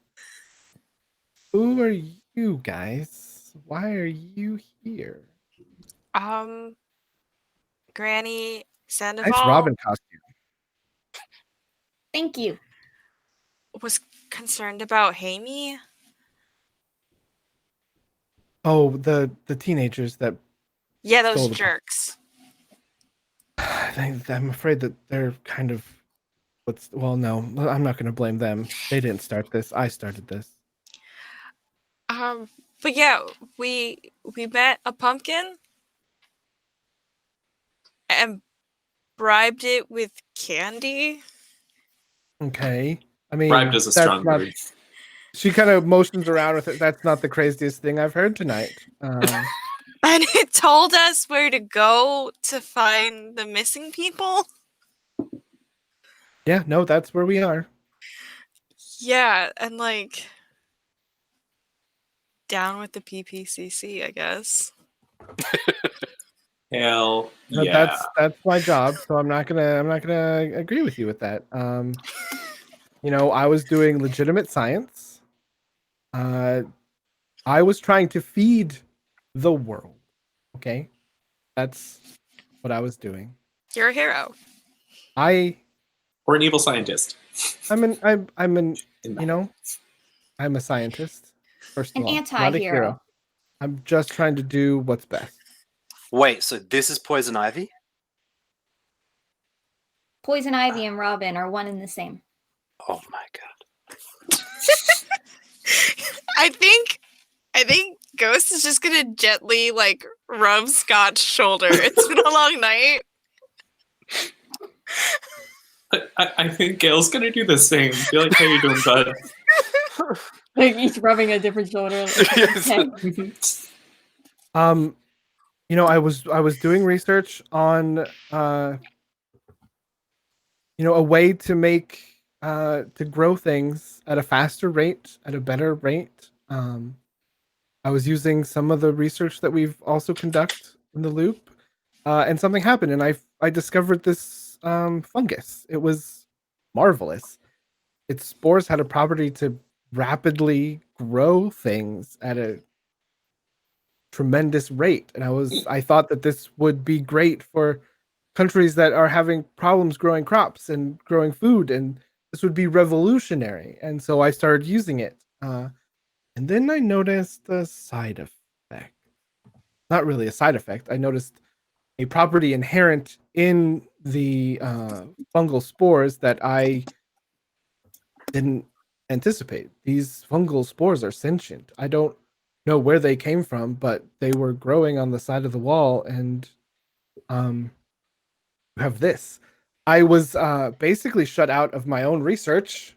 "Who are you guys? Why are you here?" Granny Nice Sandoval Robin costume. Thank you. was concerned about Hamey. Oh, the teenagers that Yeah, stole those the jerks. I'm afraid that they're kind of well, no, I'm not going to blame them. They didn't start this. I started this. But yeah, we met a pumpkin and bribed it with candy. Okay. I mean, Bribed is a strong not, word. she kind of motions around with it. That's not the craziest thing I've heard tonight. And it told us where to go to find the missing people. Yeah, no, that's where we are. Yeah, and like down with the PPCC, I guess. Hell No, yeah. that's my job, so I'm not gonna agree with you with that. You know, I was doing legitimate science. I was trying to feed the world. Okay, that's what I was doing. You're a hero. Or an evil scientist. I'm an In you know, I'm a scientist. First of An all, not a anti-hero. hero. I'm just trying to do what's best. Wait, so this is poison ivy? Poison Ivy and Robin are one and the same. Oh my god. I think Ghost is just gonna gently like rub Scott's shoulder. It's been a long night. I think Gail's gonna do the same. Be like, how you doing, bud? Like each rubbing a different shoulder. Yes. You know, I was doing research on you know, a way to make to grow things at a faster rate, at a better rate. I was using some of the research that we've also conduct in the loop, and something happened, and I discovered this fungus. It was marvelous. Its spores had a property to rapidly grow things at a tremendous rate, and I thought that this would be great for countries that are having problems growing crops and growing food, and this would be revolutionary. And so I started using it, and then I noticed a side effect. Not really a side effect. I noticed a property inherent in the fungal spores that I didn't anticipate. These fungal spores are sentient. I don't know where they came from, but they were growing on the side of the wall, and you have this. I was basically shut out of my own research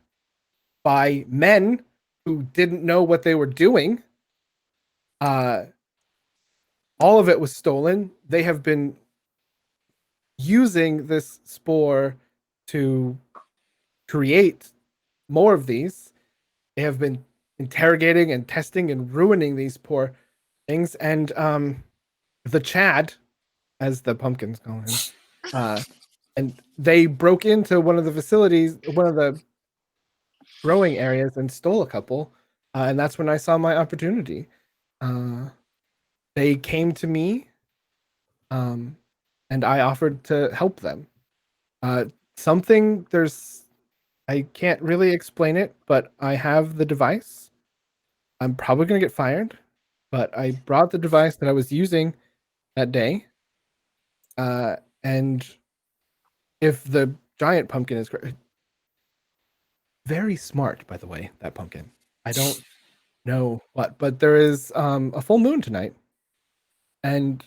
by men who didn't know what they were doing. All of it was stolen. They have been using this spore to create more of these. They have been interrogating and testing and ruining these poor things. And the Chad, as the pumpkins call him, and they broke into one of the facilities, one of the growing areas, and stole a couple. And that's when I saw my opportunity. They came to me, and I offered to help them. I can't really explain it, but I have the device. I'm probably going to get fired, but I brought the device that I was using that day. And if the giant pumpkin is very smart, by the way, that pumpkin. I don't know what, but there is a full moon tonight. And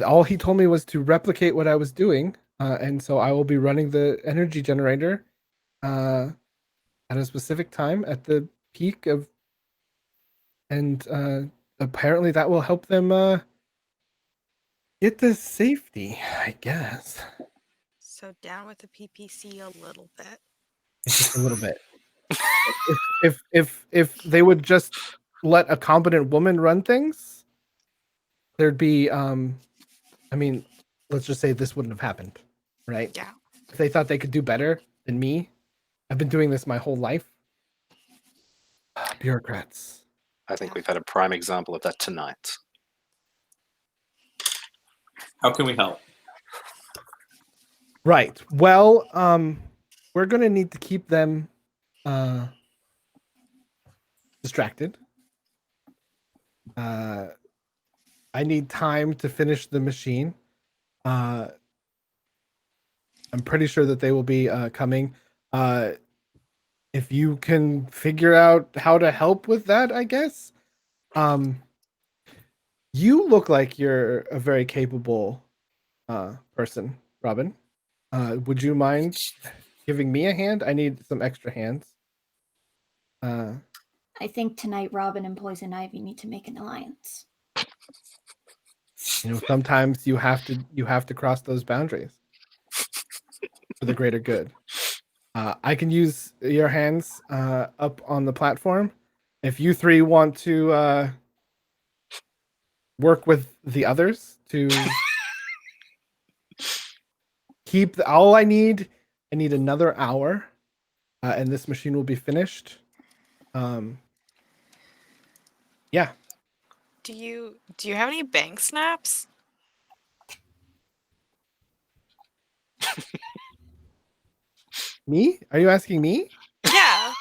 all he told me was to replicate what I was doing. And so I will be running the energy generator at at a specific time at the peak of, and apparently that will help them get to safety, I guess. So down with the PPC a little bit. Just a little bit. If they would just let a competent woman run things, there'd be I mean, let's just say this wouldn't have happened, right? Yeah. If they thought they could do better than me, I've been doing this my whole life. Bureaucrats. I think we've had a prime example of that tonight. How can we help? Right. Well, we're gonna need to keep them distracted. I need time to finish the machine. I'm pretty sure that they will be coming. If you can figure out how to help with that, I guess. You look like you're a very capable person, Robin. Would you mind giving me a hand? I need some extra hands. I think tonight Robin and Poison Ivy need to make an alliance. Sometimes you have to cross those boundaries for the greater good. I can use your hands up on the platform. If you three want to work with the others to keep all I need another hour, and this machine will be finished. Yeah. Do you have any bank snaps? Me? Are you asking me? Yeah.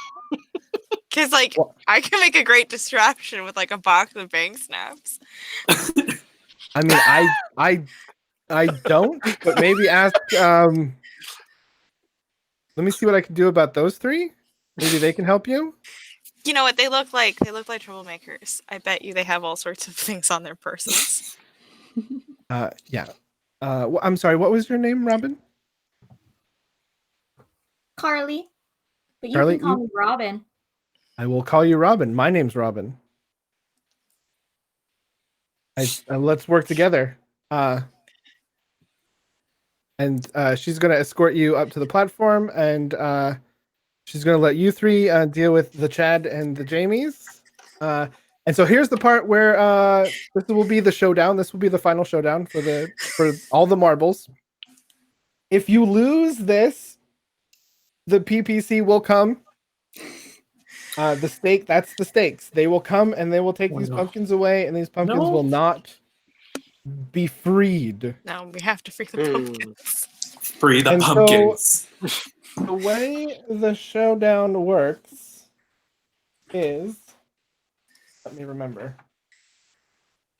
Because Well- I can make a great distraction with a box of bank snaps. I mean, I don't, but maybe ask. Let me see what I can do about those three. Maybe they can help you. You know what they look like? They look like troublemakers. I bet you they have all sorts of things on their persons. Yeah. I'm sorry. What was your name, Robin? Carly, but you Carly, can call me Robin. I will call you Robin. My name's Robin. Let's work together. And she's going to escort you up to the platform, and she's going to let you three deal with the Chad and the Jamies. And so here's the part where this will be the showdown. This will be the final showdown for all the marbles. If you lose this, the PPC will come. That's the stakes. They will come and they will take these pumpkins away, and these pumpkins will not be freed. No, we have to free the pumpkins. Free the And so- pumpkins. The way the showdown works is, let me remember.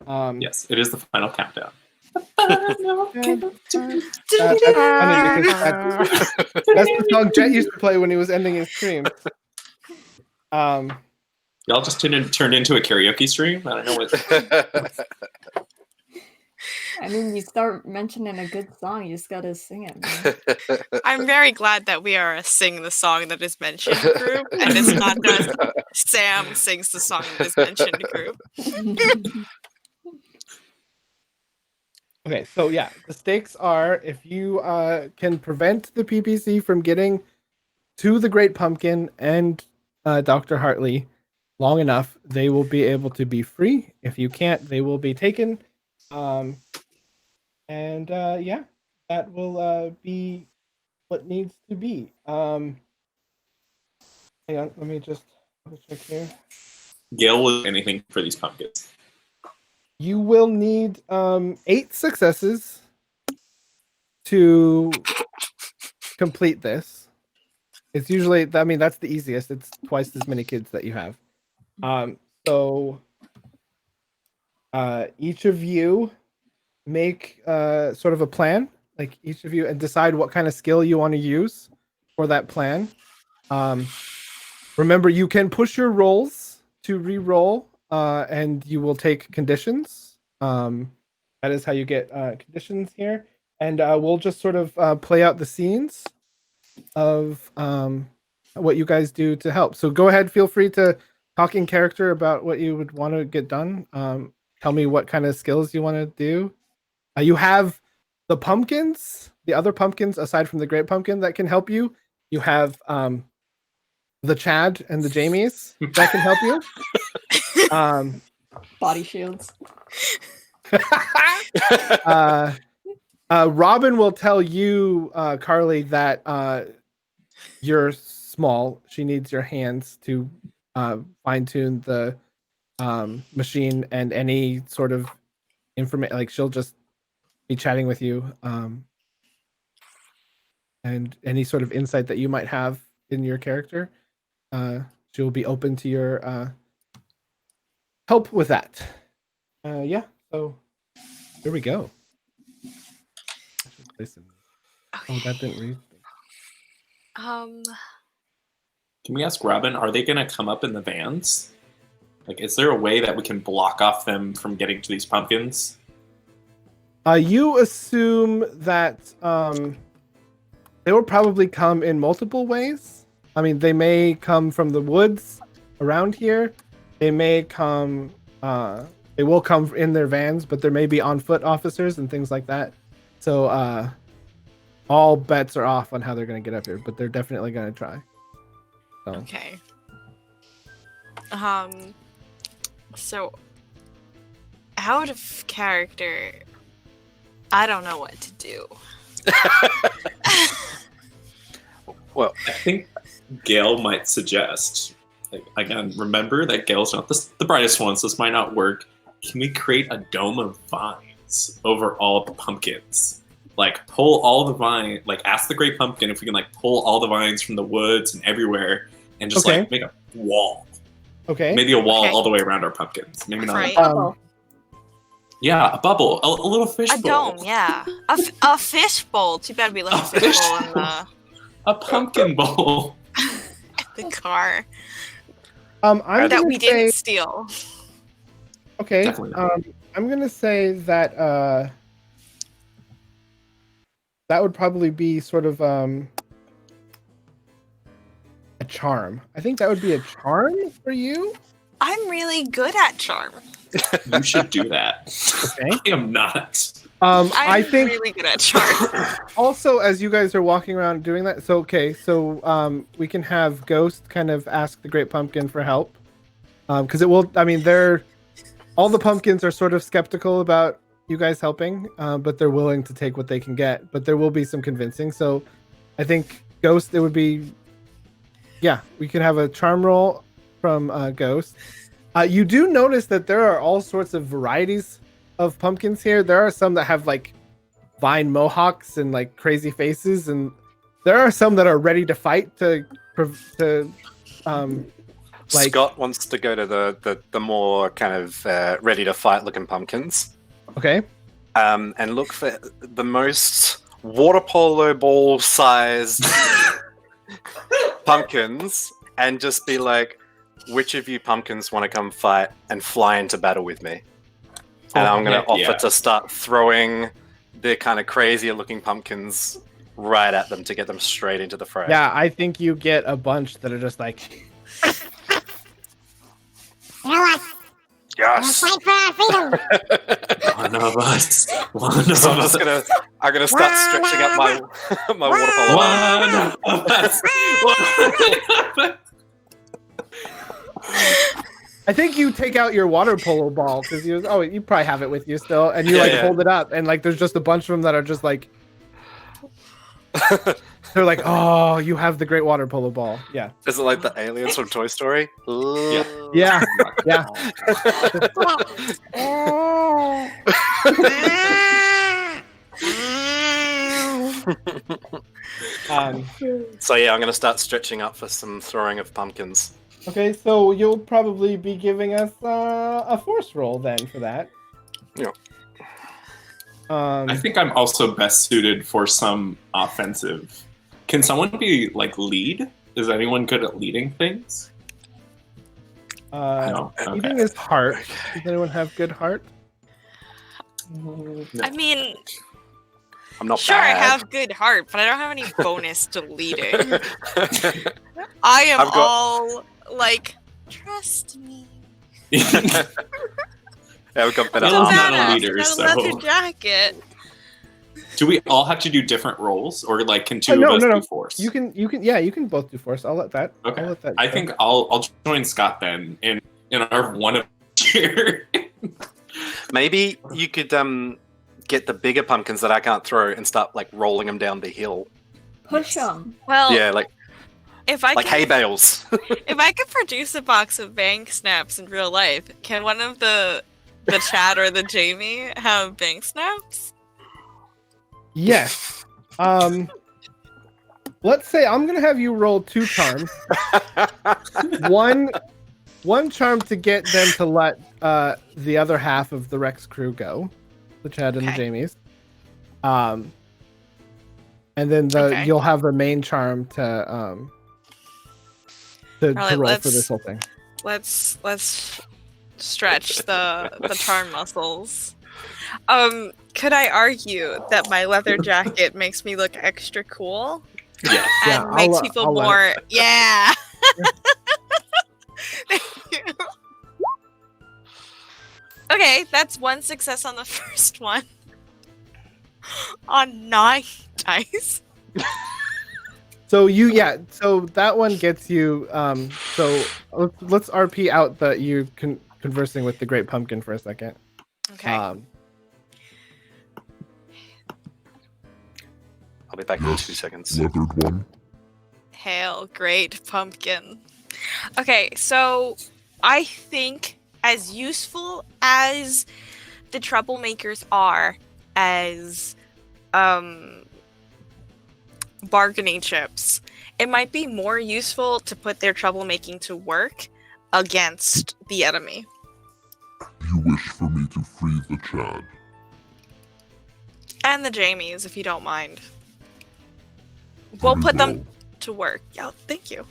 Yes, it is the final countdown. That's funny because that's the song Jet used to play when he was ending his stream. Y'all just turned into a karaoke stream? I don't know what. I mean, you start mentioning a good song, you just gotta sing it, man. I'm very glad that we are a sing the song that is mentioned group, and it's not just Sam sings the song that is mentioned group. Okay, so yeah, the stakes are if you can prevent the PPC from getting to the Great Pumpkin and Dr. Hartley long enough, they will be able to be free. If you can't, they will be taken. Yeah, that will be what needs to be. Hang on, let me just check here. Gail will do anything for these pumpkins. You will need 8 successes to complete this. It's usually, I mean, that's the easiest. It's twice as many kids that you have. So each of you make sort of a plan, like each of you, and decide what kind of skill you want to use for that plan. Remember, you can push your rolls to re-roll, and you will take conditions. That is how you get conditions here. And we'll just sort of play out the scenes of what you guys do to help. So go ahead, feel free to talk in character about what you would want to get done. Tell me what kind of skills you want to do. You have the pumpkins, the other pumpkins aside from the great pumpkin that can help you. You have the Chad and the Jamies that can help you. Body shields. Robin will tell you, Carly, that you're small. She needs your hands to fine tune the machine and any sort of information. Like she'll just be chatting with you, and any sort of insight that you might have in your character. She will be open to your help with that. Yeah. So here we go. I should play some. Okay. Oh, that didn't read. Can we ask Robin, are they going to come up in the vans? Like, is there a way that we can block off them from getting to these pumpkins? You assume that they will probably come in multiple ways. I mean, they may come from the woods around here. They may come. They will come in their vans, but there may be on foot officers and things like that. So all bets are off on how they're going to get up here, but they're definitely going to try. So. Okay. So out of character, I don't know what to do. Well, I think Gail might suggest, like, again, remember that Gail's not the brightest one, so this might not work. Can we create a dome of vines over all the pumpkins? Like, pull all the vine, like, ask the great pumpkin if we can, like, pull all the vines from the woods and everywhere and just, like, make a wall. Okay. Maybe a wall all the way around our pumpkins. Maybe not. Right. Yeah, a bubble. A little fish A bowl. dome, yeah. A fish bowl. Too bad we left the fish bowl in the A pumpkin bowl. car I'm that we didn't say, steal. okay. Definitely not. I'm gonna say that that would probably be sort of a charm. I think that would be a charm for you. I'm really good at charm. You should do that. Okay. I am not. I think really good at charm. also as you guys are walking around doing that, so we can have Ghost kind of ask the Great Pumpkin for help, because it will. I mean, all the pumpkins are sort of skeptical about you guys helping, but they're willing to take what they can get. But there will be some convincing. So I think Ghost, it would be, yeah, we could have a charm roll from Ghost. You do notice that there are all sorts of varieties of pumpkins here. There are some that have like vine mohawks and like crazy faces, and there are some that are ready to fight like Scott wants to go to the more kind of ready to fight looking pumpkins. Okay. And look for the most water polo ball sized pumpkins and just be like, which of you pumpkins want to come fight and fly into battle with me? And I'm going to offer to start throwing the kind of crazier looking pumpkins right at them to get them straight into the fray. Yeah, I think you get a bunch that are just like, You know what? Yes. We'll fight for our freedom. One of us. So I'm gonna start stretching up my water polo. One of us. I think you take out your water polo ball because you probably have it with you still, and you hold it up, and like there's just a bunch of them that are just like, they're like, oh, you have the great water polo ball. Yeah. Is it like the aliens from Toy Story? Yeah. So yeah, I'm gonna start stretching up for some throwing of pumpkins. Okay, so you'll probably be giving us a force roll then for that. Yeah. I think I'm also best suited for some offensive. Can someone be like lead? Is anyone good at leading things? No. Leading is heart. Does anyone have good heart? I mean, I'm not Sure, bad. I have good heart, but I don't have any bonus to leading. I am I've got- all like, trust me. Yeah, we've got better Well, It's it's a not a badass. leader, Got a so- leather jacket. Do we all have to do different roles, or like can two no, of us no. do force? You can both do force. I'll let that. Okay. I'll let that I go. think I'll join Scott then in our one of cheer. Maybe you could get the bigger pumpkins that I can't throw and start like rolling them down the hill. Push them. Well, Yeah, like if I hay can, bales. if I could produce a box of bank snaps in real life, can one of the Chad or the Jamie have bank snaps? Yes. Let's say I'm gonna have you roll 2 charms. one charm to get them to let the other half of the Rex crew go, the Chad and the Okay. Jamies. And then Okay. you'll have the main charm to Alright, roll for this whole thing. Let's stretch the charm muscles. Could I argue that my leather jacket makes me look extra cool Yeah. Yeah, and makes I'll, people I'll let more? Yeah. Thank you. Okay, that's 1 success on the first one. On 9 dice. So so that one gets you. So let's RP out that you conversing with the Great Pumpkin for a second. Okay. I'll be back in Yes. 2 seconds. Leathered one. Hail, great pumpkin. Okay, so I think as useful as the troublemakers are as bargaining chips, it might be more useful to put their troublemaking to work against the enemy. You wish for me to free the Chad. And the Jamies, if you don't mind. We'll Very put them well. to work. Yeah, thank you.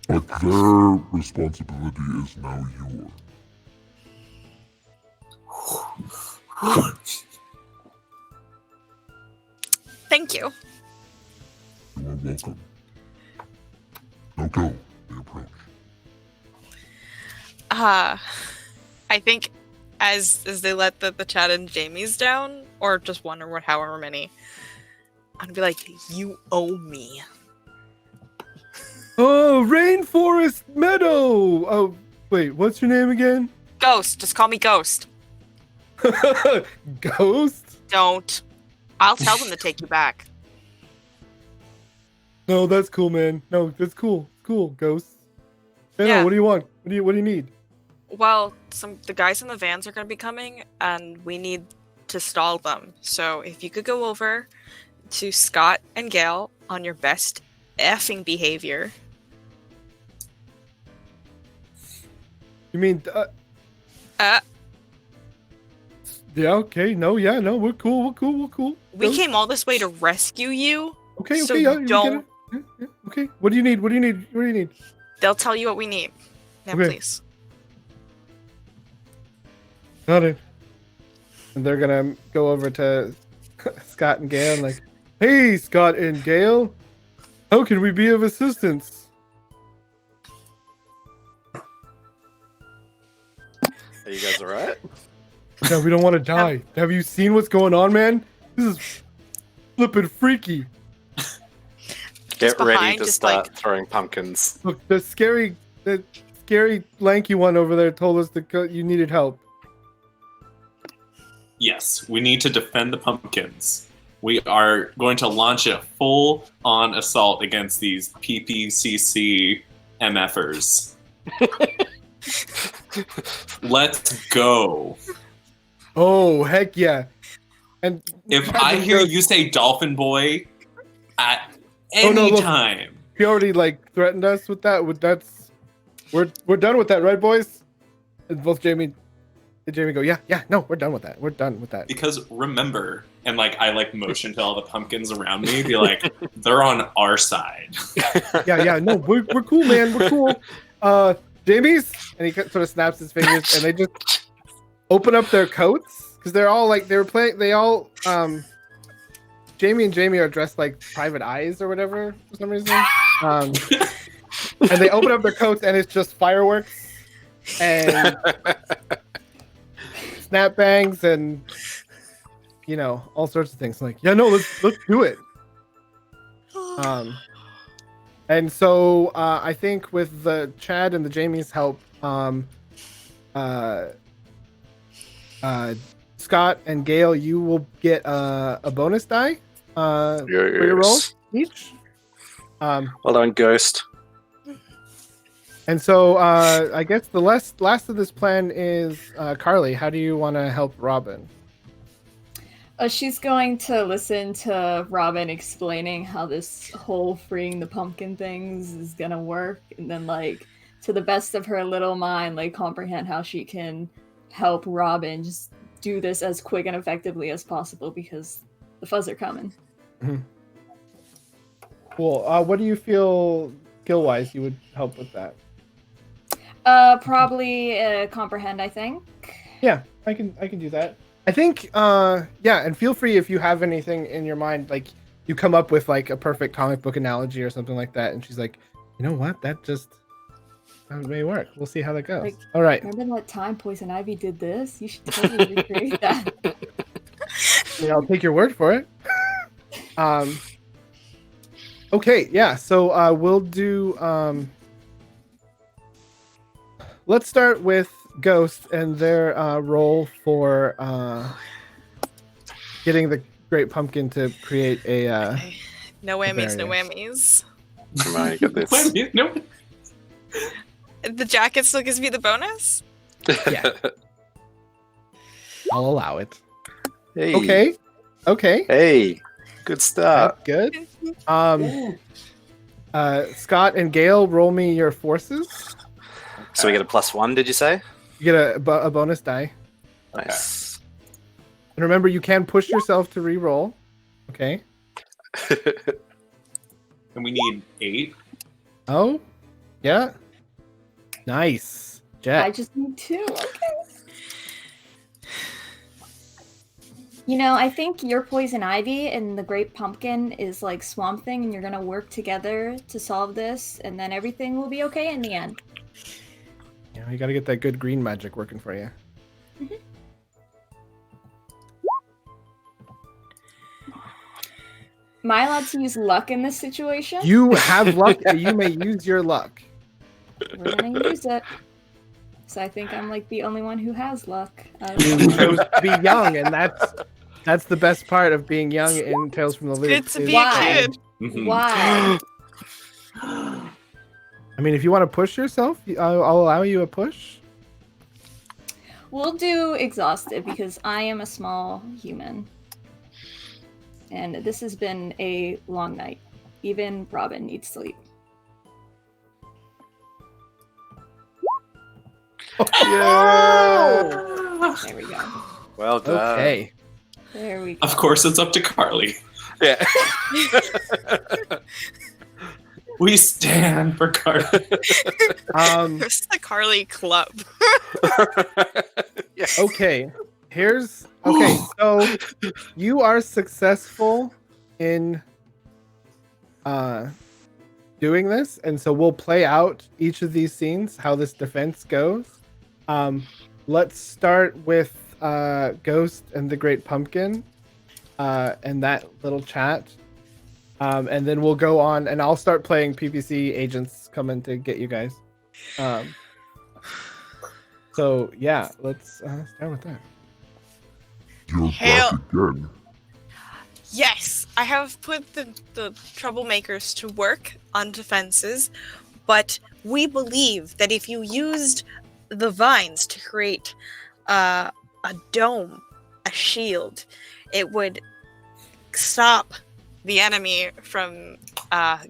But their responsibility is now yours. Thank you. You are welcome. Now go. They approach. I think as they let the Chad and Jamies down, or just one or however many, I'm gonna be like, you owe me. Oh, Rainforest Meadow. Oh, wait, what's your name again? Ghost, just call me Ghost. Ghost? Don't. I'll tell them to take you back. No, that's cool, man. No, that's cool. Cool, Ghost. Hey, Yeah. no, what do you want? What do you need? Well, the guys in the vans are gonna be coming, and we need to stall them. So if you could go over to Scott and Gail on your best effing behavior. You mean? Yeah. Okay. No. Yeah. No. We're cool. We Ghost? came all this way to rescue you. Okay. so Okay. Yeah. you we don't- get it. Yeah, okay. What do you need? What do you need? They'll tell you what we need. Now, Okay. please. Got it. And they're gonna go over to Scott and Gail and like, hey, Scott and Gail, how can we be of assistance? Are you guys alright? No, we don't want to die. Have you seen what's going on, man? This is flippin' freaky. Get ready behind, to just start like- throwing pumpkins. Look, the scary lanky one over there told us that you needed help. Yes, we need to defend the pumpkins. We are going to launch a full-on assault against these PPCC MFers. Let's go. Oh, heck yeah. And If I hear you say Dolphin Boy at Oh, no, any look. time, he already like threatened us with that. We're done with that, right, boys? And both Jamie and Jamie go, yeah, no, we're done with that. We're done with that. because remember, and like I like motion to all the pumpkins around me, be like, they're on our side. Yeah, no, we're cool, man. We're cool. Jamie's, and he sort of snaps his fingers, and they just open up their coats because they're all like they were playing. They all Jamie and Jamie are dressed like private eyes or whatever for some reason. And they open up their coats and it's just fireworks and snap bangs and all sorts of things. Like, yeah, no, let's do it. And so I think with the Chad and the Jamie's help, Scott and Gail, you will get a bonus die for your rolls each. Well done, Ghost. And so I guess the last of this plan is Carly. How do you want to help Robin? She's going to listen to Robin explaining how this whole freeing the pumpkin things is gonna work, and then to the best of her little mind, comprehend how she can help Robin just do this as quick and effectively as possible because the fuzz are coming. Mm-hmm. Cool. What do you feel skill-wise you would help with that? Probably comprehend, I think. Yeah, I can do that. I think, and feel free if you have anything in your mind, you come up with a perfect comic book analogy or something like that, and she's like, you know what, that may work. We'll see how that goes. All right. Remember that time Poison Ivy did this? You should totally recreate that. Yeah, I'll take your word for it. Okay, yeah, so we'll do, let's start with Ghost and their role for getting the Great Pumpkin to create a Okay. No whammies, no whammies. Come on, you got this. No. The jacket still gives me the bonus? Yeah. I'll allow it. Hey. Okay. Hey. Good start. That's good. Scott and Gail, roll me your forces. So we get a +1, did you say? You get a bonus die. Nice. And remember, you can push yourself to re-roll. Okay. And we need 8. Oh, yeah. Nice. Jet. I just need 2. Okay. I think your Poison Ivy and the Great Pumpkin is like Swamp Thing, and you're gonna work together to solve this, and then everything will be okay in the end. Yeah, you gotta get that good green magic working for you. Mm-hmm. Am I allowed to use luck in this situation? You have luck. You may use your luck. We're gonna use it. So I think I'm the only one who has luck. You chose to be young, and that's the best part of being young in Tales from the Loop. Good to be Why? a kid. Why? I mean, if you want to push yourself, I'll allow you a push. We'll do exhausted because I am a small human. And this has been a long night. Even Robin needs sleep. Yeah. There we go. Well done. Okay. There we go. Of course, it's up to Carly. Yeah. We stand for Carly. This is the Carly Club. Yes. Okay. So you are successful in doing this, and so we'll play out each of these scenes, how this defense goes. Let's start with Ghost and the Great Pumpkin and that little chat. And then we'll go on, and I'll start playing PPC agents coming to get you guys. So yeah, let's start with that. You're Hail. back again. Yes, I have put the troublemakers to work on defenses, but we believe that if you used the vines to create a dome, a shield, it would stop the enemy from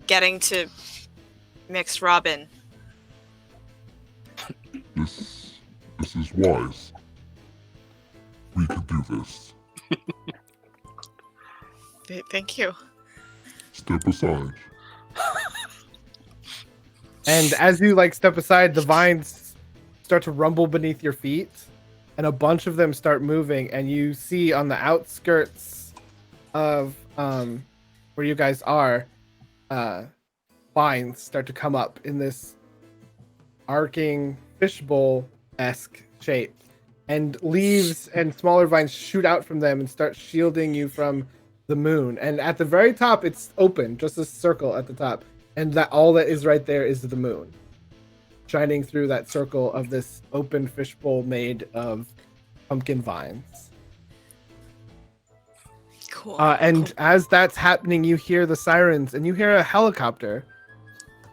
getting to Mixed Robin. This is wise. We can do this. Thank you. Step aside. And as you step aside, the vines start to rumble beneath your feet, and a bunch of them start moving, and you see on the outskirts of where you guys are, vines start to come up in this arcing fishbowl-esque shape, and leaves and smaller vines shoot out from them and start shielding you from the moon. And at the very top, it's open, just a circle at the top, and that all that is right there is the moon, shining through that circle of this open fishbowl made of pumpkin vines. Cool. And as that's happening, you hear the sirens and you hear a helicopter,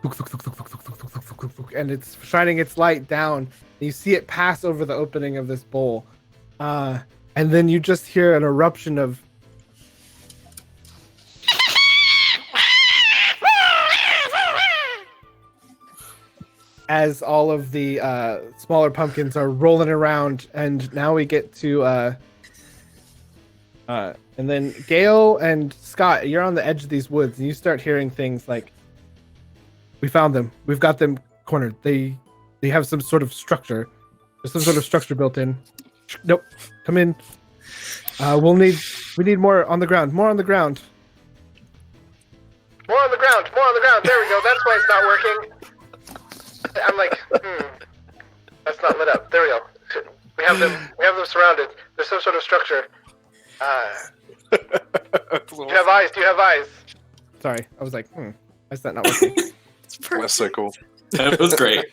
and it's shining its light down. And you see it pass over the opening of this bowl, and then you just hear an eruption of as all of the smaller pumpkins are rolling around. And now we get to and then Gale and Scott, you're on the edge of these woods, and you start hearing things like, "We found them. We've got them cornered. They have some sort of structure. There's some sort of structure built in. Nope. Come in. We need more on the ground. More on the ground. More on the ground. More on the ground. There we go. That's why it's not working. I'm like, that's not lit up. There we go. We have them surrounded. There's some sort of structure. Do you have eyes? Do you have eyes? Sorry, I was like, why is that not working? That's so cool. That was great.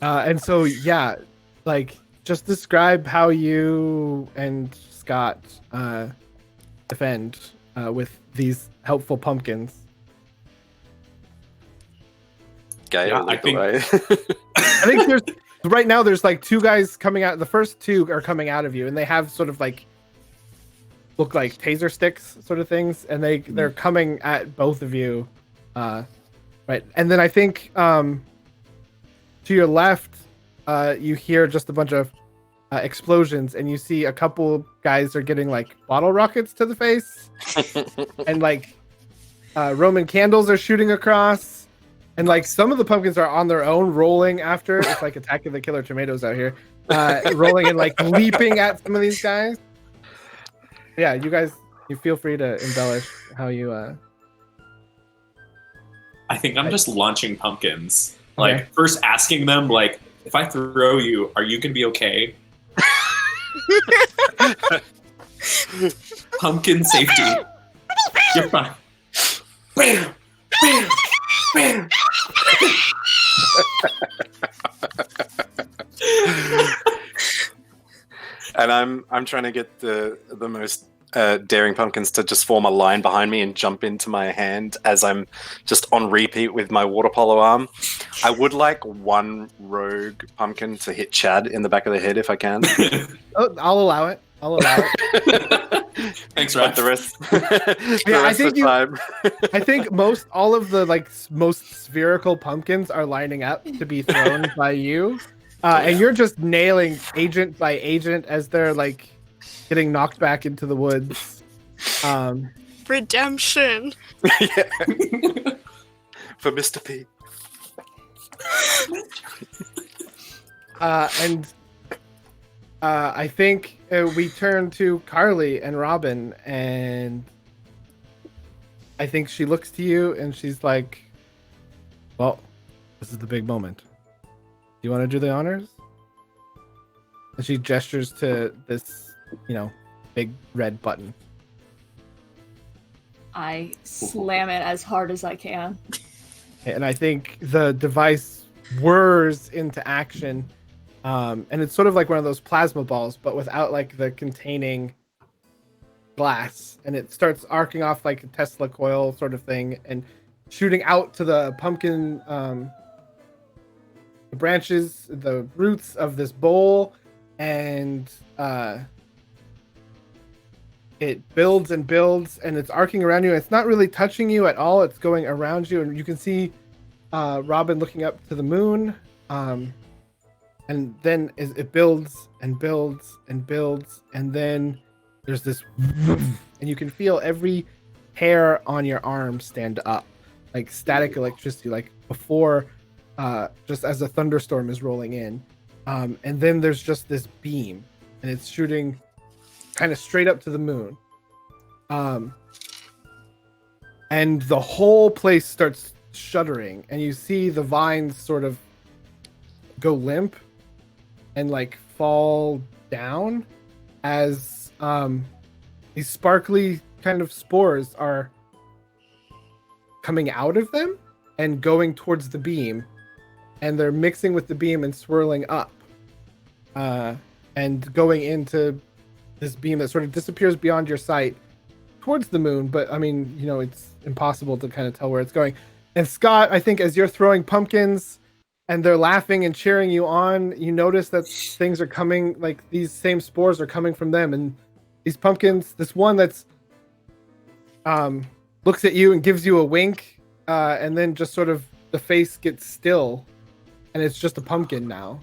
And so, yeah, like, just describe how you and Scott defend with these helpful pumpkins. Gale, I think- I think there's like two guys coming out. The first two are coming out of you, and they have sort of like look like taser sticks sort of things, and they're coming at both of you, right? And then I think to your left, you hear just a bunch of explosions, and you see a couple guys are getting like bottle rockets to the face, and like Roman candles are shooting across. And like some of the pumpkins are on their own, rolling after. It's like Attack of the Killer Tomatoes out here, rolling and like leaping at some of these guys. Yeah, you feel free to embellish how you. I think I'm just launching pumpkins. Okay. Like, first asking them, like, if I throw you, are you gonna be okay? Pumpkin safety. You're fine. Bam! Bam! Bam! And I'm trying to get the most daring pumpkins to just form a line behind me and jump into my hand as I'm just on repeat with my water polo arm. I would like one rogue pumpkin to hit Chad in the back of the head if I can. Oh, I'll allow it. Thanks, Like Ryan. the rest. I think all of the like most spherical pumpkins are lining up to be thrown by you, and you're just nailing agent by agent as they're like getting knocked back into the woods. Redemption. For Mr. P. I think we turn to Carly and Robin, and I think she looks to you and she's like, well, this is the big moment. Do you want to do the honors? And she gestures to this, big red button. I slam it as hard as I can. And I think the device whirs into action. And it's sort of like one of those plasma balls, but without like the containing glass. And it starts arcing off like a Tesla coil sort of thing and shooting out to the pumpkin, the branches, the roots of this bowl. And it builds and builds, and it's arcing around you. It's not really touching you at all. It's going around you, and you can see Robin looking up to the moon. And then it builds and builds and builds, and then there's this, and you can feel every hair on your arm stand up, like static electricity, like before, just as a thunderstorm is rolling in. And then there's just this beam, and it's shooting kind of straight up to the moon. And the whole place starts shuddering, and you see the vines sort of go limp and like fall down as these sparkly kind of spores are coming out of them and going towards the beam, and they're mixing with the beam and swirling up and going into this beam that sort of disappears beyond your sight towards the moon. But I mean, you know, it's impossible to kind of tell where it's going. And Scott, I think as you're throwing pumpkins and they're laughing and cheering you on, you notice that things are coming, like these same spores are coming from them. And these pumpkins, this one that's looks at you and gives you a wink, and then just sort of the face gets still, and it's just a pumpkin now.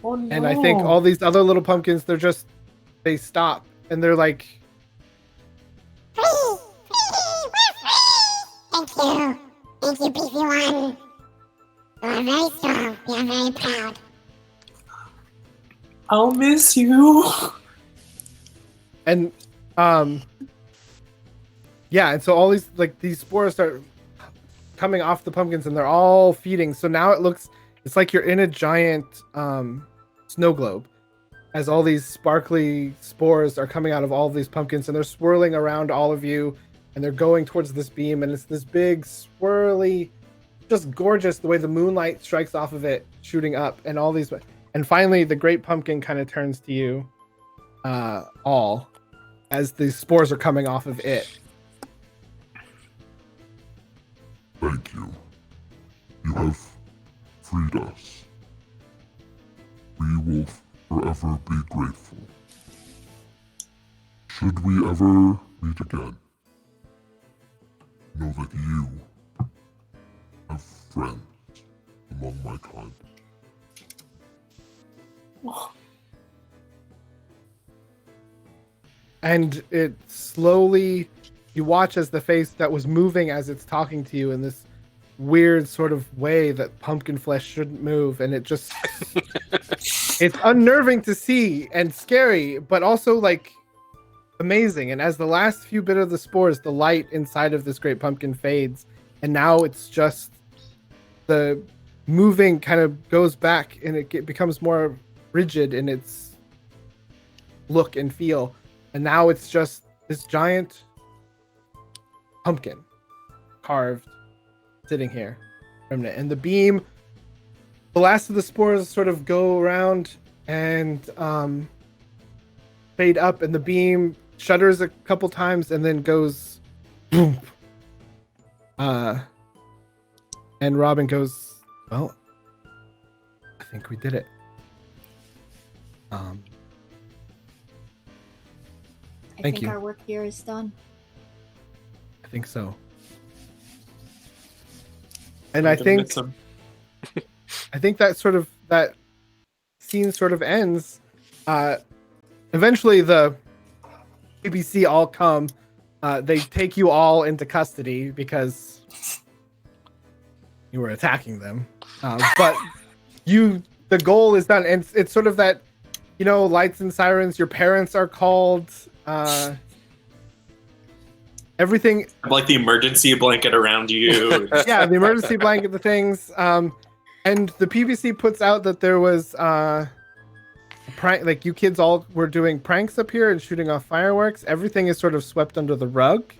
Oh, no. And I think all these other little pumpkins, they stop and they're like, Free! Free! We're free! Thank you. Thank you, BV1. You are very strong. We are very proud. I'll miss you. and yeah, and so all these these spores start coming off the pumpkins and they're all feeding. So now it's like you're in a giant snow globe, as all these sparkly spores are coming out of all of these pumpkins and they're swirling around all of you, and they're going towards this beam, and it's this big swirly, just gorgeous the way the moonlight strikes off of it, shooting up, and all these. And finally the great pumpkin kind of turns to you all as the spores are coming off of it. Thank you. You have freed us. We will forever be grateful. Should we ever meet again, know that you have friends among my kind. And it slowly, you watch as the face that was moving as it's talking to you in this weird sort of way that pumpkin flesh shouldn't move, and it just it's unnerving to see and scary, but also like amazing. And as the last few bit of the spores, the light inside of this great pumpkin fades, and now it's just the moving kind of goes back, and it becomes more rigid in its look and feel, and now it's just this giant pumpkin carved sitting here, and the beam, the last of the spores sort of go around and fade up, and the beam shudders a couple times and then goes boom. And Robin goes, well, I think we did it. I Thank think you. our work here is done. I think so. And I think that scene sort of ends. Eventually the BBC all come. They take you all into custody because you were attacking them. But the goal is done. And it's sort of that, you know, lights and sirens, your parents are called. Everything, like the emergency blanket around you. yeah, the emergency blanket, the things, and the PBC puts out that there was a prank, like you kids all were doing pranks up here and shooting off fireworks. Everything is sort of swept under the rug.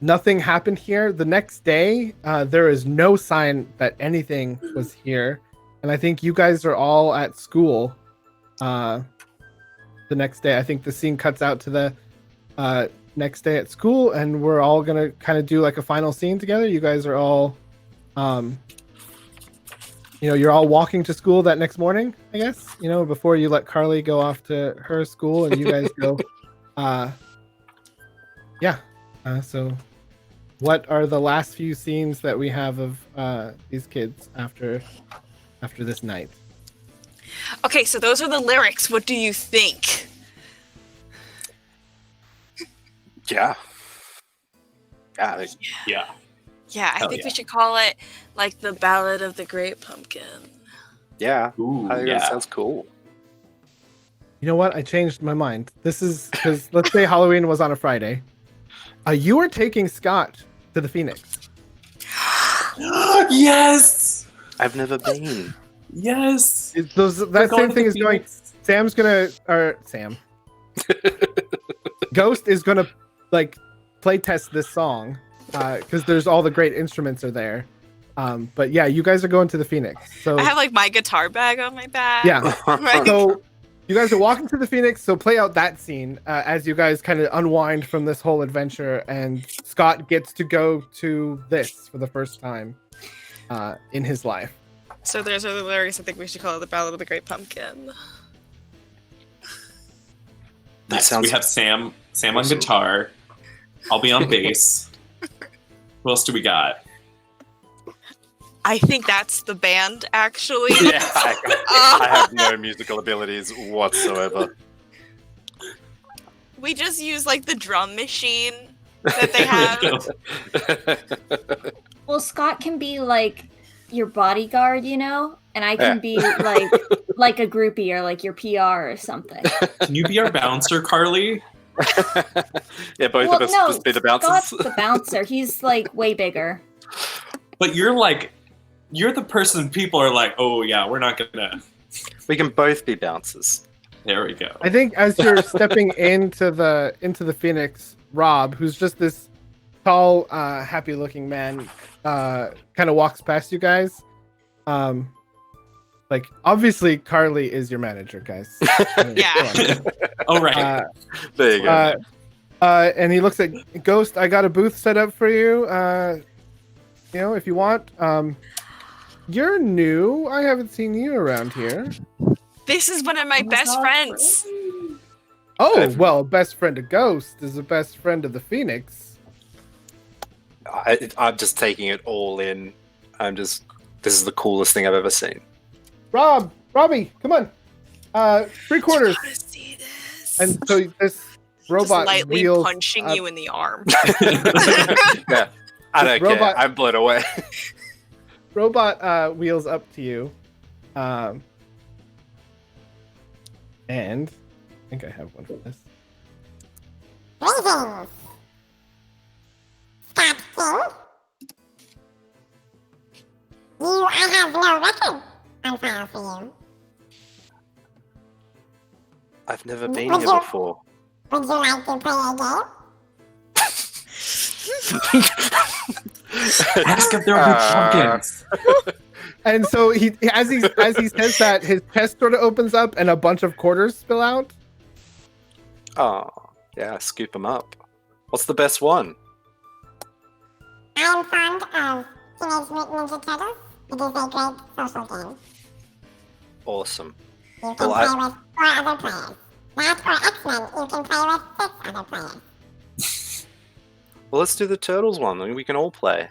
Nothing happened here. The next day, there is no sign that anything was here, and I think you guys are all at school. The next day, I think the scene cuts out to the next day at school, and we're all gonna kind of do like a final scene together. You guys are all you're all walking to school that next morning, I guess, before you let Carly go off to her school and you guys go so what are the last few scenes that we have of these kids after this night? Okay, so those are the lyrics. What do you think? Yeah. Yeah. Yeah, I Hell think yeah. we should call it like the Ballad of the Great Pumpkin. Yeah. Ooh, I think yeah. that sounds cool. You know what? I changed my mind. This is because let's say Halloween was on a Friday. You are taking Scott to the Phoenix. Yes! I've never been. Yes! That same thing is going. Sam's gonna, or Sam. Ghost is gonna like play test this song because there's all the great instruments are there. But yeah, you guys are going to the Phoenix. So I have like my guitar bag on my back. yeah. Right? So you guys are walking to the Phoenix. So play out that scene as you guys kind of unwind from this whole adventure, and Scott gets to go to this for the first time in his life. So there's other lyrics. I think we should call it the Ballad of the Great Pumpkin. Nice. sounds We have Sam on awesome. guitar. I'll be on bass. Who else do we got? I think that's the band, actually. Yeah, I have no musical abilities whatsoever. We just use like the drum machine that they have. Well, Scott can be like your bodyguard, you know, and I can be like a groupie or like your PR or something. Can you be our bouncer, Carly? Yeah, both Well, of us no, just be the bouncers. Scott's the bouncer. He's like way bigger. But you're the person people are like, oh yeah, we're not gonna. We can both be bouncers. There we go. I think as you're stepping into the Phoenix, Rob, who's just this tall, happy-looking man, kind of walks past you guys. Like obviously, Carly is your manager, guys. Yeah. Oh right. There you go. And he looks at Ghost. I got a booth set up for you. You know, if you want. You're new. I haven't seen you around here. This is one of my best friends. Oh, well, best friend of Ghost is the best friend of the Phoenix. I'm just taking it all in. This is the coolest thing I've ever seen. Robbie, come on. 3/4. I see this. And so this robot just lightly wheels punching up. you in the arm. Yeah, I don't Robot- care. I'm blown away. Robot wheels up to you. And I think I have one for this. Greetings. Scott King. I have no record on file for you. I've never been here before. Would you like to play a game? Ask if there are pumpkins. And so he as he says that, his chest sort of opens up and a bunch of quarters spill out. Oh, yeah, scoop them up. What's the best one? I'm fond of Teenage Mutant Ninja Turtles. It is a great social game. Awesome. You can Well, play with 4 other players. Not for X-Men, you can play with 6 other players. Well, let's do the Turtles one. Then we can all play.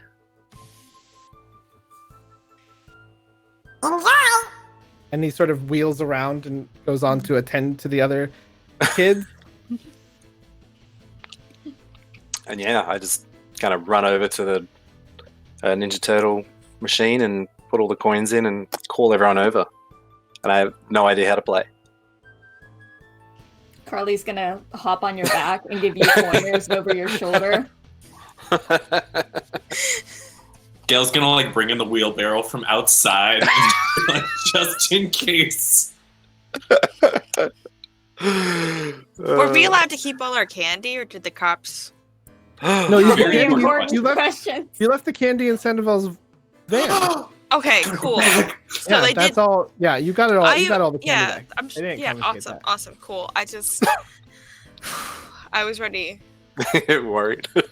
Enjoy! And he sort of wheels around and goes on to attend to the other kids. And yeah, I just kind of run over to the Ninja Turtle machine and put all the coins in and call everyone over. And I have no idea how to play. Carly's gonna hop on your back and give you pointers over your shoulder. Gail's gonna like bring in the wheelbarrow from outside, like, just in case. Were we allowed to keep all our candy, or did the cops? No, you, Very Very important important you left question. you left the candy in Sandoval's van. Okay, cool. So Yeah, they that's did. all. Yeah, you got it all. You got all the candy Yeah, back. I'm. They didn't Yeah, confiscate awesome, that. awesome, cool. I just, I was ready. Worried. You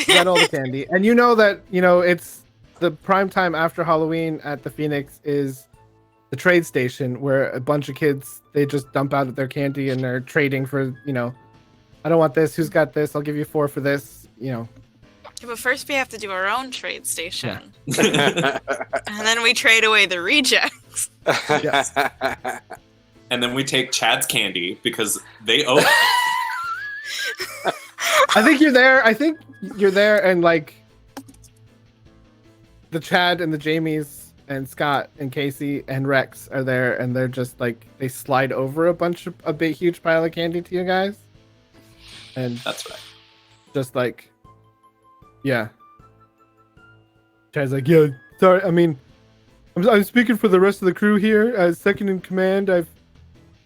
got all the candy, and you know that it's the prime time after Halloween at the Phoenix is the trade station where a bunch of kids they just dump out their candy and they're trading for I don't want this. Who's got this? I'll give you 4 for this. Yeah, but first we have to do our own trade station, And and then we trade away the rejects. Yes. then we take Chad's candy because they owe it. I think you're there. I think you're there, and like the Chad and the Jamies and Scott and Casey and Rex are there, and they're just like they slide over a big huge pile of candy to you guys, and That's right. just like, yeah. Chad's like, yeah, sorry. I mean, I'm speaking for the rest of the crew here. As second in command, I've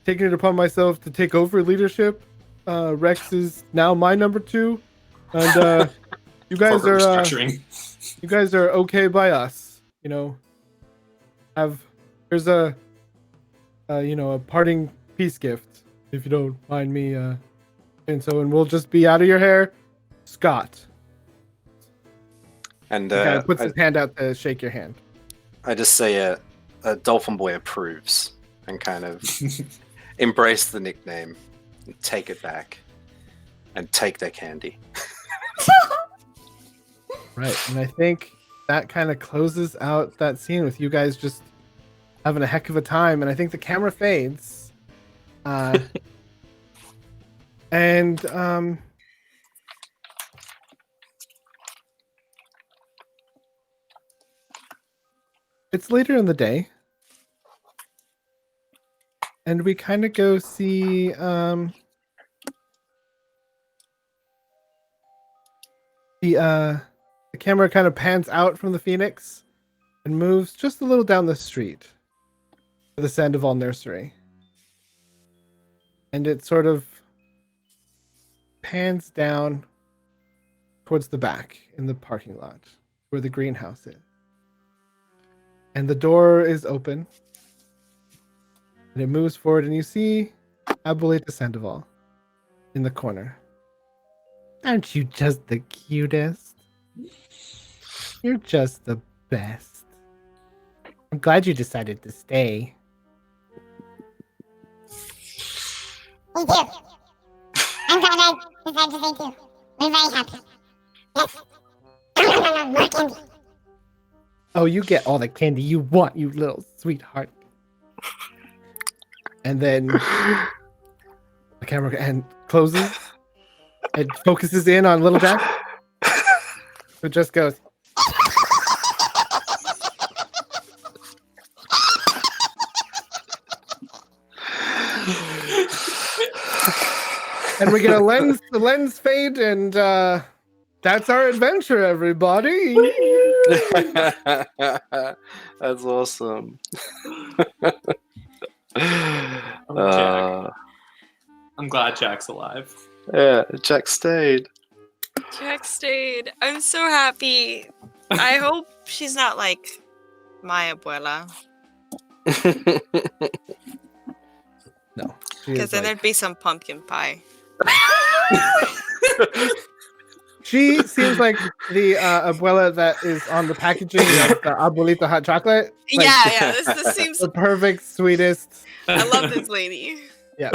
taken it upon myself to take over leadership. Rex is now my number 2, and you guys Corporate are restructuring. you guys are okay by us. Here's a a parting peace gift, if you don't mind me. And we'll just be out of your hair, Scott. And He kind of puts his hand out to shake your hand. I just say a Dolphin Boy approves and kind of embrace the nickname and take it back and take their candy. Right, and I think that kind of closes out that scene with you guys just having a heck of a time, and I think the camera fades. And it's later in the day, and we kind of go see the camera kind of pans out from the Phoenix and moves just a little down the street to the Sandoval Nursery. And it sort of pans down towards the back in the parking lot where the greenhouse is. And the door is open. And it moves forward, and you see Abuelita Sandoval in the corner. Aren't you just the cutest? You're just the best. I'm glad you decided to stay. Me too. I'm glad I decided to stay too. We're very happy. Yes. No, more candy. Oh, you get all the candy you want, you little sweetheart. And then the camera closes. It focuses in on Little Jack. Who just goes. And we get a lens fade, and that's our adventure, everybody. That's awesome. Jack. I'm glad Jack's alive. Yeah, Jack stayed. Jack stayed. I'm so happy. I hope she's not like my abuela, No. because then there'd be some pumpkin pie. She seems like the abuela that is on the packaging of the Abuelita hot chocolate. Like, Yeah. This seems. the perfect, sweetest. I love this lady. Yeah.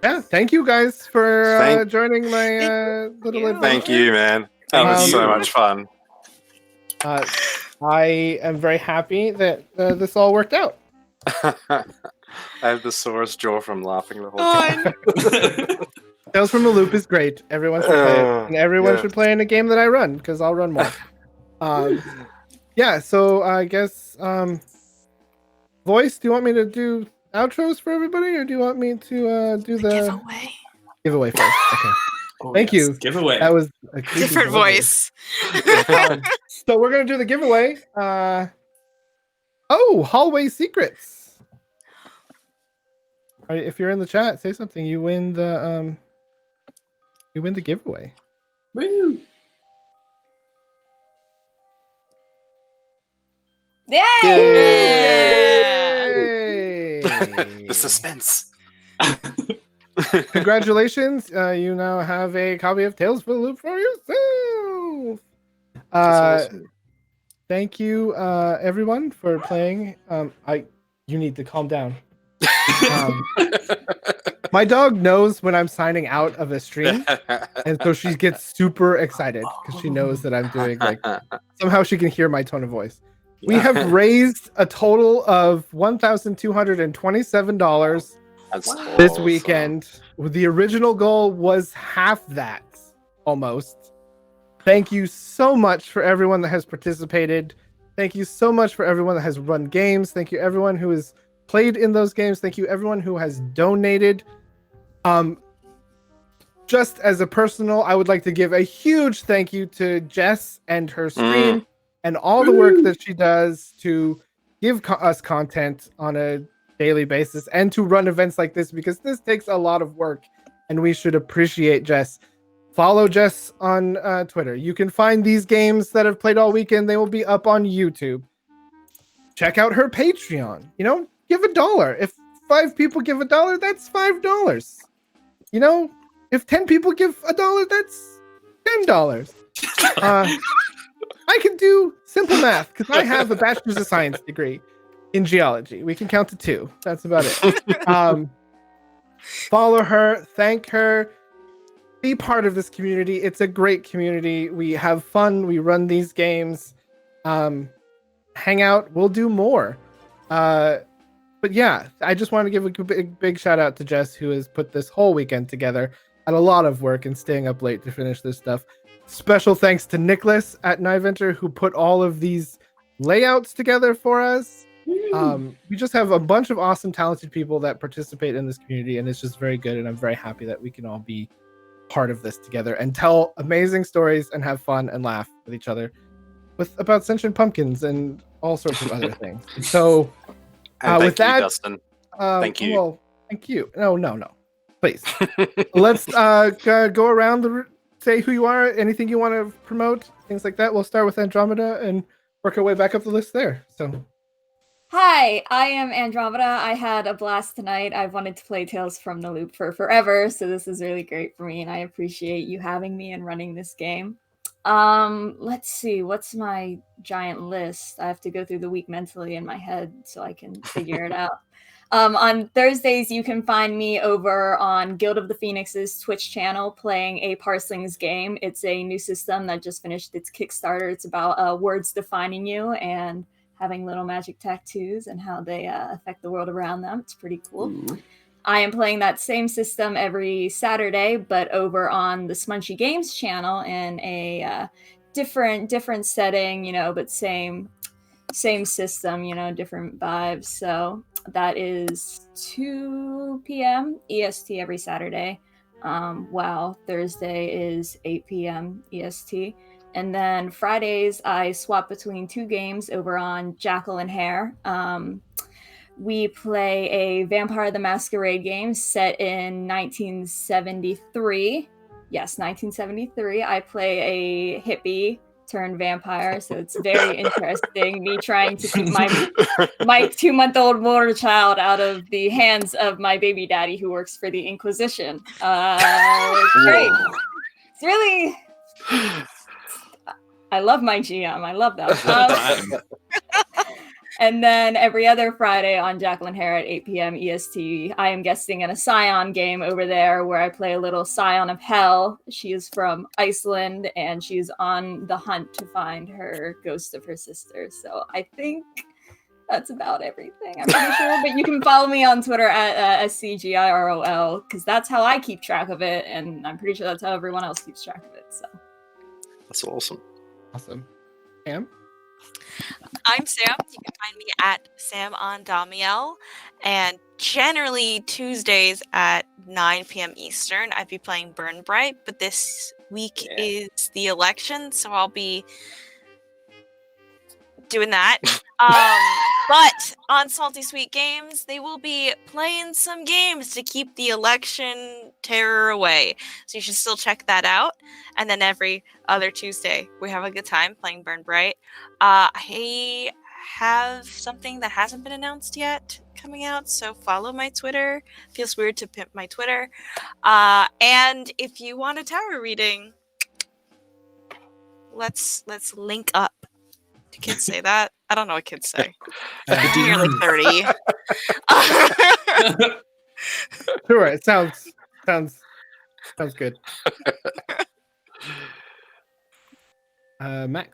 Yeah. Thank you guys for joining my little you. adventure. Thank you, man. That was so you. much fun. I am very happy that this all worked out. I have the sorest jaw from laughing the whole time. Oh, Tales from a Loop is great. Everyone should play it. And everyone yeah. should play in a game that I run, because I'll run more. Yeah, so I guess Voice, do you want me to do outros for everybody, or do you want me to do the giveaway first? Okay. Oh, Thank you. Giveaway. That was a creepy different delivery. voice. So we're gonna do the giveaway. Hallway secrets. All right, if you're in the chat, say something. You win the giveaway. Woo! Yay! Yay! The suspense. Congratulations! You now have a copy of Tales from the Loop for yourself. That's awesome. Thank you, everyone, for playing. You need to calm down. My dog knows when I'm signing out of a stream, and so she gets super excited because she knows that I'm doing somehow she can hear my tone of voice. We have raised a total of $1,227 this awesome. weekend. The original goal was half that, almost. Thank you so much for everyone that has participated. Thank you so much for everyone that has run games. Thank you everyone who has played in those games. Thank you everyone who has donated. Just as a personal, I would like to give a huge thank you to Jess and her stream and all the work that she does to give us content on a daily basis and to run events like this, because this takes a lot of work and we should appreciate Jess. Follow Jess on Twitter. You can find these games that have played all weekend. They will be up on YouTube. Check out her Patreon. You know, give $1. If 5 people give $1, that's $5. You know, if 10 people give $1, that's $10. I can do simple math because I have a bachelor's of science degree in geology. We can count to 2. That's about it. Follow her, thank her, be part of this community. It's a great community. We have fun. We run these games. Hang out. We'll do more. But yeah, I just want to give a big shout out to Jess, who has put this whole weekend together. Had a lot of work and staying up late to finish this stuff. Special thanks to Nicholas at Niventer, who put all of these layouts together for us. We just have a bunch of awesome, talented people that participate in this community, and it's just very good. And I'm very happy that we can all be part of this together and tell amazing stories and have fun and laugh with each other about sentient pumpkins and all sorts of other things. So, with that, Dustin. Thank you. Well, thank you. No. Please. Let's go around say who you are, anything you want to promote, things like that. We'll start with Andromeda and work our way back up the list there. So, hi, I am Andromeda. I had a blast tonight. I've wanted to play Tales from the Loop for forever, so this is really great for me, and I appreciate you having me and running this game. Let's see, what's my giant list? I have to go through the week mentally in my head so I can figure it out. On Thursdays, you can find me over on Guild of the Phoenix's Twitch channel playing a Parslings game. It's a new system that just finished its Kickstarter. It's about words defining you and having little magic tattoos and how they affect the world around them. It's pretty cool. I am playing that same system every Saturday, but over on the Smunchy Games channel in a different setting, you know, but same system, you know, different vibes. So that is 2 p.m. EST every Saturday, while Thursday is 8 p.m. EST. And then Fridays, I swap between 2 games over on Jackal and Hare. We play a Vampire the Masquerade game set in 1973. Yes, 1973. I play a hippie turned vampire, so it's very interesting. Me trying to keep my 2-month-old mortal child out of the hands of my baby daddy who works for the Inquisition. It's great. It's really... I love my GM. I love that. And then every other Friday on Jackal and Hare at 8 p.m. EST, I am guesting in a Scion game over there where I play a little Scion of Hell. She is from Iceland and she's on the hunt to find her ghost of her sister. So I think that's about everything, I'm pretty sure. But you can follow me on Twitter at SCGIROL because that's how I keep track of it. And I'm pretty sure that's how everyone else keeps track of it. So That's awesome. awesome. Am? I'm Sam. You can find me at Sam on Damiel. And generally Tuesdays at 9 p.m. Eastern, I'd be playing Burn Bright. But this week is the election, so I'll be doing that. But on Salty Sweet Games, they will be playing some games to keep the election terror away. So you should still check that out. And then every other Tuesday, we have a good time playing Burn Bright. I have something that hasn't been announced yet coming out, so follow my Twitter. Feels weird to pimp my Twitter. And if you want a tarot reading, let's link up. Do kids say that? I don't know what kids say. You're like 30. Sure, it sounds good. Max.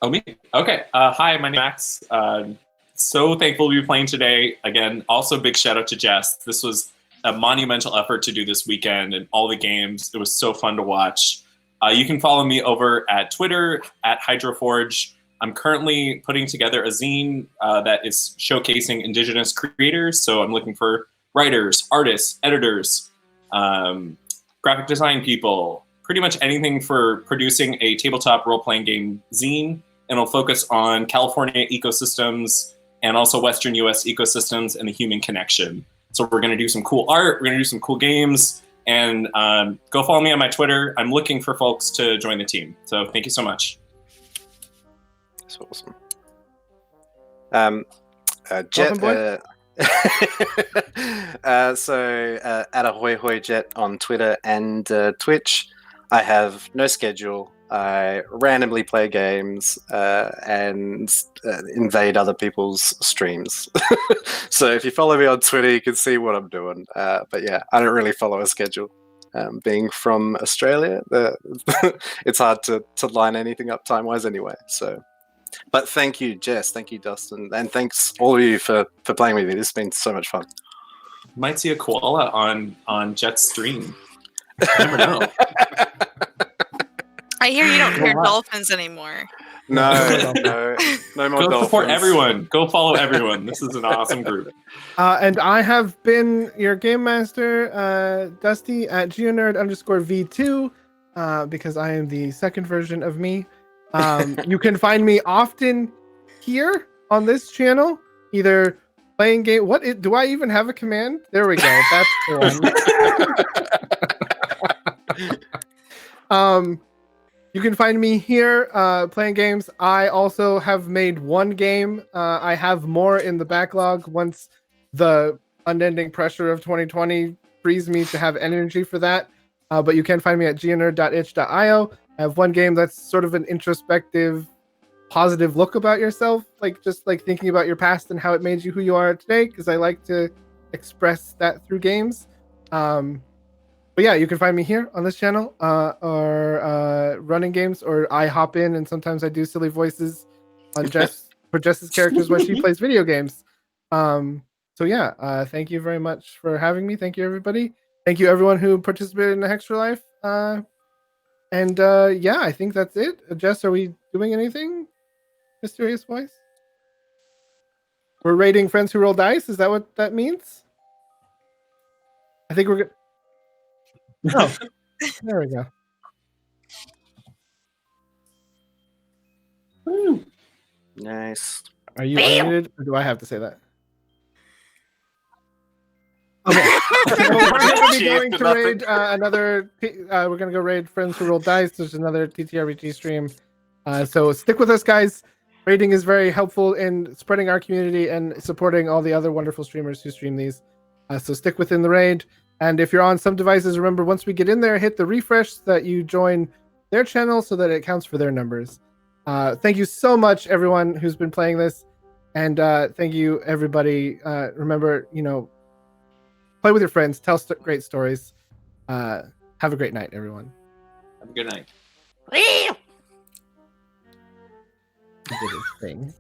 Oh, me? Okay. Hi, my name's Max. So thankful to be playing today. Again, also big shout out to Jess. This was a monumental effort to do this weekend and all the games. It was so fun to watch. You can follow me over at Twitter at HydroForge. I'm currently putting together a zine that is showcasing Indigenous creators. So I'm looking for writers, artists, editors, graphic design people, pretty much anything for producing a tabletop role-playing game zine. And it'll focus on California ecosystems and also Western US ecosystems and the human connection. So we're gonna do some cool art, we're gonna do some cool games, and go follow me on my Twitter. I'm looking for folks to join the team. So thank you so much. That's awesome. Jet, at ahoyhoyjet on Twitter and Twitch. I have no schedule. I randomly play games and invade other people's streams. So if you follow me on Twitter, you can see what I'm doing. But yeah, I don't really follow a schedule. Being from Australia, it's hard to line anything up time-wise anyway. So, but thank you, Jess. Thank you, Dustin. And thanks all of you for playing with me. This has been so much fun. You might see a koala on Jet's stream. You never know. I hear you don't hear dolphins anymore. No more Go dolphins. support everyone. Go follow everyone. This is an awesome group. And I have been your game master, Dusty, at geonerd_v2, because I am the second version of me. You can find me often here on this channel, either playing game. Do I even have a command? There we go. That's the one. You can find me here playing games. I also have made one game. I have more in the backlog once the unending pressure of 2020 frees me to have energy for that. But you can find me at geonerd.itch.io. I have one game that's sort of an introspective, positive look about yourself, just thinking about your past and how it made you who you are today, because I like to express that through games. But yeah, you can find me here on this channel, or running games, or I hop in and sometimes I do silly voices on for Jess's characters when she plays video games. So yeah, thank you very much for having me. Thank you, everybody. Thank you, everyone who participated in the Extra Life. And yeah, I think that's it. Jess, are we doing anything? Mysterious Voice? We're rating Friends Who Roll Dice? Is that what that means? I think we're good. Oh, there we go. Woo. Nice. Are you unmuted, or do I have to say that? Okay. So we're going to be going to raid another. We're going to go raid Friends Who Roll Dice. There's another TTRPG stream. So stick with us, guys. Raiding is very helpful in spreading our community and supporting all the other wonderful streamers who stream these. So stick within the raid. And if you're on some devices, remember, once we get in there, hit the refresh so that you join their channel so that it counts for their numbers. Thank you so much, everyone who's been playing this. And thank you, everybody. Remember, play with your friends, tell great stories. Have a great night, everyone. Have a good night. He did his thing.